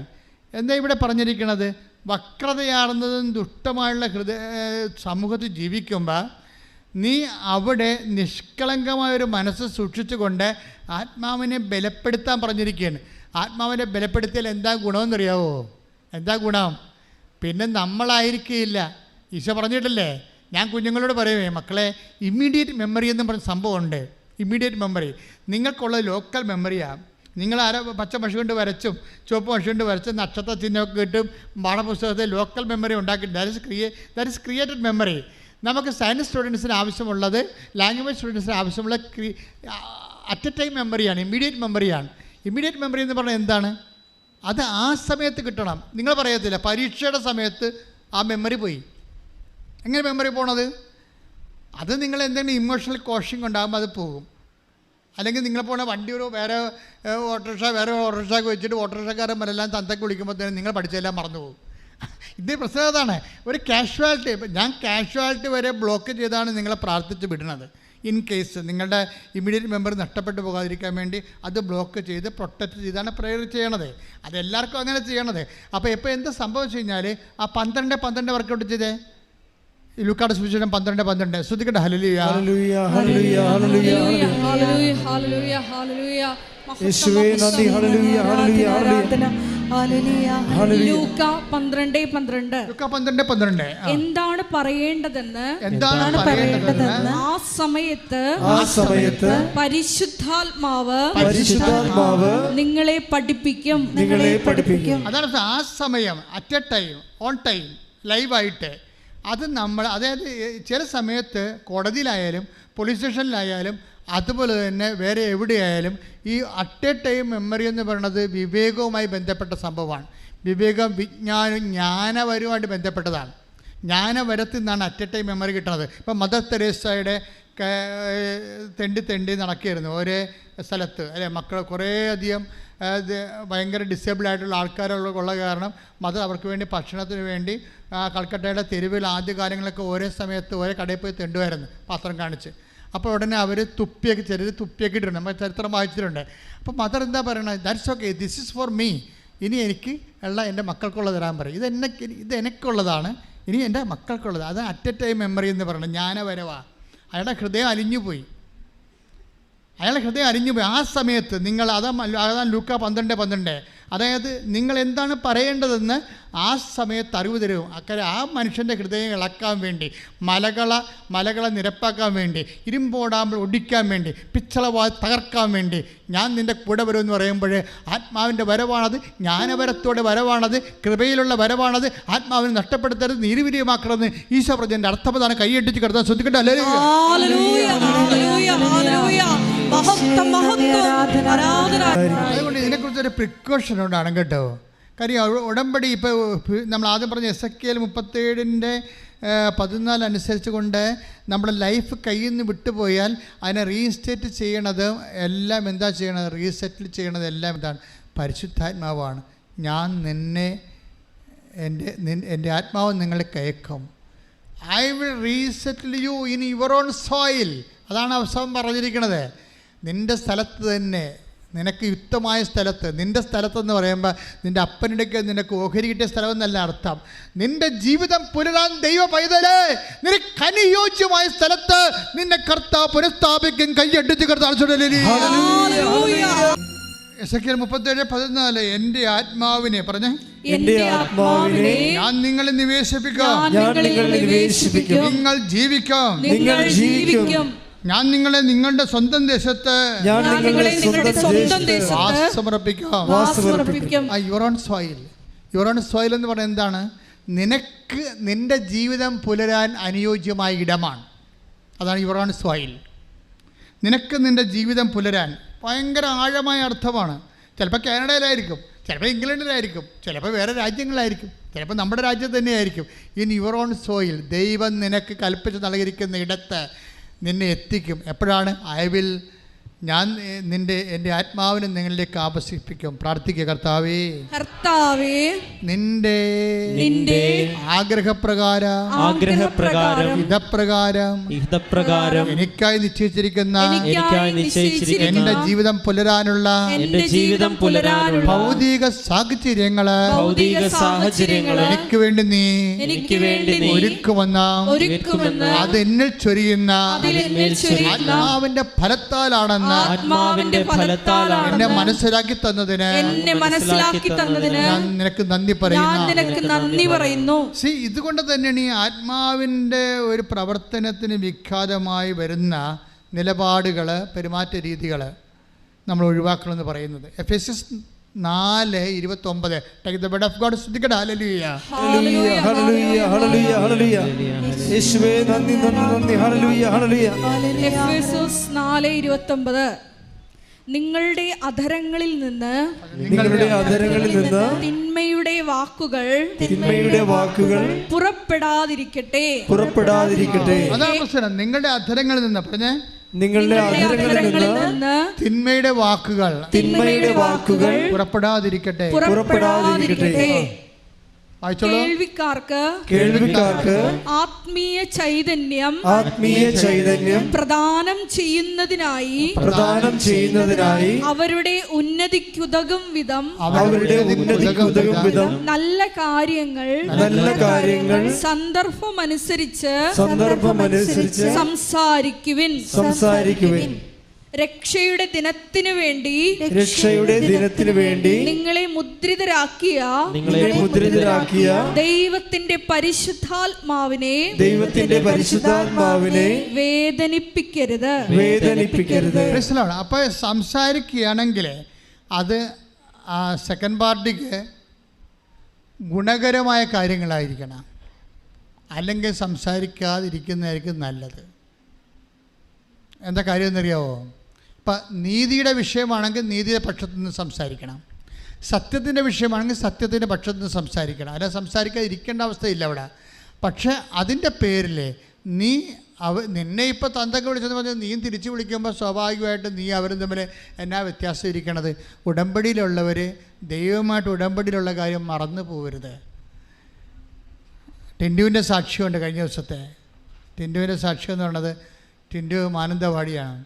എന്താ ഇവിടെ പറഞ്ഞിരിക്കുന്നത്? വക്രതയാർന്നതും ദുഷ്ടമായുള്ള സമൂഹത്തിൽ ജീവിക്കുമ്പോൾ നീ അവിടെ നിഷ്കളങ്കമായൊരു മനസ്സ് സൂക്ഷിച്ചുകൊണ്ട് ആത്മാവിനെ ബലപ്പെടുത്താൻ പറഞ്ഞിരിക്കുകയാണ്. ആത്മാവിനെ ബലപ്പെടുത്തിയാൽ എന്താ ഗുണമെന്നറിയാവോ? എന്താ ഗുണം? പിന്നെ നമ്മളായിരിക്കില്ല. ഈശോ പറഞ്ഞിട്ടില്ലേ, ഞാൻ കുഞ്ഞുങ്ങളോട് പറയുമേ, മക്കളെ, ഇമ്മീഡിയറ്റ് മെമ്മറി എന്ന് പറഞ്ഞ സംഭവമുണ്ട്. Immediate memory. നിങ്ങൾക്കുള്ള ലോക്കൽ മെമ്മറിയാണ്. നിങ്ങൾ പച്ച മഷി കൊണ്ട് വരച്ചും ചുവപ്പ് മഷി കൊണ്ട് വരച്ചും നക്ഷത്ര ചിഹ്നമൊക്കെ ഇട്ടും പാഠപുസ്തകത്തിൽ ലോക്കൽ മെമ്മറി ഉണ്ടാക്കി. That is created memory. നമുക്ക് സയൻസ് സ്റ്റുഡൻസിന് ആവശ്യമുള്ളത്, ലാംഗ്വേജ് സ്റ്റുഡൻസിന് ആവശ്യമുള്ള അറ്റ് എ ടൈം മെമ്മറിയാണ്, ഇമ്മീഡിയറ്റ് മെമ്മറിയാണ്. ഇമ്മീഡിയറ്റ് മെമ്മറി എന്ന് പറഞ്ഞാൽ എന്താണ്? അത് ആ സമയത്ത് കിട്ടണം. നിങ്ങൾ പറയത്തില്ല പരീക്ഷയുടെ സമയത്ത് ആ മെമ്മറി പോയി. എങ്ങനെ മെമ്മറി പോണത്? അത് നിങ്ങൾ എന്തെങ്കിലും ഇമോഷണൽ കോഷിങ് ഉണ്ടാകുമ്പോൾ അത് പോകും. അല്ലെങ്കിൽ നിങ്ങൾ പോണ വണ്ടി വേറെ ഓട്ടോറിക്ഷ വെച്ചിട്ട് ഓട്ടോറിക്ഷക്കാരന്മാരെല്ലാം തന്തയ്ക്ക് വിളിക്കുമ്പോഴത്തേനും നിങ്ങൾ പഠിച്ചതെല്ലാം മറന്നു പോകും. ഇതേ പ്രശ്നം അതാണ്. ഒരു കാഷ്വാലിറ്റി, ഞാൻ കാഷ്വാലിറ്റി വരെ ബ്ലോക്ക് ചെയ്താണ് നിങ്ങളെ പ്രാർത്ഥിച്ച് വിടുന്നത്. ഇൻ കേസ് നിങ്ങളുടെ ഇമ്മീഡിയറ്റ് മെമ്മറി നഷ്ടപ്പെട്ടു പോകാതിരിക്കാൻ വേണ്ടി അത് ബ്ലോക്ക് ചെയ്ത് പ്രൊട്ടക്റ്റ് ചെയ്താണ് പ്രേയർ ചെയ്യണത്. അതെല്ലാവർക്കും അങ്ങനെ ചെയ്യണത്. അപ്പോൾ ഇപ്പോൾ എന്താ സംഭവിച്ചു കഴിഞ്ഞാൽ ആ 12 വർക്കൗട്ട് ചെയ്തേ. ലൂക്കായുടെ സുവിശേഷം 12 ശ്രദ്ധിക്കട്ടെ. ഹല്ലേലൂയ ഹല്ലേലൂയ ഹല്ലേലൂയ ഹല്ലേലൂയ ഹല്ലേലൂയ ഹല്ലേലൂയ ഹല്ലേലൂയ. യേശുവേ നന്ദി. ഹല്ലേലൂയ ഹല്ലേലൂയ ഹല്ലേലൂയ. ലൂക്ക 12:12 എന്താണ് പറയേണ്ടതെന്ന് ആ സമയത്ത് പരിശുദ്ധാത്മാവ് നിങ്ങളെ പഠിപ്പിക്കും. അതാണ് ആ സമയം, at a time, on time, ലൈവായിട്ട്. അത് നമ്മൾ, അതായത് ചില സമയത്ത് കോടതിയിലായാലും പോലീസ് സ്റ്റേഷനിലായാലും അതുപോലെ തന്നെ വേറെ എവിടെയായാലും ഈ അറ്റ് എ ടൈം മെമ്മറി എന്ന് പറയുന്നത് വിവേകവുമായി ബന്ധപ്പെട്ട സംഭവമാണ്. വിവേകം, വിജ്ഞാനം, ജ്ഞാനപരവുമായിട്ട് ബന്ധപ്പെട്ടതാണ്. ജ്ഞാനപരത്തിൽ നിന്നാണ് അറ്റ് എ ടൈം മെമ്മറി കിട്ടുന്നത്. ഇപ്പം മദർ തെരേസയുടെ തെണ്ടി നടക്കുകയായിരുന്നു ഒരേ സ്ഥലത്ത്, അല്ലെ? മക്കൾ കുറേയധികം ഭയങ്കര ഡിസേബിളായിട്ടുള്ള ആൾക്കാരുള്ള കാരണം മദർ അവർക്ക് വേണ്ടി ഭക്ഷണത്തിന് വേണ്ടി കൽക്കട്ടയുടെ തെരുവിൽ ആദ്യ കാലങ്ങളൊക്കെ ഓരോ സമയത്ത് ഓരോ കടയിൽ പോയി തെണ്ടുമായിരുന്നു പാത്രം കാണിച്ച്. അപ്പോൾ ഉടനെ അവർ ചിലർ തുപ്പിയൊക്കെ ഇട്ടിട്ടുണ്ട്. നമ്മൾ ചരിത്രം വായിച്ചിട്ടുണ്ട്. അപ്പോൾ മദർ എന്താ പറയണത്? That's okay, this is for me. ഇനി എനിക്ക് എൻ്റെ മക്കൾക്കുള്ളത് തരാൻ പറയും. ഇത് എനിക്കുള്ളതാണ്, ഇനി എൻ്റെ മക്കൾക്കുള്ളത്. അത് അറ്റ് എ ടൈം മെമ്മറി എന്ന് പറയുന്നത് ജ്ഞാനപരവാ. അയാളുടെ ഹൃദയം അലിഞ്ഞുപോയി. ആ സമയത്ത് നിങ്ങൾ അതാണ് ലൂക്ക 12 അതായത് നിങ്ങൾ എന്താണ് പറയേണ്ടതെന്ന് ആ സമയത്ത് അറിവ് തരും. അക്കരെ ആ മനുഷ്യൻ്റെ ഹൃദയം ഇളക്കാൻ വേണ്ടി, മലകളെ നിരപ്പാക്കാൻ വേണ്ടി, ഇരുമ്പോടാമ്പൽ ഒടിക്കാൻ വേണ്ടി, പിച്ചളവായി തകർക്കാൻ വേണ്ടി ഞാൻ നിൻ്റെ കൂടെ വരുമെന്ന് പറയുമ്പോൾ ആത്മാവിൻ്റെ വരവാണത്, ജ്ഞാനപരത്തോടെ വരവാണത്, കൃപയിലുള്ള വരവാണത്. ആത്മാവിനെ നഷ്ടപ്പെടുത്തരുത്, നീരുവിരിയമാക്കണമെന്ന് ഈശോ പറഞ്ഞതിൻ്റെ അർത്ഥപ്രധാനം കൈയടിച്ച് കിടത്താൻ ശ്രദ്ധിക്കട്ടെ. അതുകൊണ്ട് ഇതിനെക്കുറിച്ചൊരു പ്രിക്കോഷൻ ഉണ്ടാണ് കേട്ടോ. കാര്യം ഉടമ്പടി ഇപ്പോൾ നമ്മൾ ആദ്യം പറഞ്ഞ എസെക്കിയേൽ 37:14 അനുസരിച്ച് കൊണ്ട് നമ്മുടെ ലൈഫ് കയ്യിൽ നിന്ന് വിട്ടുപോയാൽ അതിനെ റീഇൻസ്റ്റേറ്റ് ചെയ്യണത് എല്ലാം എന്താ ചെയ്യണത്? റീസെറ്റിൽ ചെയ്യണത് എല്ലാം എന്താണ്? പരിശുദ്ധാത്മാവാണ്. ഞാൻ നിന്നെ എൻ്റെ ആത്മാവ് നിങ്ങളെ കയക്കും. I will resettle you in your own soil. അതാണ് അവസാനം പറഞ്ഞിരിക്കുന്നത്. നിൻ്റെ സ്ഥലത്ത് തന്നെ, നിനക്ക് യുക്തമായ സ്ഥലത്ത്, നിൻ്റെ സ്ഥലത്തെന്ന് പറയുമ്പോൾ നിൻ്റെ അപ്പനിടയ്ക്ക് നിനക്ക് ഓഹരി കിട്ടിയ സ്ഥലമെന്നല്ല അർത്ഥം. നിൻ്റെ ജീവിതം പുലരാൻ ദൈവ പൈതലേ, നിനക്ക് അനുയോജ്യമായ സ്ഥലത്ത് നിന്നെ കർത്താവ് പുനഃസ്ഥാപിക്കും. കൈയടിച്ച് കർത്താവ് എസെക്കിയേൽ 37:14 എൻ്റെ ആത്മാവിനെ പറഞ്ഞേ, ഞാൻ നിങ്ങളെ നിവേശിപ്പിക്കാം, നിങ്ങൾ ജീവിക്കാം, ഞാൻ നിങ്ങളെ നിങ്ങളുടെ സ്വന്തം ദേശത്ത് വാസമർപ്പിക്കാം. Your own soil. Your own soil എന്ന് പറയുന്നത് എന്താണ്? നിനക്ക് നിൻ്റെ ജീവിതം പുലരാൻ അനുയോജ്യമായ ഇടമാണ്. അതാണ് യുവർ ഓൺ സോയിൽ. നിനക്ക് നിൻ്റെ ജീവിതം പുലരാൻ ഭയങ്കര ആഴമായ അർത്ഥമാണ്. ചിലപ്പോൾ കാനഡയിലായിരിക്കും, ചിലപ്പോൾ ഇംഗ്ലണ്ടിലായിരിക്കും, ചിലപ്പോൾ വേറെ രാജ്യങ്ങളായിരിക്കും, ചിലപ്പോൾ നമ്മുടെ രാജ്യത്ത് തന്നെയായിരിക്കും. ഇൻ യുവർ ഓൺ സോയിൽ ദൈവം നിനക്ക് കൽപ്പിച്ച് നൽകിയിരിക്കുന്ന ഇടത്ത് നിന്നെ എത്തിക്കും. എപ്പോഴാണ്? ഞാൻ എൻ്റെ ആത്മാവിനെ നിങ്ങളിലേക്ക് ആകർഷിപ്പിക്കും. പ്രാർത്ഥിക്കുക. കർത്താവേ, നിന്റെ ആഗ്രഹപ്രകാരം ഹിതപ്രകാരം എനിക്കായി നിശ്ചയിച്ചിരിക്കുന്ന എൻ്റെ ജീവിതം പുലരാനുള്ള ഭൗതിക സാഹചര്യങ്ങള് എനിക്ക് വേണ്ടി നീ ഒരുക്കുമെന്ന അത് എന്നിൽ ചൊരിയുന്ന ആത്മാവിന്റെ ഫലത്താലാണെന്ന് എന്നെ മനസ്സിലാക്കി തന്നതിന് ഞാൻ നിനക്ക് നന്ദി പറയുന്നു. ഇതുകൊണ്ട് തന്നെയാണ് ഈ ആത്മാവിൻ്റെ ഒരു പ്രവർത്തനത്തിന് വിഖ്യാതമായി വരുന്ന നിലപാടുകൾ, പെരുമാറ്റ രീതികൾ നമ്മൾ ഒഴിവാക്കണമെന്ന് പറയുന്നത്. Ephesians 4:29. Take the word of God. ശ്രദ്ധിക്കട്ടെ. ഹല്ലേലൂയ, ഹല്ലേലൂയ, ഹല്ലേലൂയ, ഹല്ലേലൂയ, ഹല്ലേലൂയ. യേശുവേ നന്ദി, നന്ദി, നന്ദി. ഹല്ലേലൂയ, ഹല്ലേലൂയ. എഫെസോസ് 4:29. നിങ്ങളുടെ അധരങ്ങളിൽ നിന്ന് തിന്മയുടെ വാക്കുകൾ പുറപ്പെടാതിരിക്കട്ടെ. അതാണ് പ്രശ്നം. നിങ്ങളുടെ അധരങ്ങളിൽ നിന്ന് പറഞ്ഞേ, നിങ്ങളുടെ അധരങ്ങളിൽ നിന്ന് തിന്മയുടെ വാക്കുകൾ പുറപ്പെടാതിരിക്കട്ടെ. കേൾവിക്കാർക്ക് ആത്മീയ ചൈതന്യം പ്രദാനം ചെയ്യുന്നതിനായി അവരുടെ ഉന്നതിക്കുതകും വിധം നല്ല കാര്യങ്ങൾ സന്ദർഭമനുസരിച്ച് സംസാരിക്കുവിൻ. രക്ഷയുടെ ദിനത്തിനു വേണ്ടി നിങ്ങളെ മുദ്രിതരാക്കിയ ദൈവത്തിന്റെ പരിശുദ്ധാത്മാവിനെ വേദനിപ്പിക്കരുത്. അപ്പോൾ സംസാരിക്കുകയാണെങ്കിൽ അത് സെക്കൻഡ് പാർട്ടിക്ക് ഗുണകരമായ കാര്യങ്ങളായിരിക്കണം, അല്ലെങ്കിൽ സംസാരിക്കാതിരിക്കുന്നതായിരിക്കും നല്ലത്. എന്താ കാര്യം എന്നറിയാവോ? ഇപ്പം നീതിയുടെ വിഷയമാണെങ്കിൽ നീതിയുടെ പക്ഷത്തു നിന്ന് സംസാരിക്കണം, സത്യത്തിൻ്റെ വിഷയമാണെങ്കിൽ സത്യത്തിൻ്റെ പക്ഷത്തു നിന്ന് സംസാരിക്കണം. അല്ല, സംസാരിക്കാതിരിക്കേണ്ട അവസ്ഥയില്ല അവിടെ. പക്ഷേ അതിൻ്റെ പേരിൽ നിന്നെ ഇപ്പോൾ തന്തൊക്കെ വിളിച്ചെന്ന് പറഞ്ഞാൽ നീയും തിരിച്ചു വിളിക്കുമ്പോൾ സ്വാഭാവികമായിട്ടും നീ അവരും തമ്മിൽ എന്നാ വ്യത്യാസം ഇരിക്കണത്? ഉടമ്പടിയിലുള്ളവർ ദൈവമായിട്ട് ഉടമ്പടിയിലുള്ള കാര്യം മറന്നു പോകരുത്. ടിൻഡുവിൻ്റെ സാക്ഷ്യമുണ്ട് കഴിഞ്ഞ ദിവസത്തെ. ടിൻഡുവിൻ്റെ സാക്ഷ്യം എന്ന് പറയുന്നത്, ടിൻഡു മാനന്തവാടിയാണ്.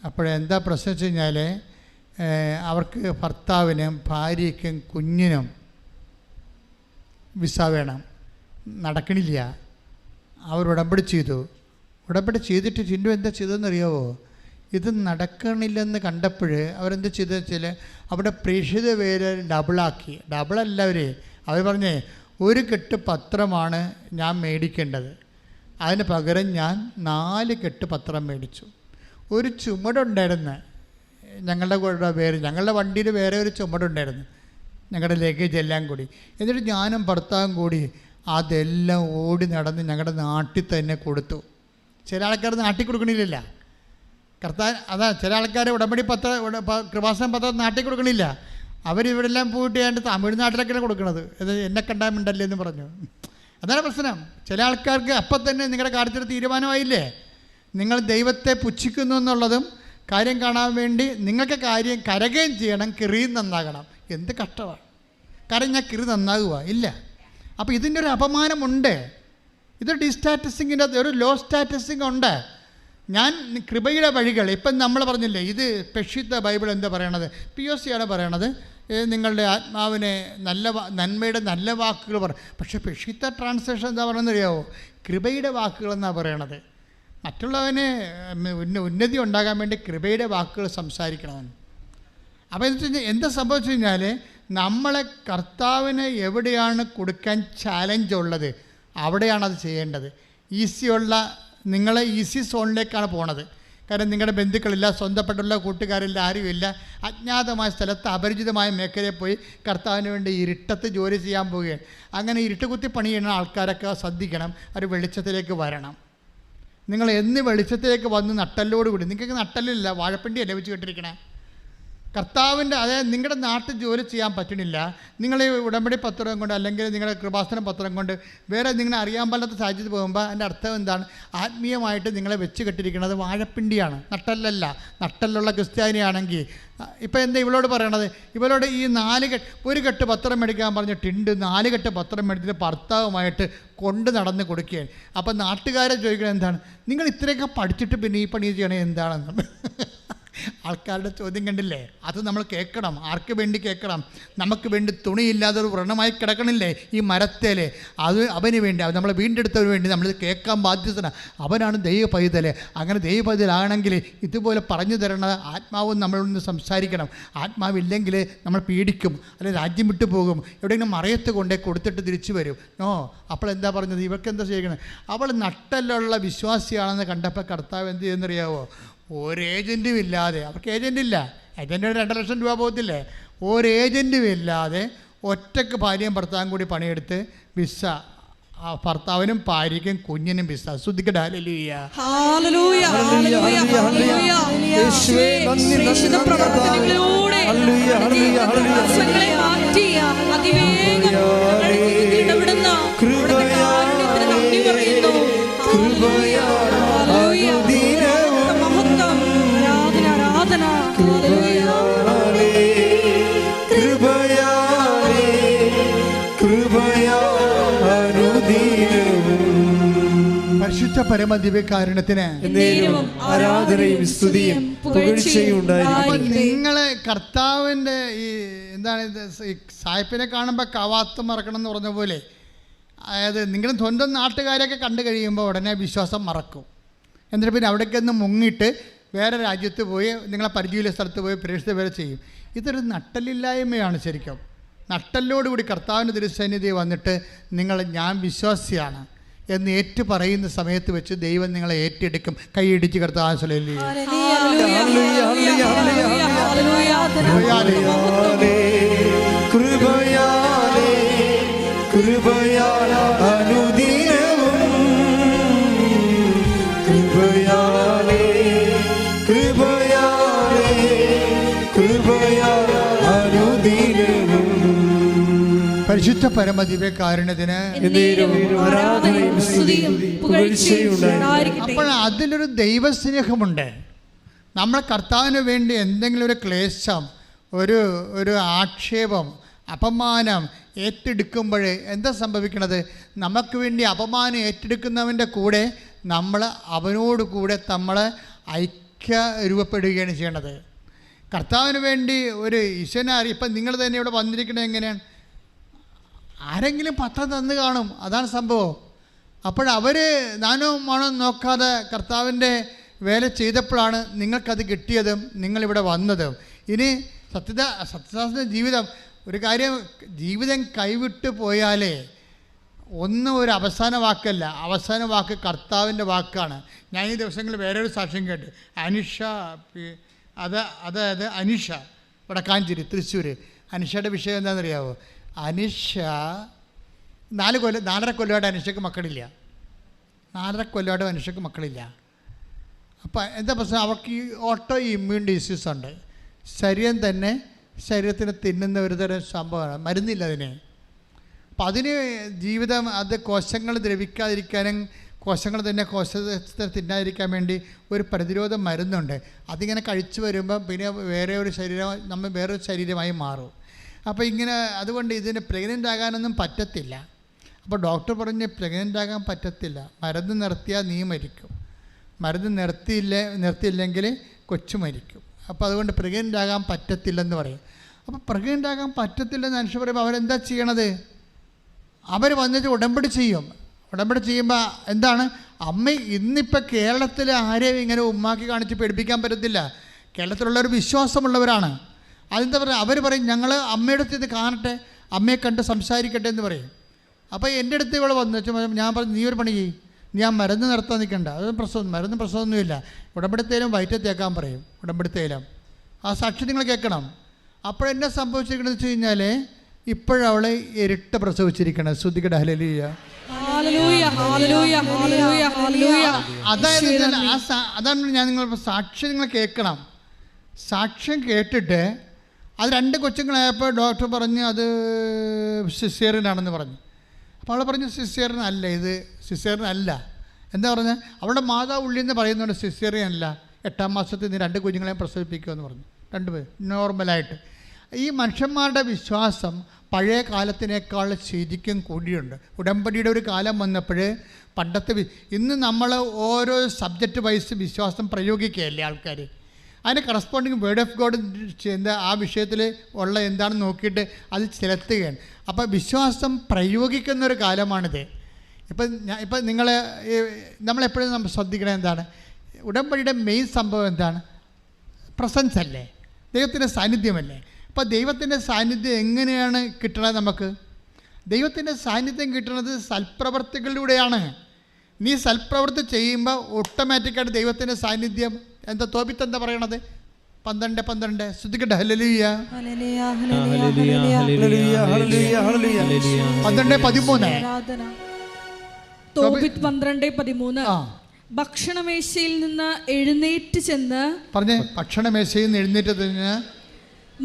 അപ്പോഴെന്താ പ്രശ്നം വെച്ച് കഴിഞ്ഞാൽ, അവർക്ക് ഭർത്താവിനും ഭാര്യയ്ക്കും കുഞ്ഞിനും വിസ വേണം, നടക്കണില്ല. അവർ ഉടമ്പടി ചെയ്തിട്ട് ടിൻഡു എന്താ ചെയ്തതെന്നറിയാവോ? ഇത് നടക്കണില്ലെന്ന് കണ്ടപ്പോൾ അവരെന്താ ചെയ്തതെന്ന് വെച്ചാൽ അവിടെ പ്രേക്ഷിത പേര് ഡബിളല്ലവരെ അവർ പറഞ്ഞേ, ഒരു കെട്ട് പത്രമാണ് ഞാൻ മേടിക്കേണ്ടത്, അതിന് പകരം ഞാൻ 4 കെട്ട് പത്രം മേടിച്ചു. ഒരു ചുമടുണ്ടായിരുന്നു ഞങ്ങളുടെ വണ്ടിയിൽ വേറെ ഒരു ചുമടുണ്ടായിരുന്നു, ഞങ്ങളുടെ ലഗേജ് എല്ലാം കൂടി. എന്നിട്ട് ഞാനും ഭർത്താവും കൂടി അതെല്ലാം ഓടി നടന്ന് ഞങ്ങളുടെ നാട്ടിൽ തന്നെ കൊടുത്തു. ചില ആൾക്കാർ നാട്ടിൽ കൊടുക്കണില്ല. ചില ആൾക്കാർ ഉടമ്പടി കൃപാസനം പത്രം നാട്ടിൽ കൊടുക്കണില്ല. അവരിവിടെല്ലാം പോയിട്ട് ഞാൻ തമിഴ്നാട്ടിലൊക്കെയാണ് കൊടുക്കുന്നത്. എന്നെ കണ്ടാൽ മിണ്ടല്ലേ എന്ന് പറഞ്ഞു. അതാണ് പ്രശ്നം. ചില ആൾക്കാർക്ക് അപ്പം തന്നെ നിങ്ങളുടെ കാര്യത്തിൽ തീരുമാനമായില്ലേ, നിങ്ങൾ ദൈവത്തെ പുച്ഛിക്കുന്നു എന്നുള്ളതും കാര്യം കാണാൻ വേണ്ടി നിങ്ങൾക്ക് കാര്യം കരകയും ചെയ്യണം, കിറിയും നന്നാകണം. എന്ത് കഷ്ടമാണ്. കാരണം ഞാൻ കിറി നന്നാകുക ഇല്ല. അപ്പോൾ ഇതിൻ്റെ ഒരു അപമാനമുണ്ട്. ഇത് ഡിസ്റ്റാറ്റസിങ്ങിൻ്റെ ഒരു ലോ സ്റ്റാറ്റസിങ് ഉണ്ട്. ഞാൻ കൃപയുടെ വഴികൾ ഇപ്പം നമ്മൾ പറഞ്ഞില്ലേ, ഇത് പെക്ഷിത്ത ബൈബിൾ എന്താ പറയണത്? POC ആണ് പറയണത്, നിങ്ങളുടെ ആത്മാവിനെ നന്മയുടെ നല്ല വാക്കുകൾ പക്ഷേ പെക്ഷിത്ത ട്രാൻസ്ലേഷൻ എന്താ പറയുന്നത് അറിയാവോ? കൃപയുടെ വാക്കുകൾ എന്നാണ് പറയണത്. മറ്റുള്ളവന് ഉന്നതി ഉണ്ടാകാൻ വേണ്ടി കൃപയുടെ വാക്കുകൾ സംസാരിക്കണമെന്ന്. അപ്പോൾ എന്ന് വെച്ച് കഴിഞ്ഞാൽ എന്താ സംഭവിച്ചു കഴിഞ്ഞാൽ, നമ്മളെ കർത്താവിന് എവിടെയാണ് കൊടുക്കാൻ ചാലഞ്ച് ഉള്ളത് അവിടെയാണ് അത് ചെയ്യേണ്ടത്. നിങ്ങളെ ഈസി സോണിലേക്കാണ് പോണത്. കാരണം നിങ്ങളുടെ ബന്ധുക്കളില്ല, സ്വന്തപ്പെട്ടുള്ള കൂട്ടുകാരില്ല, ആരുമില്ല. അജ്ഞാതമായ സ്ഥലത്ത് അപരിചിതമായ മേഖലയിൽ പോയി കർത്താവിന് വേണ്ടി ഇരുട്ടത്ത് ജോലി ചെയ്യാൻ പോവുകയാണ്. അങ്ങനെ ഇരുട്ടുകുത്തി പണി ചെയ്യുന്ന ആൾക്കാരൊക്കെ ശ്രദ്ധിക്കണം, അവർ വെളിച്ചത്തിലേക്ക് വരണം. നിങ്ങൾ എന്ന് വെളിച്ചത്തിലേക്ക് വന്ന് നട്ടല്ലോടുകൂടി, നിങ്ങൾക്ക് നട്ടല്ലില്ല, വാഴപ്പിണ്ടിയല്ലേ വെച്ച് കെട്ടിരിക്കണേ. കർത്താവിൻ്റെ അതായത് നിങ്ങളുടെ നാട്ടിൽ ജോലി ചെയ്യാൻ പറ്റണില്ല, നിങ്ങൾ ഈ ഉടമ്പടി പത്രം കൊണ്ട് അല്ലെങ്കിൽ നിങ്ങളുടെ കൃപാസന പത്രം കൊണ്ട് വേറെ നിങ്ങളെ അറിയാൻ പാടാത്ത സാഹചര്യത്തിൽ പോകുമ്പോൾ അതിൻ്റെ അർത്ഥം എന്താണ്? ആത്മീയമായിട്ട് നിങ്ങളെ വെച്ച് കെട്ടിരിക്കുന്നത് വാഴപ്പിണ്ടിയാണ്, നട്ടല്ലല്ല. നട്ടലുള്ള ക്രിസ്ത്യാനിയാണെങ്കിൽ ഇപ്പം എന്താ ഇവളോട് പറയണത്? ഇവളോട് ഈ 1 കെട്ട് പത്രം മേടിക്കാൻ പറഞ്ഞിട്ടുണ്ട്. 4 കെട്ട് പത്രം മേടിച്ചിട്ട് ഭർത്താവുമായിട്ട് കൊണ്ട് നടന്ന് കൊടുക്കുകയാണ്. അപ്പം നാട്ടുകാരെ ചോദിക്കുന്നത് എന്താണ്? നിങ്ങൾ ഇത്രയൊക്കെ പഠിച്ചിട്ട് പിന്നെ ഈ പണി ചെയ്യണേ എന്താണെന്ന്. ആൾക്കാരുടെ ചോദ്യം കണ്ടില്ലേ? അത് നമ്മൾ കേൾക്കണം. ആർക്ക് വേണ്ടി കേൾക്കണം? നമുക്ക് വേണ്ടി തുണിയില്ലാതെ ഒരു വ്രണമായി കിടക്കണില്ലേ ഈ മരത്തേൽ? അത് അവന് വേണ്ടി, അത് നമ്മളെ വീണ്ടെടുത്തവന് വേണ്ടി നമ്മൾ കേൾക്കാൻ ബാധ്യസ്ഥനാണ്. അവനാണ് ദൈവ പൈതൽ. അങ്ങനെ ദൈവ പൈതലാണെങ്കിൽ ഇതുപോലെ പറഞ്ഞു തരണ ആത്മാവും നമ്മളോട് നിന്ന് സംസാരിക്കണം. ആത്മാവില്ലെങ്കിൽ നമ്മൾ പീഡിക്കും, അല്ലെങ്കിൽ രാജ്യം വിട്ടു പോകും, എവിടെയെങ്കിലും മറയത്ത് കൊണ്ടേ കൊടുത്തിട്ട് തിരിച്ചു വരും. അപ്പോൾ എന്താ പറഞ്ഞത്? ഇവർക്ക് എന്താ ചെയ്യണം? അവൾ നട്ടലുള്ള വിശ്വാസിയാണെന്ന് കണ്ടപ്പോൾ കർത്താവ് എന്ത് ചെയ്യുന്നറിയാവോ? ഒരു ഏജൻറ്റും ഇല്ലാതെ, അവർക്ക് ഏജൻറ്റില്ല, ഏജൻറ്റിന് 2 ലക്ഷം രൂപ പോകത്തില്ലേ? ഒരു ഏജൻറ്റും ഇല്ലാതെ ഒറ്റയ്ക്ക് ഭാര്യയും ഭർത്താവും കൂടി പണിയെടുത്ത് വിസ, ഭർത്താവിനും ഭാര്യയ്ക്കും കുഞ്ഞിനും വിസ. ശ്രദ്ധിക്കട്ടെ. ഹല്ലേലൂയ, ഹല്ലേലൂയ, ഹല്ലേലൂയ, ഹല്ലേലൂയ. യേശുവേ, പ്രേക്ഷിത പ്രവർത്തനങ്ങളിലൂടെ പ്രയാസങ്ങളെ മാറ്റി അതിവേഗം ഇടപെടുന്ന കൃപയാൽ നന്ദി പറയുന്നു. ഹല്ലേലൂയ, മഹത്വം, ആരാധന, ആരാധന. ഹല്ലേലൂയ. പരിശുദ്ധ പരമദിവ്യകാരുണ്യത്തിന് ആരാധനയും സ്തുതിയും പുകഴ്ചയും ഉണ്ടായിരിക്കട്ടെ. നിങ്ങളെ കർത്താവിൻ്റെ ഈ എന്താണ് ഇത്, സായിപ്പിനെ കാണുമ്പോൾ കവാത്ത് മറക്കണം എന്ന് പറഞ്ഞ പോലെ, അതായത് നിങ്ങൾ സ്വന്തം നാട്ടുകാരെയൊക്കെ കണ്ടു കഴിയുമ്പോൾ ഉടനെ വിശ്വാസം മറക്കും. എന്നിട്ട് പിന്നെ അവിടേക്കൊന്ന് മുങ്ങിയിട്ട് വേറെ രാജ്യത്ത് പോയി നിങ്ങളെ പരിചയമുള്ള സ്ഥലത്ത് പോയി പ്രേക്ഷിത വേറെ ചെയ്യും. ഇതൊരു നട്ടലില്ലായ്മയാണ്. ശരിക്കും നട്ടലിനോടുകൂടി കർത്താവിൻ്റെ തിരുസന്നിധി വന്നിട്ട് നിങ്ങൾ ഞാൻ വിശ്വാസിയാണ് എന്ന് ഏറ്റു പറയുന്ന സമയത്ത് വെച്ച് ദൈവം നിങ്ങളെ ഏറ്റെടുക്കും. കൈയിടിച്ച് കർത്താവ് പരിശുദ്ധ പരമദിവ്യകാരുണ്യത്തിന്. അപ്പോൾ അതിലൊരു ദൈവസ്നേഹമുണ്ട്. നമ്മളെ കർത്താവിന് വേണ്ടി എന്തെങ്കിലും ഒരു ക്ലേശം, ഒരു ആക്ഷേപം, അപമാനം ഏറ്റെടുക്കുമ്പോൾ എന്താ സംഭവിക്കണത്? നമുക്ക് വേണ്ടി അപമാനം ഏറ്റെടുക്കുന്നവൻ്റെ കൂടെ നമ്മൾ അവനോട് കൂടെ നമ്മൾ ഐക്യ രൂപപ്പെടുകയാണ് ചെയ്യണത്. കർത്താവിന് വേണ്ടി ഒരു ഈശ്വരനെ ഇപ്പം നിങ്ങൾ തന്നെ ഇവിടെ വന്നിരിക്കണത് എങ്ങനെയാണ്? ആരെങ്കിലും പത്രം തന്നു കാണും, അതാണ് സംഭവം. അപ്പോഴവർ നാനോ മണോ നോക്കാതെ കർത്താവിൻ്റെ ചെയ്തപ്പോഴാണ് നിങ്ങൾക്കത് കിട്ടിയതും നിങ്ങളിവിടെ വന്നതും. ഇനി സത്യദാസൻ്റെ ജീവിതം ഒരു കാര്യം, ജീവിതം കൈവിട്ട് പോയാലേ ഒന്നും ഒരു അവസാന വാക്കല്ല, അവസാന വാക്ക് കർത്താവിൻ്റെ വാക്കാണ്. ഞാൻ ഈ ദിവസങ്ങളിൽ വേറൊരു സാക്ഷ്യം കേട്ട്, അനിഷ, അതായത് അനിഷ വടക്കാഞ്ചേരി തൃശ്ശൂർ. അനിഷയുടെ വിഷയം എന്താണെന്നറിയാവോ? അനിഷ 4.5 കൊല്ലമായിട്ട് അനിഷയ്ക്ക് മക്കളില്ല. 4.5 കൊല്ലമായിട്ട് അനിഷയ്ക്ക് മക്കളില്ല. അപ്പോൾ എന്താ പ്രശ്നം? അവർക്ക് ഈ ഓട്ടോ ഇമ്മ്യൂൺ ഡിസീസ് ഉണ്ട്. ശരീരത്തിന് തിന്നുന്ന ഒരു തരം സംഭവമാണ്, മരുന്നില്ല അതിന്. അപ്പം അതിന് ജീവിതം, അത് കോശങ്ങൾ ദ്രവിക്കാതിരിക്കാനും കോശങ്ങൾ തന്നെ കോശത്തെ തിന്നാതിരിക്കാൻ വേണ്ടി ഒരു പ്രതിരോധ മരുന്നുണ്ട്. അതിങ്ങനെ കഴിച്ചു വരുമ്പോൾ പിന്നെ വേറൊരു ശരീരമായി മാറും. അപ്പോൾ ഇങ്ങനെ അതുകൊണ്ട് ഇതിന് പ്രഗ്നൻ്റ് ആകാനൊന്നും പറ്റത്തില്ല. അപ്പോൾ ഡോക്ടർ പറഞ്ഞ് പ്രഗ്നൻ്റ് ആകാൻ പറ്റത്തില്ല, മരുന്ന് നിർത്തിയാൽ നീ മരിക്കും, മരുന്ന് നിർത്തിയില്ലെങ്കിൽ കൊച്ചു മരിക്കും. അപ്പോൾ അതുകൊണ്ട് പ്രഗ്നൻ്റ് ആകാൻ പറ്റത്തില്ലെന്ന് പറയും. അപ്പോൾ പ്രഗ്നൻ്റ് ആകാൻ പറ്റത്തില്ലെന്ന് മനുഷ്യർ പറയുമ്പോൾ അവരെന്താ ചെയ്യണത്? അവർ വന്നിട്ട് ഉടമ്പടി ചെയ്യും. ഉടമ്പടി ചെയ്യുമ്പോൾ എന്താണ്? അമ്മ ഇന്നിപ്പോൾ കേരളത്തിൽ ആരെയും ഇങ്ങനെ ഉമ്മാക്കി കാണിച്ച് പേടിപ്പിക്കാൻ പറ്റത്തില്ല. കേരളത്തിലുള്ളവർ വിശ്വാസമുള്ളവരാണ്. അതെന്താ പറയുക? അവർ പറയും ഞങ്ങൾ അമ്മയുടെ അടുത്ത് ഇത് കാണട്ടെ, അമ്മയെ കണ്ട് സംസാരിക്കട്ടെ എന്ന് പറയും. അപ്പോൾ എൻ്റെ അടുത്ത് ഇവിടെ വന്നു വെച്ചാൽ ഞാൻ പറഞ്ഞു, നീ ഒരു പണി ചെയ്യും, നീ ആ മരുന്ന് നിർത്താൻ നിൽക്കണ്ട, അത് പ്രശ്നമൊന്നുമില്ല, ഉടമ്പടിത്തേലും വയറ്റത്തേക്കാൻ പറയും. ഉടമ്പടിത്തേലും ആ സാക്ഷി നിങ്ങൾ കേൾക്കണം. അപ്പോഴെന്നെ സംഭവിച്ചിരിക്കണമെന്ന് വെച്ച് കഴിഞ്ഞാൽ ഇപ്പോഴവളെ ഇരട്ട പ്രസവിച്ചിരിക്കണം. ശ്രദ്ധിക്കട്ടെ. ഹല്ലേലൂയ, അതാണ് ഞാൻ നിങ്ങൾ സാക്ഷ്യം നിങ്ങൾ കേൾക്കണം. സാക്ഷ്യം കേട്ടിട്ട് അത് 2 കൊച്ചുങ്ങളായപ്പോൾ ഡോക്ടർ പറഞ്ഞു അത് സിസേറിയനാണെന്ന് പറഞ്ഞു. അപ്പോൾ അവൾ പറഞ്ഞു സിസേറിയൻ അല്ല, ഇത് സിസേറിയൻ അല്ല. എന്താ പറഞ്ഞാൽ അവളുടെ മാതാവ് ഉള്ളിൽ നിന്ന് പറയുന്നുണ്ട് സിസേറിയൻ അല്ല, 8ാം മാസത്തിൽ നീ 2 കുഞ്ഞുങ്ങളെയും പ്രസവിപ്പിക്കുമെന്ന് പറഞ്ഞു. 2 പേര് നോർമലായിട്ട്. ഈ മനുഷ്യന്മാരുടെ വിശ്വാസം പഴയ കാലത്തിനേക്കാൾ ശരിക്കും കൂടിയുണ്ട്. ഉടമ്പടിയുടെ ഒരു കാലം വന്നപ്പോൾ ഇന്ന് നമ്മൾ ഓരോ സബ്ജക്റ്റ് വൈസ് വിശ്വാസം പ്രയോഗിക്കുകയല്ലേ ആൾക്കാർ. അതിൻ്റെ കറസ്പോണ്ടിങ് വേർഡ് ഓഫ് ഗോഡ് എന്താ ആ വിഷയത്തിൽ ഉള്ള എന്താണെന്ന് നോക്കിയിട്ട് അത് ചെലുത്തുകയാണ്. അപ്പോൾ വിശ്വാസം പ്രയോഗിക്കുന്നൊരു കാലമാണിത്. ഇപ്പം നമ്മളെപ്പോഴും നമ്മൾ ശ്രദ്ധിക്കണം എന്താണ്, ഉടമ്പടിയുടെ മെയിൻ സംഭവം എന്താണ്? പ്രസൻസ് അല്ലേ, ദൈവത്തിൻ്റെ സാന്നിധ്യമല്ലേ. അപ്പോൾ ദൈവത്തിൻ്റെ സാന്നിധ്യം എങ്ങനെയാണ് കിട്ടണത്? നമുക്ക് ദൈവത്തിൻ്റെ സാന്നിധ്യം കിട്ടുന്നത് സൽപ്രവർത്തികളിലൂടെയാണ്. നീ സൽപ്രവൃത്തി ചെയ്യുമ്പോൾ ഓട്ടോമാറ്റിക്കായിട്ട് ദൈവത്തിൻ്റെ സാന്നിധ്യം എന്താ? തോബിത്ത് എന്താ പറയണത്? 12:12 ശ്രദ്ധിക്കട്ടെ. ഹല്ലേലൂയ 12:13. തോബിത്ത് 12:13. ഭക്ഷണമേശയിൽ നിന്ന് എഴുന്നേറ്റ് ചെന്ന് പറഞ്ഞേ, ഭക്ഷണമേശയിൽ നിന്ന് എഴുന്നേറ്റ് ചെന്ന്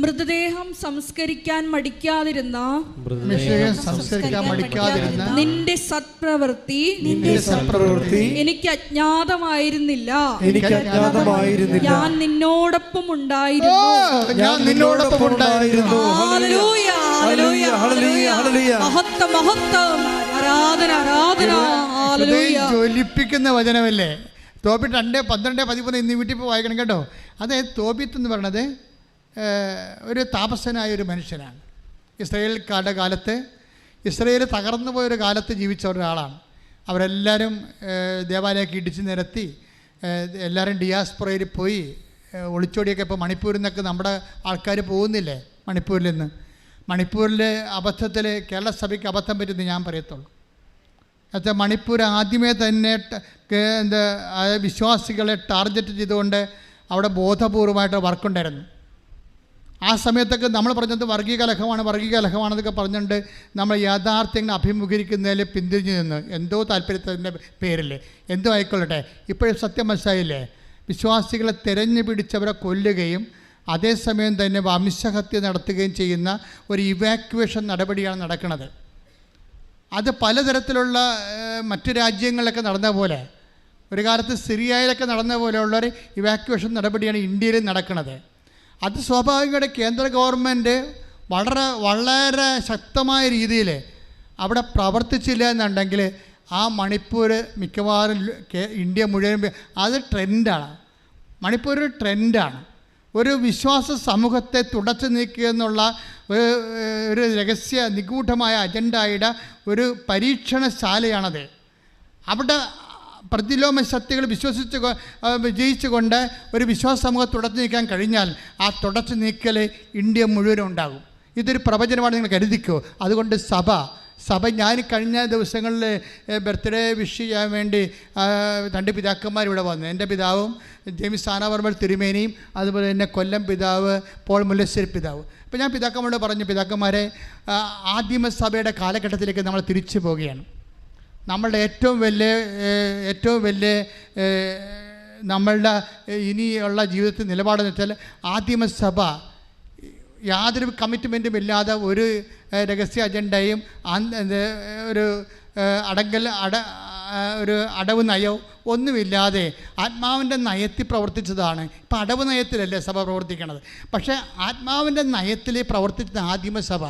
മൃതദേഹം സംസ്കരിക്കാൻ മടിക്കാതിരുന്ന നിന്റെ സത്പ്രവൃത്തി എനിക്ക് അജ്ഞാതമായിരുന്നില്ല. ഞാൻ നിന്നോടൊപ്പം ഉണ്ടായിരുന്നു. ജ്വലിപ്പിക്കുന്ന വചനമല്ലേ തോബിത്ത് 2:12-13 ഇന്ന് വീട്ടിൽ പോയി വായിക്കണം കേട്ടോ. അതായത് തോബിത്ത് എന്ന് പറയണത് ഒരു താപസനായ ഒരു മനുഷ്യനാണ്. ഇസ്രായേൽക്കാരുടെ കാലത്ത്, ഇസ്രായേൽ തകർന്നു പോയൊരു കാലത്ത് ജീവിച്ച ഒരാളാണ്. അവരെല്ലാവരും ദേവാലയമൊക്കെ ഇടിച്ച് നിരത്തി, എല്ലാവരും ഡിയാസ്പൊറയിൽ പോയി ഒളിച്ചോടിയൊക്കെ. ഇപ്പോൾ മണിപ്പൂരിൽ നിന്നൊക്കെ നമ്മുടെ ആൾക്കാർ പോകുന്നില്ലേ മണിപ്പൂരിൽ നിന്ന്. മണിപ്പൂരിലെ അബദ്ധത്തിൽ കേരള സഭയ്ക്ക് അബദ്ധം പറ്റുമെന്ന് ഞാൻ പറയത്തുള്ളൂ. എന്നുവെച്ചാൽ മണിപ്പൂർ ആദ്യമേ തന്നെ വിശ്വാസികളെ ടാർഗറ്റ് ചെയ്തുകൊണ്ട് അവിടെ ബോധപൂർവമായിട്ട് വർക്കുണ്ടായിരുന്നു. ആ സമയത്തൊക്കെ നമ്മൾ പറഞ്ഞത് വർഗീയ കലഹമാണെന്നൊക്കെ പറഞ്ഞുകൊണ്ട് നമ്മൾ യാഥാർത്ഥ്യങ്ങൾ അഭിമുഖീകരിക്കുന്നതിൽ പിന്തിരിഞ്ഞു നിന്ന് എന്തോ താല്പര്യത്തിൻ്റെ പേരിൽ എന്തോ ആയിക്കൊള്ളട്ടെ. ഇപ്പോഴും സത്യം മനസ്സിലായില്ലേ? വിശ്വാസികളെ തിരഞ്ഞു പിടിച്ചവരെ കൊല്ലുകയും അതേസമയം തന്നെ വംശഹത്യ നടത്തുകയും ചെയ്യുന്ന ഒരു ഇവാക്യുവേഷൻ നടപടിയാണ് നടക്കുന്നത്. അത് പലതരത്തിലുള്ള മറ്റു രാജ്യങ്ങളിലൊക്കെ നടന്ന പോലെ, ഒരു കാലത്ത് സിറിയയിലൊക്കെ നടന്ന പോലെയുള്ളൊരു ഇവാക്യുവേഷൻ നടപടിയാണ് ഇന്ത്യയിൽ നടക്കുന്നത്. അത് സ്വാഭാവികമായിട്ട് കേന്ദ്ര ഗവൺമെൻറ് വളരെ ശക്തമായ രീതിയിൽ അവിടെ പ്രവർത്തിച്ചില്ല എന്നുണ്ടെങ്കിൽ ആ മണിപ്പൂർ മിക്കവാറും ഇന്ത്യ മുഴുവൻ അത് ട്രെൻഡാണ്. മണിപ്പൂർ ഒരു ട്രെൻഡാണ്. ഒരു വിശ്വാസ സമൂഹത്തെ തുടച്ചു നീക്കുക എന്നുള്ള ഒരു രഹസ്യ നിഗൂഢമായ അജണ്ടയുടെ ഒരു പരീക്ഷണശാലയാണത്. അവിടെ പ്രതിലോമ ശക്തികൾ വിജയിച്ചുകൊണ്ട് ഒരു വിശ്വാസ സമൂഹം തുടച്ചു നീക്കാൻ കഴിഞ്ഞാൽ ആ തുടച്ചു നീക്കൽ ഇന്ത്യ മുഴുവനും ഉണ്ടാകും. ഇതൊരു പ്രവചനമാണ്, നിങ്ങൾ കരുതിക്കോ. അതുകൊണ്ട് സഭ ഞാൻ കഴിഞ്ഞ ദിവസങ്ങളിൽ ബർത്ത്ഡേ വിഷ് ചെയ്യാൻ വേണ്ടി 2 പിതാക്കന്മാർ ഇവിടെ വന്നു. എൻ്റെ പിതാവും ജെയിംസ് ആനാവർമ്മൽ തിരുമേനിയും, അതുപോലെ തന്നെ കൊല്ലം പിതാവ് പോൾ മുല്ലശ്ശേരി പിതാവ്. അപ്പോൾ ഞാൻ പിതാക്കന്മാരോട് പറഞ്ഞു, പിതാക്കന്മാരെ, ആദിമസഭയുടെ കാലഘട്ടത്തിലേക്ക് നമ്മൾ തിരിച്ചു പോവുകയാണ്. നമ്മളുടെ ഏറ്റവും വലിയ നമ്മളുടെ ഇനിയുള്ള ജീവിതത്തിൽ നിലപാടെന്ന് വെച്ചാൽ ആദിമസഭ യാതൊരു കമ്മിറ്റ്മെൻറ്റും ഇല്ലാതെ ഒരു രഹസ്യ അജണ്ടയും ഒരു അടവ് നയവും ഒന്നുമില്ലാതെ ആത്മാവിൻ്റെ നയത്തിൽ പ്രവർത്തിച്ചതാണ്. ഇപ്പം അടവ് നയത്തിലല്ലേ സഭ പ്രവർത്തിക്കണത്. പക്ഷേ ആത്മാവിൻ്റെ നയത്തിൽ പ്രവർത്തിച്ച ആദിമസഭ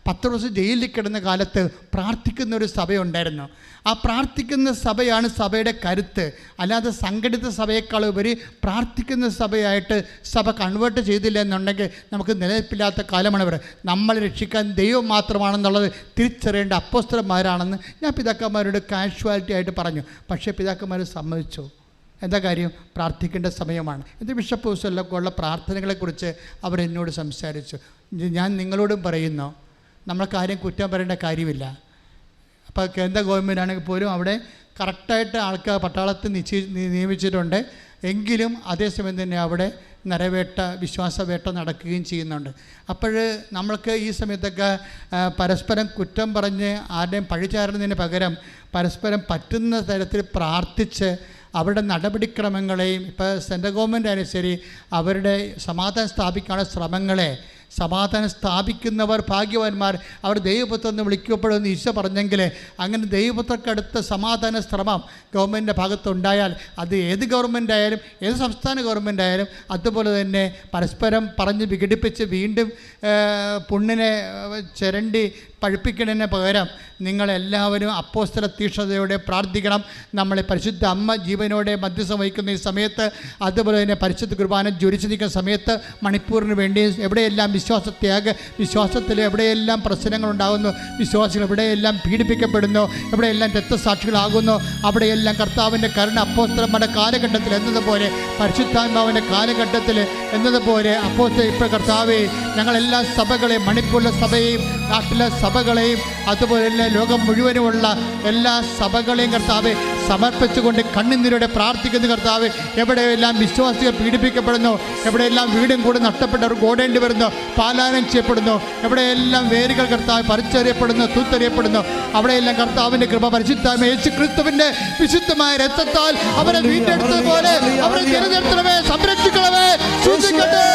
10 ദിവസം ജയിലിൽ കിടന്ന കാലത്ത് പ്രാർത്ഥിക്കുന്നൊരു സഭയുണ്ടായിരുന്നു. ആ പ്രാർത്ഥിക്കുന്ന സഭയാണ് സഭയുടെ കരുത്ത്. അല്ലാതെ സംഘടിത സഭയേക്കാൾ ഉപരി പ്രാർത്ഥിക്കുന്ന സഭയായിട്ട് സഭ കൺവേർട്ട് ചെയ്തില്ല എന്നുണ്ടെങ്കിൽ നമുക്ക് നിലനിൽപ്പില്ലാത്ത കാലമാണ് ഇവർ. നമ്മളെ രക്ഷിക്കാൻ ദൈവം മാത്രമാണെന്നുള്ളത് തിരിച്ചറിയേണ്ട അപ്പോസ്തലന്മാരാണെന്ന് ഞാൻ പിതാക്കന്മാരോട് കാഷ്വാലിറ്റി ആയിട്ട് പറഞ്ഞു. പക്ഷേ പിതാക്കന്മാർ സമ്മതിച്ചു. എന്താ കാര്യം? പ്രാർത്ഥിക്കേണ്ട സമയമാണ്. ഇത് ബിഷപ്പ് ഹൗസിലൊക്കെ ഉള്ള പ്രാർത്ഥനകളെക്കുറിച്ച് അവരെന്നോട് സംസാരിച്ചു. ഞാൻ നിങ്ങളോടും പറയുന്നു, നമ്മളെ കുറ്റം പറയേണ്ട കാര്യമില്ല. അപ്പോൾ കേന്ദ്ര ഗവൺമെൻറ് ആണെങ്കിൽ പോലും അവിടെ കറക്റ്റായിട്ട് ആൾക്കാർ പട്ടാളത്തിൽ നിയമിച്ചിട്ടുണ്ട്. എങ്കിലും അതേസമയം തന്നെ അവിടെ വിശ്വാസവേട്ട നടക്കുകയും ചെയ്യുന്നുണ്ട്. അപ്പോൾ നമ്മൾക്ക് ഈ സമയത്തൊക്കെ പരസ്പരം കുറ്റം പറഞ്ഞ് ആരുടെയും പഴിചാരുന്നതിന് പകരം പരസ്പരം പറ്റുന്ന തരത്തിൽ പ്രാർത്ഥിച്ച് അവരുടെ നടപടിക്രമങ്ങളെയും, ഇപ്പോൾ സെൻട്രൽ ഗവൺമെൻറ് ആയാലും ശരി, അവരുടെ സമാധാനം സ്ഥാപിക്കാനുള്ള ശ്രമങ്ങളെ, സമാധാനം സ്ഥാപിക്കുന്നവർ ഭാഗ്യവാന്മാർ, അവർ ദൈവപുത്രൻ വിളിക്കപ്പെടുമെന്ന് ഈശോ പറഞ്ഞെങ്കിൽ അങ്ങനെ ദൈവപുത്രക്കടുത്ത സമാധാന ശ്രമം ഗവൺമെൻറ്റിൻ്റെ ഭാഗത്തുണ്ടായാൽ അത് ഏത് ഗവൺമെൻറ് ആയാലും ഏത് സംസ്ഥാന ഗവൺമെൻറ് ആയാലും അതുപോലെ തന്നെ പരസ്പരം പറഞ്ഞ് വിഘടിപ്പിച്ച് വീണ്ടും പുണ്ണിനെ ചിരണ്ടി പഴുപ്പിക്കുന്നതിന് പകരം നിങ്ങളെല്ലാവരും അപ്പോസ്തല തീക്ഷ്ണതയോടെ പ്രാർത്ഥിക്കണം. നമ്മളെ പരിശുദ്ധ അമ്മ ജീവനോടെ മധ്യസ്ഥം വഹിക്കുന്ന ഈ സമയത്ത്, അതുപോലെ തന്നെ പരിശുദ്ധ കുർബാന ജ്വലിച്ചു നിൽക്കുന്ന സമയത്ത്, മണിപ്പൂറിന് വേണ്ടി എവിടെയെല്ലാം വിശ്വാസത്തിൽ എവിടെയെല്ലാം പ്രശ്നങ്ങളുണ്ടാകുന്നു, വിശ്വാസികൾ എവിടെയെല്ലാം പീഡിപ്പിക്കപ്പെടുന്നു, എവിടെയെല്ലാം രക്തസാക്ഷികളാകുന്നു, അവിടെയെല്ലാം കർത്താവിൻ്റെ കരുണ അപ്പോസ്തലന്മാരുടെ കാലഘട്ടത്തിൽ എന്നതുപോലെ, പരിശുദ്ധാത്മാവിൻ്റെ കാലഘട്ടത്തിൽ എന്നതുപോലെ ഇപ്പോൾ കർത്താവെ ഞങ്ങളെല്ലാ സഭകളെയും, മണിപ്പൂരിലെ സഭയെയും നാട്ടിലെ സഭകളെയും അതുപോലെ തന്നെ ലോകം മുഴുവനുമുള്ള എല്ലാ സഭകളെയും കർത്താവെ സമർപ്പിച്ചുകൊണ്ട് കണ്ണുനീരോടെ പ്രാർത്ഥിക്കുന്ന കർത്താവെ, എവിടെയെല്ലാം വിശ്വാസികൾ പീഡിപ്പിക്കപ്പെടുന്നു, എവിടെയെല്ലാം വീടും കൂടെ നഷ്ടപ്പെട്ടവർക്ക് ഓടേണ്ടി വരുന്നു, പാലായനം ചെയ്യപ്പെടുന്നു, എവിടെയെല്ലാം വേരുകൾ കർത്താവ് പറിച്ചെറിയപ്പെടുന്നു, തൂത്തെറിയപ്പെടുന്നു, അവിടെയെല്ലാം കർത്താവിൻ്റെ കൃപ പരിശുദ്ധമായ യേശു ക്രിസ്തുവിൻ്റെ വിശുദ്ധമായ രക്തത്താൽ അവരെ വീണ്ടെടുത്തതുപോലെ അവരെ ജനനിർത്തണമേ, സംരക്ഷിക്കണമേ, സൂക്ഷിക്കട്ടെ.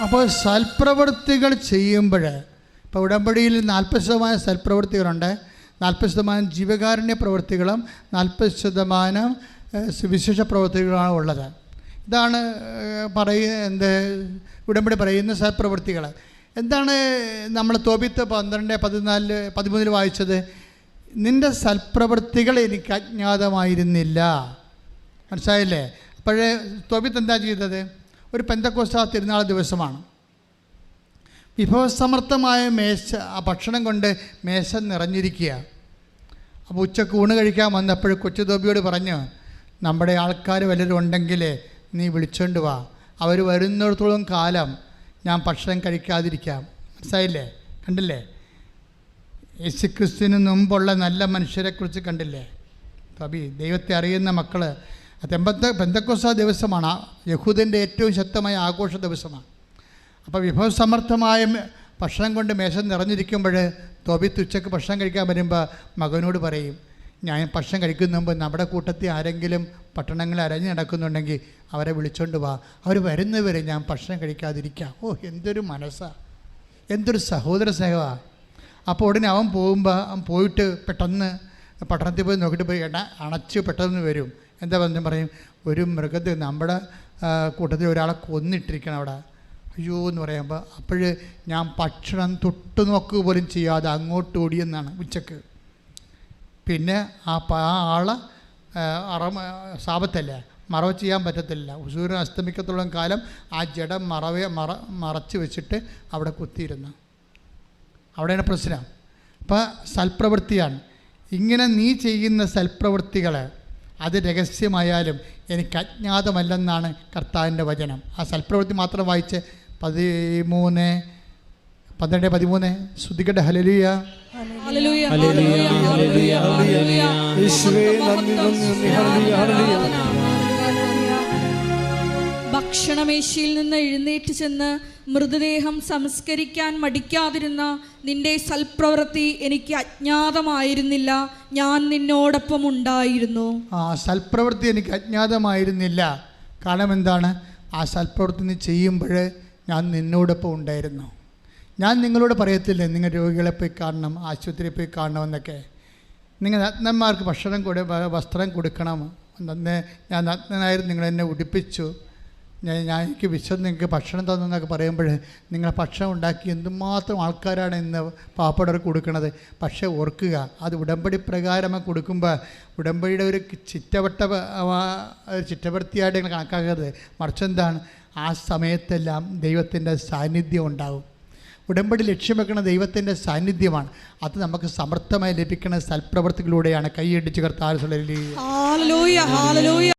അപ്പോൾ സൽപ്രവൃത്തികൾ ചെയ്യുമ്പോൾ, ഇപ്പോൾ ഉടമ്പടിയിൽ 40% സൽപ്രവൃത്തികളുണ്ട്, 40% ജീവകാരുണ്യ പ്രവൃത്തികളും 40% സുവിശേഷ പ്രവൃത്തികളാണ് ഉള്ളത്. ഇതാണ് ഉടമ്പടി പറയുന്ന സൽപ്രവൃത്തികൾ. എന്താണ് നമ്മൾ തോബിത്ത് 12:14-13 വായിച്ചത്? നിൻ്റെ സൽപ്രവൃത്തികൾ എനിക്ക് അജ്ഞാതമായിരുന്നില്ല. മനസ്സിലായില്ലേ? അപ്പോഴേ തോബിത്ത് എന്താ ചെയ്തത്? ഒരു പെന്തക്കോസ്താ തിരുനാൾ ദിവസമാണ്. വിഭവസമർത്ഥമായ മേശ, ആ ഭക്ഷണം കൊണ്ട് മേശ നിറഞ്ഞിരിക്കുക. അപ്പോൾ ഉച്ചക്ക് ഊണ് കഴിക്കാൻ വന്നപ്പോൾ കൊച്ചു തോബിയോട് പറഞ്ഞു, നമ്മുടെ ആൾക്കാർ വല്ലതും ഉണ്ടെങ്കിൽ നീ വിളിച്ചോണ്ട് വാ, അവർ വരുന്നിടത്തോളം കാലം ഞാൻ ഭക്ഷണം കഴിക്കാതിരിക്കാം. മനസ്സിലായില്ലേ? കണ്ടില്ലേ? യേശുക്രിസ്തുവിന് മുമ്പുള്ള നല്ല മനുഷ്യരെക്കുറിച്ച് കണ്ടില്ലേ? തോബി, ദൈവത്തെ അറിയുന്ന മക്കൾ. പെന്തക്കോസ്താ ദിവസമാണ്, യഹൂദൻ്റെ ഏറ്റവും ശക്തമായ ആഘോഷ ദിവസമാണ്. അപ്പോൾ വിഭവസമർത്ഥമായ ഭക്ഷണം കൊണ്ട് മേശ നിറഞ്ഞിരിക്കുമ്പോൾ തോബിത്ത് ഉച്ചക്ക് ഭക്ഷണം കഴിക്കാൻ വരുമ്പോൾ മകനോട് പറയും, ഞാൻ ഭക്ഷണം കഴിക്കുന്ന മുമ്പ് നമ്മുടെ കൂട്ടത്തിൽ ആരെങ്കിലും പട്ടണങ്ങളിൽ അരഞ്ഞു നടക്കുന്നുണ്ടെങ്കിൽ അവരെ വിളിച്ചോണ്ട് വാ, അവർ വരുന്നവരെ ഞാൻ ഭക്ഷണം കഴിക്കാതിരിക്കാം. ഓ, എന്തൊരു മനസ്സാണ്, എന്തൊരു സഹോദര സ്നേഹമാണ്. അപ്പോൾ ഉടനെ അവൻ പോയിട്ട് പെട്ടെന്ന് പട്ടണത്തിൽ പോയി നോക്കിയിട്ട് പോയി അണച്ച് പെട്ടെന്ന് വരും. എന്താ പറഞ്ഞു പറയും, ഒരു മൃഗത്തെ നമ്മുടെ കൂട്ടത്തിൽ ഒരാളെ കൊന്നിട്ടിരിക്കണം അവിടെ. അയ്യോ എന്ന് പറയുമ്പോൾ അപ്പോൾ ഞാൻ ഭക്ഷണം തൊട്ട് നോക്കുക പോലും ചെയ്യാതെ അങ്ങോട്ട് ഓടിയെന്നാണ് ഉച്ചക്ക്. പിന്നെ ആ ആളെ സാപത്തല്ലേ, മറവ് ചെയ്യാൻ പറ്റത്തില്ല. സൂര്യൻ അസ്തമിക്കത്തോളം കാലം ആ ജഡം മറച്ച് വെച്ചിട്ട് അവിടെ കുത്തിയിരുന്നു. അവിടെയാണ് പ്രശ്നം. അപ്പോൾ സൽപ്രവൃത്തിയാണ്. ഇങ്ങനെ നീ ചെയ്യുന്ന സൽപ്രവൃത്തികൾ അത് രഹസ്യമായാലും എനിക്ക് അജ്ഞാതമല്ലെന്നാണ് കർത്താവിൻ്റെ വചനം. ആ സൽപ്രവൃത്തി മാത്രം വായിച്ച് 12-13 ശ്രുതികട്ടെ. ഹല്ലേലൂയ, ഹല്ലേലൂയ, ഹല്ലേലൂയ, ഹല്ലേലൂയ, ഹല്ലേലൂയ. യേശുവേ നന്ദി, നന്ദി, ഹല്ലേലൂയ, ഹല്ലേലൂയ. ഭക്ഷണമേശയിൽ നിന്ന് എഴുന്നേറ്റ് ചെന്ന് മൃതദേഹം സംസ്കരിക്കാൻ മടിക്കാതിരുന്ന നിന്റെ സൽപ്രവൃത്തി എനിക്ക് അജ്ഞാതമായിരുന്നില്ല, ഞാൻ നിന്നോടൊപ്പം ഉണ്ടായിരുന്നു. ആ സൽപ്രവൃത്തി എനിക്ക് അജ്ഞാതമായിരുന്നില്ല. കാരണം എന്താണ്? ആ സൽപ്രവൃത്തി നീ ചെയ്യുമ്പോൾ ഞാൻ നിന്നോടൊപ്പം ഉണ്ടായിരുന്നു. ഞാൻ നിങ്ങളോട് പറയത്തില്ലേ നിങ്ങൾ രോഗികളെ പോയി കാണണം, ആശുപത്രിയിൽ പോയി കാണണമെന്നൊക്കെ. നിങ്ങൾ നഗ്നന്മാർക്ക് ഭക്ഷണം വസ്ത്രം കൊടുക്കണം. അന്ന് ഞാൻ നഗ്നനായിരുന്നു, നിങ്ങൾ എന്നെ ഉടുപ്പിച്ചു, ഞാൻ എനിക്ക് വിശന്ന് നിങ്ങൾക്ക് ഭക്ഷണം തന്നൊക്കെ പറയുമ്പോൾ നിങ്ങൾ ഭക്ഷണം ഉണ്ടാക്കി എന്തുമാത്രം ആൾക്കാരാണ് ഇന്ന് പാവപ്പെട്ടവർക്ക് കൊടുക്കുന്നത്. പക്ഷേ ഓർക്കുക, അത് ഉടമ്പടി പ്രകാരം കൊടുക്കുമ്പോൾ ഉടമ്പടിയുടെ ഒരു ചിറ്റവൃത്തിയായിട്ട് നിങ്ങൾ കണക്കാക്കരുത്. മറിച്ചെന്താണ്, ആ സമയത്തെല്ലാം ദൈവത്തിൻ്റെ സാന്നിധ്യം ഉണ്ടാകും. ഉടമ്പടി ലക്ഷ്യം വെക്കുന്ന ദൈവത്തിൻ്റെ സാന്നിധ്യമാണ്. അത് നമുക്ക് സമർത്ഥമായി ലഭിക്കുന്ന സൽപ്രവർത്തികളിലൂടെയാണ്. കൈയടിച്ച് കർത്താവ്. Hallelujah, hallelujah.